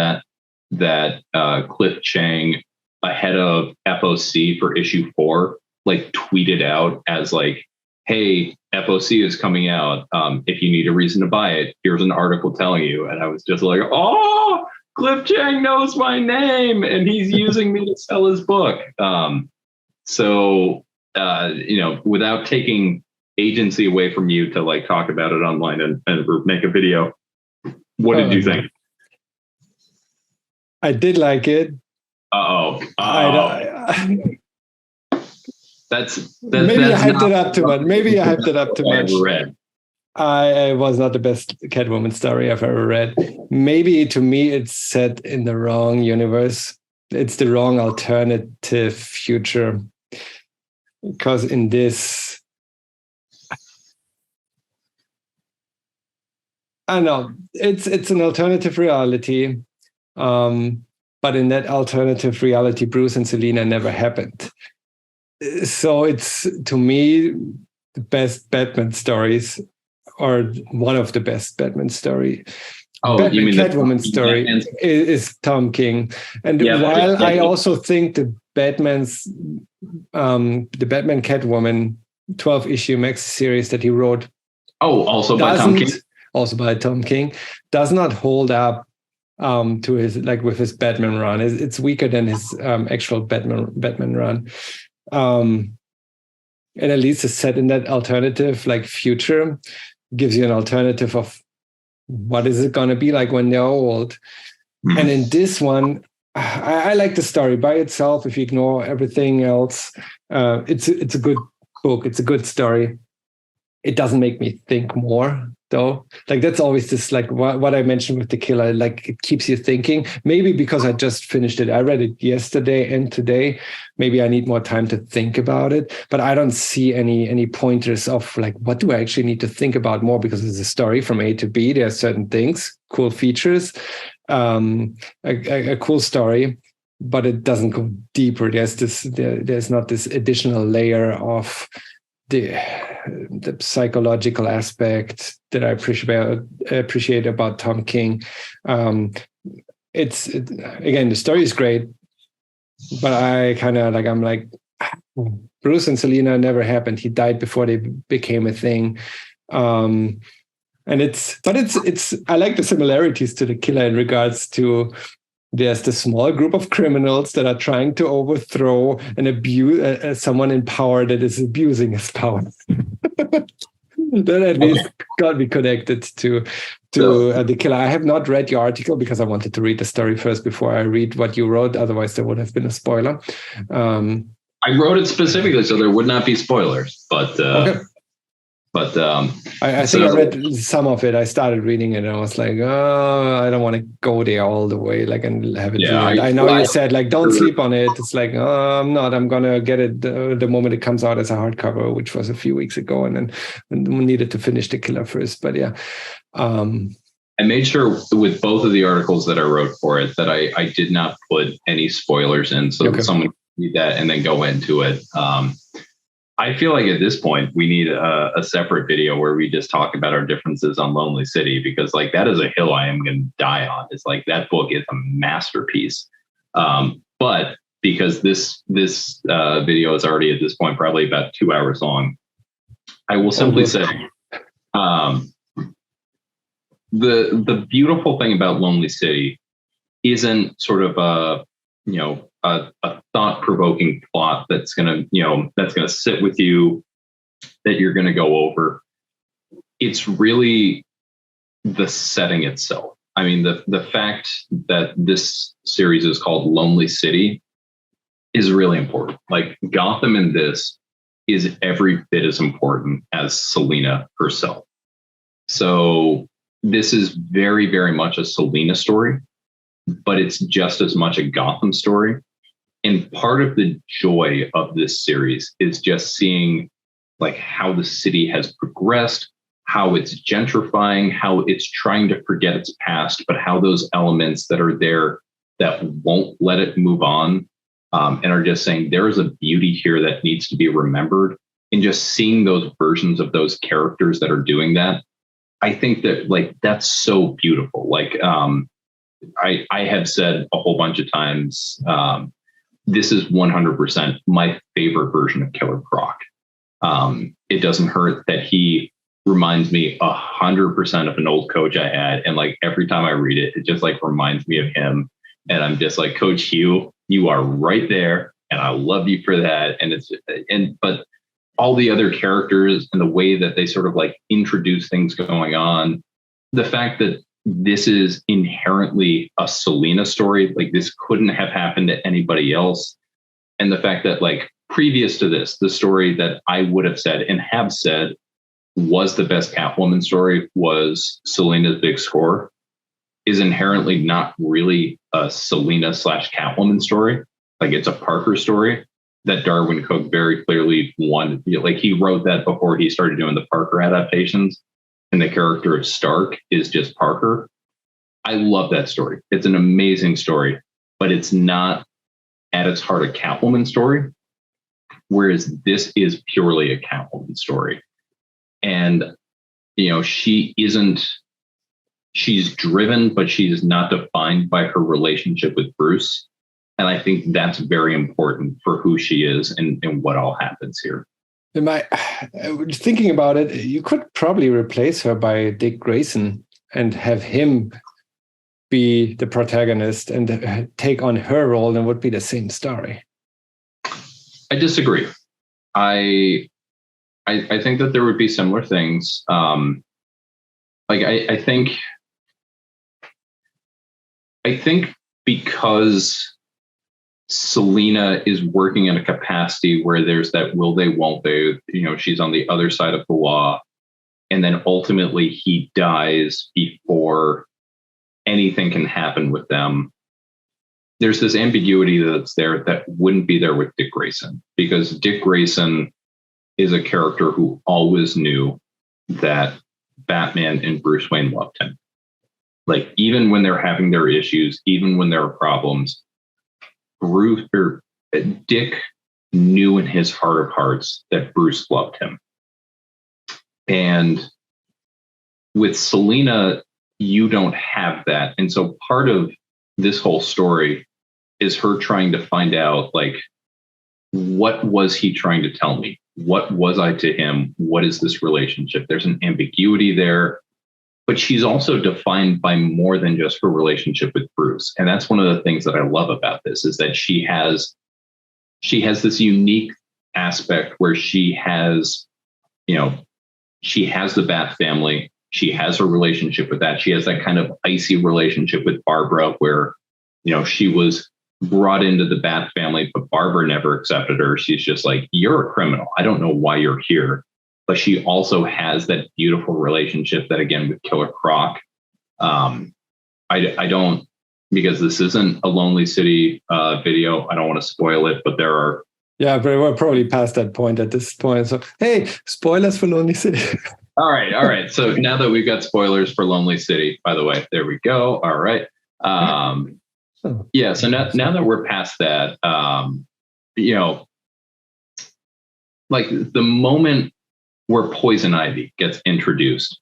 Speaker 2: that Cliff Chang, ahead of FOC for issue 4, like tweeted out as like, "Hey, FOC is coming out. If you need a reason to buy it, here's an article telling you." And I was just like, "Oh, Cliff Chang knows my name, and he's using me to sell his book." Without taking agency away from you to like talk about it online and make a video, what did you think?
Speaker 1: I did like it. Maybe I hyped it up too much. I was not the best Catwoman story I've ever read. Maybe to me it's set in the wrong universe. It's the wrong alternative future. Because in this, I don't know, it's an alternative reality, but but in that alternative reality, Bruce and Selina never happened. So it's, to me, the best Batman stories, or one of the best Batman story.
Speaker 2: You mean
Speaker 1: Catwoman story is Tom King. And while I also think the Batman Catwoman 12-issue maxi series that he wrote,
Speaker 2: also by
Speaker 1: Tom King, does not hold up to his, like, with his Batman run. It's weaker than his actual Batman run. And at least it's set in that alternative, like, future, gives you an alternative of what is it going to be like when they're old. Mm-hmm. And in this one, I like the story by itself. If you ignore everything else, it's a good book. It's a good story. It doesn't make me think more, though. Like, that's always this, like, what I mentioned with The Killer, like, it keeps you thinking. Maybe because I just finished it. I read it yesterday and today. Maybe I need more time to think about it. But I don't see any pointers of, like, what do I actually need to think about more? Because it's a story from A to B. There are certain things, cool features, a cool story, but it doesn't go deeper. There's not this additional layer of the psychological aspect that I appreciate about Tom King. Again, the story is great, but I kind of like, I'm like, Bruce and Selina never happened. He died before they became a thing. And I like the similarities to The Killer in regards to, there's the small group of criminals that are trying to overthrow and abuse someone in power that is abusing his power. That at least got me connected to The Killer. I have not read your article because I wanted to read the story first before I read what you wrote. Otherwise, there would have been a spoiler.
Speaker 2: I wrote it specifically so there would not be spoilers, but. Okay. But
Speaker 1: I think I read some of it. I started reading it and I was like, oh, I don't want to go there all the way, like, and have it. Yeah, I know you said, like, don't sleep on it. It's like, oh, I'm not. I'm gonna get it the moment it comes out as a hardcover, which was a few weeks ago, and then we needed to finish The Killer first. But yeah,
Speaker 2: I made sure with both of the articles that I wrote for it that I did not put any spoilers in, so that someone could read that and then go into it. I feel like at this point we need a separate video where we just talk about our differences on Lonely City, because, like, that is a hill I am going to die on. It's like, that book is a masterpiece. But because this video is already at this point probably about 2 hours long, I will simply say the beautiful thing about Lonely City isn't sort of a thought-provoking plot that's gonna sit with you, that you're gonna go over. It's really the setting itself. I mean, the fact that this series is called Lonely City is really important. Like, Gotham in this is every bit as important as Selina herself. So this is very, very much a Selina story, but it's just as much a Gotham story. And part of the joy of this series is just seeing, like, how the city has progressed, how it's gentrifying, how it's trying to forget its past, but how those elements that are there that won't let it move on, and are just saying there is a beauty here that needs to be remembered. And just seeing those versions of those characters that are doing that, I think that, like, that's so beautiful. Like, I have said a whole bunch of times, this is 100% my favorite version of Killer Croc. It doesn't hurt that he reminds me 100% of an old coach I had. And, like, every time I read it, it just, like, reminds me of him. And I'm just like, Coach Hugh, you are right there. And I love you for that. But all the other characters and the way that they sort of, like, introduce things going on, the fact that this is inherently a Selina story, like, this couldn't have happened to anybody else. And the fact that, like, previous to this, the story that I would have said and have said was the best Catwoman story was Selina's Big Score, is inherently not really a Selina / Catwoman story. Like, it's a Parker story that Darwin Cook very clearly wanted. Like, he wrote that before he started doing the Parker adaptations. And the character of Stark is just Parker. I love that story. It's an amazing story. but it's not at its heart a Catwoman story. Whereas this is purely a Catwoman story. And, she's driven, but she's not defined by her relationship with Bruce. And I think that's very important for who she is and what all happens here.
Speaker 1: Thinking about it, you could probably replace her by Dick Grayson and have him be the protagonist and take on her role, and would be the same story.
Speaker 2: I disagree. I think that there would be similar things. I think because Selina is working in a capacity where there's that will they, won't they, she's on the other side of the law. And then ultimately he dies before anything can happen with them. There's this ambiguity that's there that wouldn't be there with Dick Grayson, because Dick Grayson is a character who always knew that Batman and Bruce Wayne loved him. Like, even when they're having their issues, even when there are problems, Dick knew in his heart of hearts that Bruce loved him. And with Selina, you don't have that. And so part of this whole story is her trying to find out, like, what was he trying to tell me? What was I to him? What is this relationship? There's an ambiguity there, but she's also defined by more than just her relationship with Bruce. And that's one of the things that I love about this, is that she has this unique aspect where she has the Bat family. She has a relationship with that. She has that kind of icy relationship with Barbara where, she was brought into the Bat family, but Barbara never accepted her. She's just like, you're a criminal. I don't know why you're here. But she also has that beautiful relationship that, again, with Killer Croc. I don't, because this isn't a Lonely City video, I don't want to spoil it, but there are.
Speaker 1: Yeah, but we're probably past that point at this point. So, hey, spoilers for Lonely City.
Speaker 2: All right. So now that we've got spoilers for Lonely City, by the way, there we go. All right. Yeah. So now that we're past that, like the moment where Poison Ivy gets introduced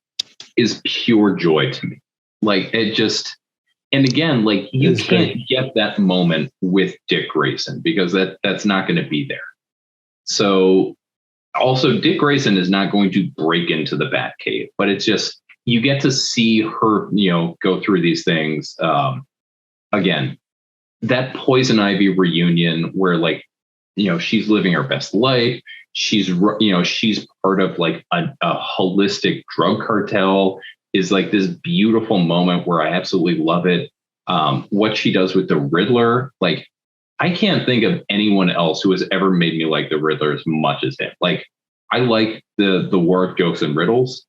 Speaker 2: is pure joy to me. Like, it just, and again, like, you can't get that moment with Dick Grayson because that's not going to be there. So also Dick Grayson is not going to break into the Batcave, but it's just, you get to see her, go through these things. Again, that Poison Ivy reunion where, like, she's living her best life. She's part of like a holistic drug cartel, is like this beautiful moment where I absolutely love it. What she does with the Riddler, like, I can't think of anyone else who has ever made me like the Riddler as much as him. Like, I like the war of jokes and riddles,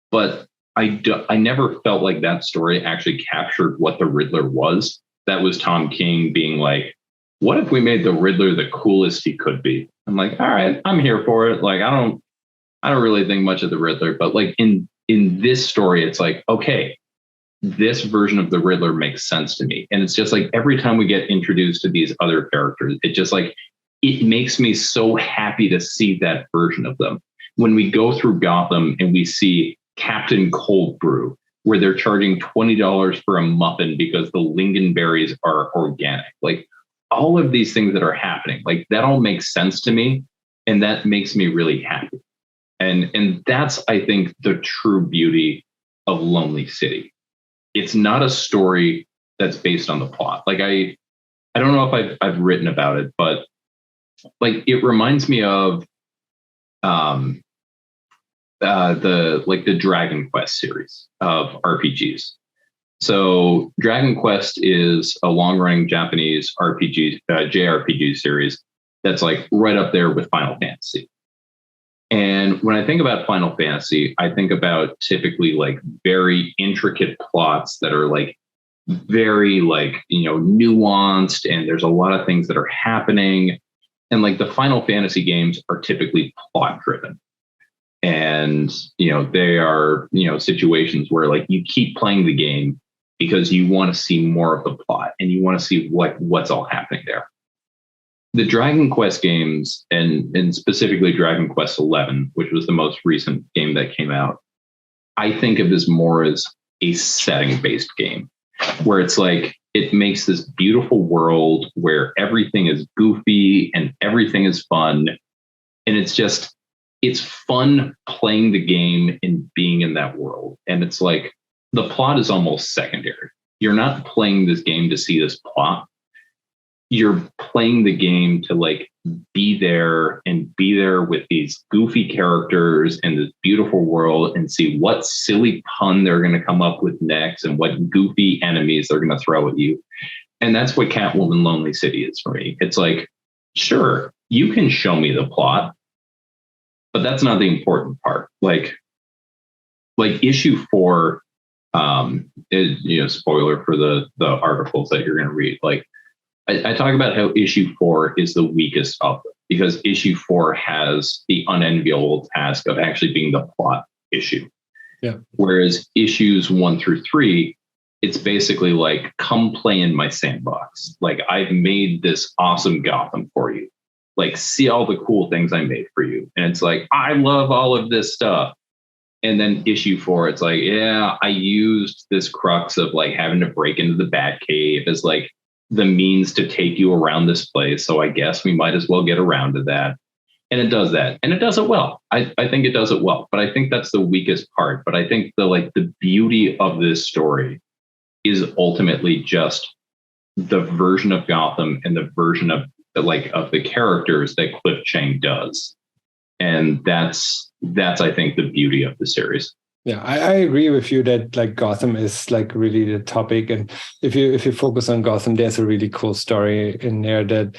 Speaker 2: but I never felt like that story actually captured what the Riddler was. That was Tom King being like, what if we made the Riddler the coolest he could be? I'm like, all right, I'm here for it. Like, I don't really think much of the Riddler, but like in this story, it's like, okay, this version of the Riddler makes sense to me. And it's just like, every time we get introduced to these other characters, it just like, it makes me so happy to see that version of them. When we go through Gotham and we see Captain Cold Brew, where they're charging $20 for a muffin because the lingonberries are organic. Like, all of these things that are happening, like, that all makes sense to me. And that makes me really happy. And that's, I think, the true beauty of Lonely City. It's not a story that's based on the plot. Like, I don't know if I've written about it, but like, it reminds me of the Dragon Quest series of RPGs. So Dragon Quest is a long-running Japanese RPG, JRPG series that's like right up there with Final Fantasy. And when I think about Final Fantasy, I think about typically like very intricate plots that are like very like, nuanced, and there's a lot of things that are happening. And like the Final Fantasy games are typically plot driven. And, they are, situations where like you keep playing the game because you want to see more of the plot and you want to see what's all happening there. The Dragon Quest games, and specifically Dragon Quest XI, which was the most recent game that came out, I think of as more as a setting-based game, where it's like it makes this beautiful world where everything is goofy and everything is fun. And it's fun playing the game and being in that world. And it's like the plot is almost secondary. You're not playing this game to see this plot. You're playing the game to like be there with these goofy characters and this beautiful world and see what silly pun they're going to come up with next and what goofy enemies they're going to throw at you. And that's what Catwoman Lonely City is for me. It's like, sure, you can show me the plot, but that's not the important part. Like issue 4 is, spoiler for the articles that you're going to read. Like, I talk about how issue 4 is the weakest of them because issue 4 has the unenviable task of actually being the plot issue.
Speaker 1: Yeah.
Speaker 2: Whereas issues 1 through 3, it's basically like, come play in my sandbox. Like, I've made this awesome Gotham for you. Like, see all the cool things I made for you. And it's like, I love all of this stuff. And then issue 4, it's like, yeah, I used this crux of like having to break into the Batcave as like the means to take you around this place. So I guess we might as well get around to that. And it does that. And it does it well. I think it does it well. But I think that's the weakest part. But I think the beauty of this story is ultimately just the version of Gotham and the version of the characters that Cliff Chang does. And that's I think the beauty of the series.
Speaker 1: Yeah, I agree with you that like Gotham is like really the topic, and if you focus on Gotham, there's a really cool story in there that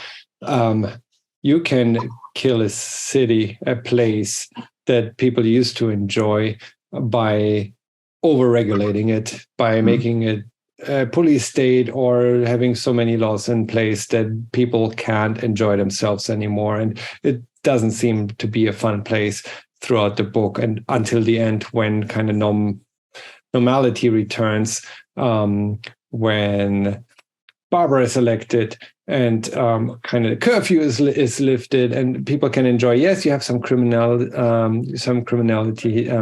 Speaker 1: you can kill a city, a place that people used to enjoy by over-regulating it, by making it a police state or having so many laws in place that people can't enjoy themselves anymore, and it doesn't seem to be a fun place throughout the book and until the end when kind of normality returns, when Barbara is elected and kind of the curfew is lifted and people can enjoy. Yes, you have some criminality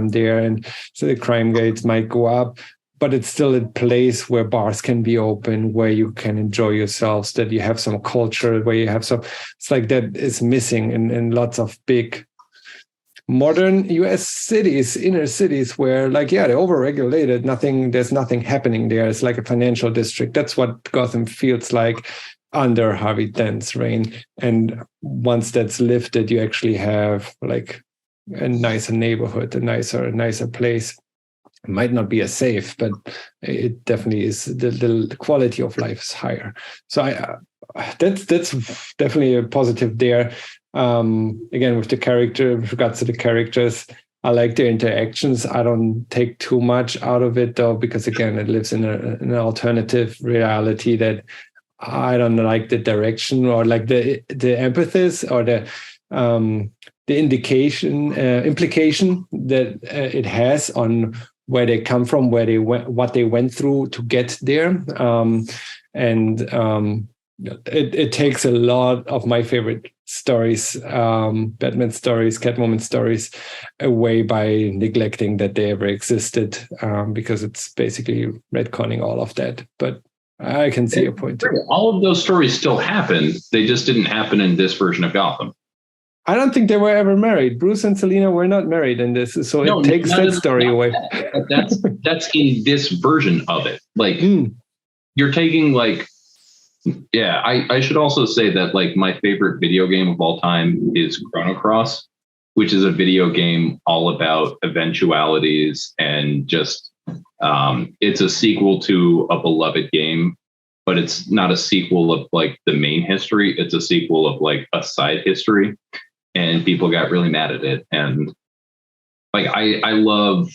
Speaker 1: there, and so the crime rates might go up, but it's still a place where bars can be open, where you can enjoy yourselves, that you have some culture, where you have some. It's like that is missing in lots of big modern US cities, inner cities, where like, yeah, they're overregulated. There's nothing happening there. It's like a financial district. That's what Gotham feels like under Harvey Dent's reign. And once that's lifted, you actually have like a nicer neighborhood, a nicer place. It might not be as safe, but it definitely is. The quality of life is higher. So that's definitely a positive there. Again, with regards to the characters, I like their interactions. I don't take too much out of it though, because again, it lives in an alternative reality that I don't like the direction or like the emphasis or the implication that it has on where they come from, where they went, what they went through to get there, It takes a lot of my favorite stories, Batman stories, Catwoman stories, away by neglecting that they ever existed, because it's basically retconning all of that. But I can see your point too.
Speaker 2: All of those stories still happen. They just didn't happen in this version of Gotham.
Speaker 1: I don't think they were ever married. Bruce and Selina were not married in this, so it takes that story away.
Speaker 2: That's in this version of it. Like you're taking like. Yeah, I should also say that like my favorite video game of all time is Chrono Cross, which is a video game all about eventualities and just it's a sequel to a beloved game, but it's not a sequel of like the main history. It's a sequel of like a side history, and people got really mad at it. And like I love.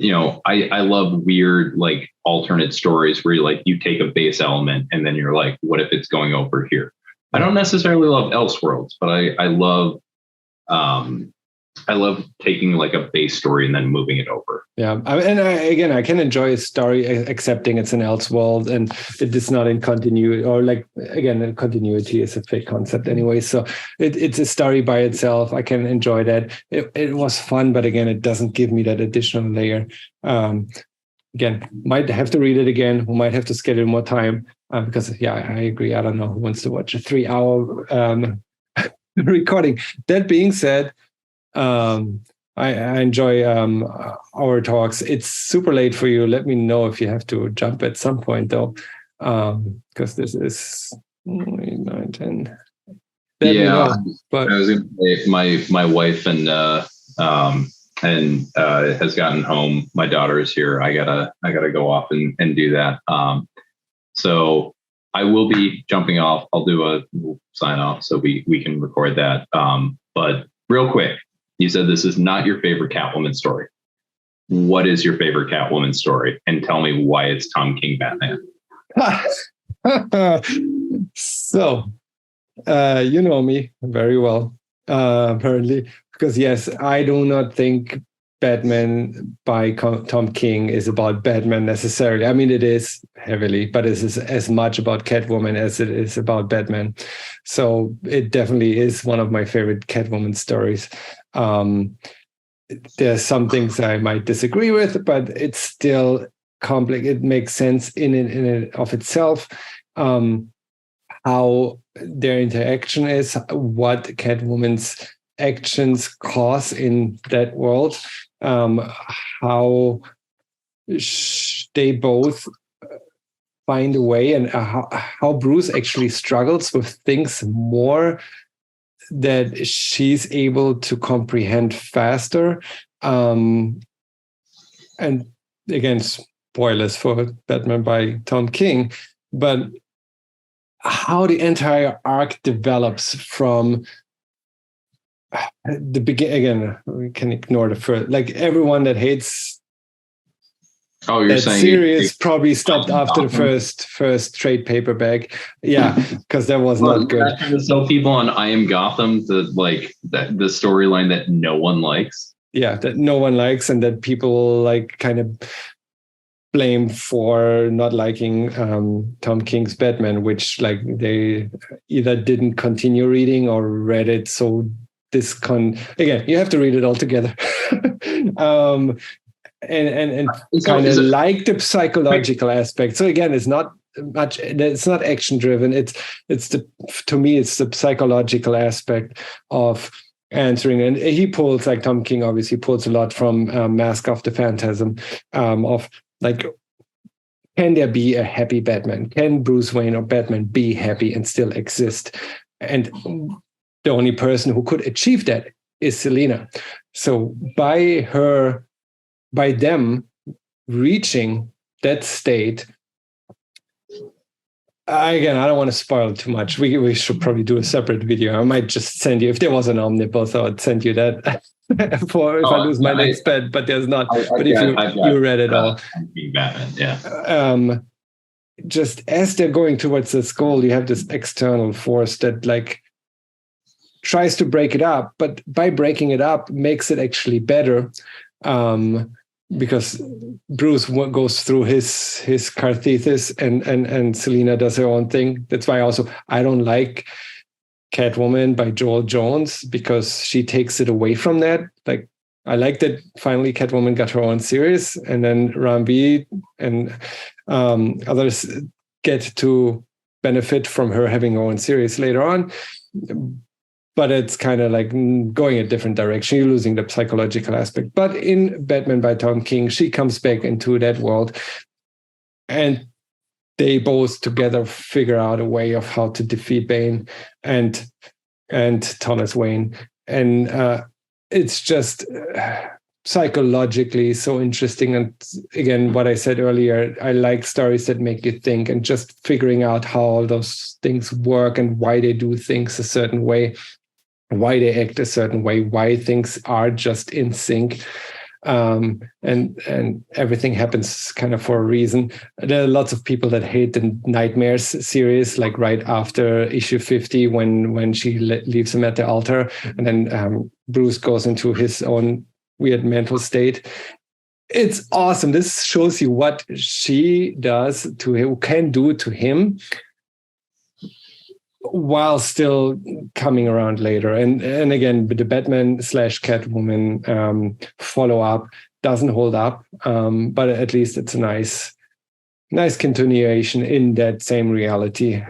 Speaker 2: I love weird, like alternate stories where you take a base element and then you're like, what if it's going over here? I don't necessarily love Elseworlds, but I love I love taking like a base story and then moving it over.
Speaker 1: Yeah, I can enjoy a story accepting it's an else world and it is not in continuity, or like again, continuity is a fake concept anyway. So it's a story by itself. I can enjoy that. It was fun, but again, it doesn't give me that additional layer. Again, might have to read it again. We might have to schedule more time because I agree. I don't know who wants to watch a 3-hour recording. That being said. I enjoy our talks. It's super late for you. Let me know if you have to jump at some point, though, because this is 9, 10.
Speaker 2: Yeah, but I was going to say my wife and has gotten home. My daughter is here. I gotta go off and do that. So I will be jumping off. I'll do a sign off so we can record that. But real quick. You said this is not your favorite Catwoman story. What is your favorite Catwoman story? And tell me why it's Tom King Batman.
Speaker 1: So, you know me very well, apparently, because yes, I do not think Batman by Tom King is about Batman necessarily. I mean, it is heavily, but it is as much about Catwoman as it is about Batman. So it definitely is one of my favorite Catwoman stories. There's some things I might disagree with, but it's still complex. It makes sense in it of itself. How their interaction is, what Catwoman's actions cause in that world, how they both find a way, and how Bruce actually struggles with things more that she's able to comprehend faster. And again, spoilers for Batman by Tom King, but how the entire arc develops from the beginning. Again, we can ignore the first, like everyone that hates
Speaker 2: you're
Speaker 1: that
Speaker 2: saying
Speaker 1: series probably stopped after the first trade paperback. Yeah, because that was not good.
Speaker 2: Trying to sell people on I Am Gotham the storyline that no one likes.
Speaker 1: Yeah, that no one likes, and that people like kind of blame for not liking Tom King's Batman, which like they either didn't continue reading or read it so again, you have to read it all together. And kind of like the psychological aspect. So again, it's not action driven. To me, it's the psychological aspect of answering. And he pulls, like Tom King obviously pulls a lot from Mask of the Phantasm, of like, can there be a happy Batman? Can Bruce Wayne or Batman be happy and still exist? And the only person who could achieve that is Selina. So by them reaching that state, again, I don't want to spoil too much. We should probably do a separate video. I might just send you, if there was an omnibus, I would send you that if I lose my next bet, but there's not. But if you read it all.
Speaker 2: Batman, yeah.
Speaker 1: Just as they're going towards this goal, you have this external force that like tries to break it up, but by breaking it up makes it actually better. Because Bruce goes through his catharsis and Selina does her own thing. That's why also I don't like Catwoman by Joel Jones, because she takes it away from that. Like, I like that finally Catwoman got her own series, and then Rambi and others get to benefit from her having her own series later on. But it's kind of like going a different direction. You're losing the psychological aspect. But in Batman by Tom King, she comes back into that world, and they both together figure out a way of how to defeat Bane and Thomas Wayne. And it's just psychologically so interesting. And again, what I said earlier, I like stories that make you think, and just figuring out how all those things work and why they do things a certain way, why they act a certain way, why things are just in sync. and everything happens kind of for a reason. There are lots of people that hate the Nightmares series, like right after issue 50 when she leaves him at the altar, and then Bruce goes into his own weird mental state. It's awesome. This shows you what she does to him, can do to him, while still coming around later. And again, the Batman / Catwoman follow-up doesn't hold up, but at least it's a nice continuation in that same reality,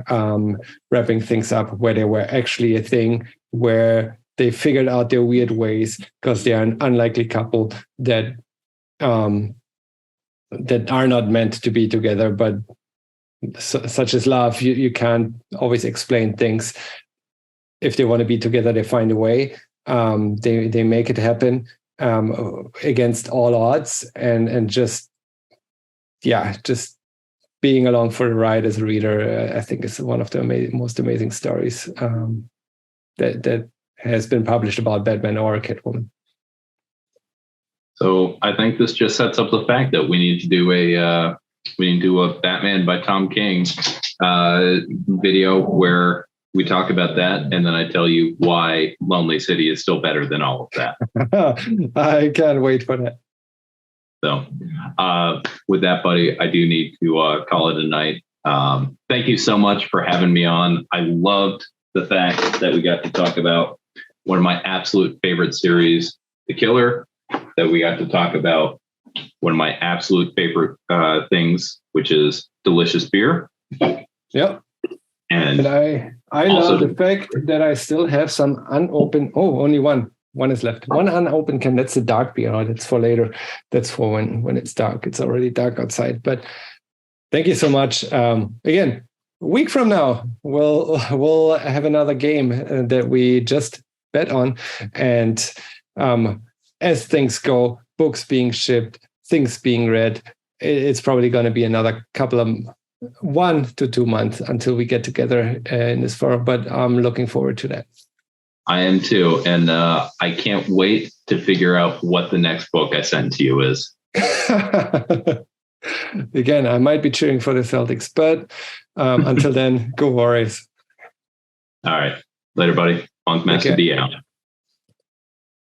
Speaker 1: wrapping things up where they were actually a thing, where they figured out their weird ways, because they are an unlikely couple that are not meant to be together, but such as love, you can't always explain things. If they want to be together, they find a way. They make it happen against all odds, and just being along for the ride as a reader, I think is one of the most amazing stories that has been published about Batman or Catwoman.
Speaker 2: So I think this just sets up the fact that we need to do a Batman by Tom King video where we talk about that, and then I tell you why Lonely City is still better than all of that.
Speaker 1: I can't wait for that.
Speaker 2: So with that, buddy, I do need to call it a night. Thank you so much for having me on. I loved the fact that we got to talk about one of my absolute favorite series, The Killer, that we got to talk about one of my absolute favorite things, which is delicious beer.
Speaker 1: Yep.
Speaker 2: And
Speaker 1: I love the fact that I still have some unopened. Oh, only one is left. One unopened can. That's a dark beer. Oh, that's for later. That's for when it's dark. It's already dark outside. But thank you so much. Again, a week from now, we'll have another game that we just bet on, and as things go, books being shipped, things being read, it's probably going to be another couple of 1 to 2 months until we get together in this forum. But I'm looking forward to that.
Speaker 2: I am too. And I can't wait to figure out what the next book I send to you is.
Speaker 1: Again, I might be cheering for the Celtics, but until then, go Warriors.
Speaker 2: All right. Later, buddy. Funk Master B out.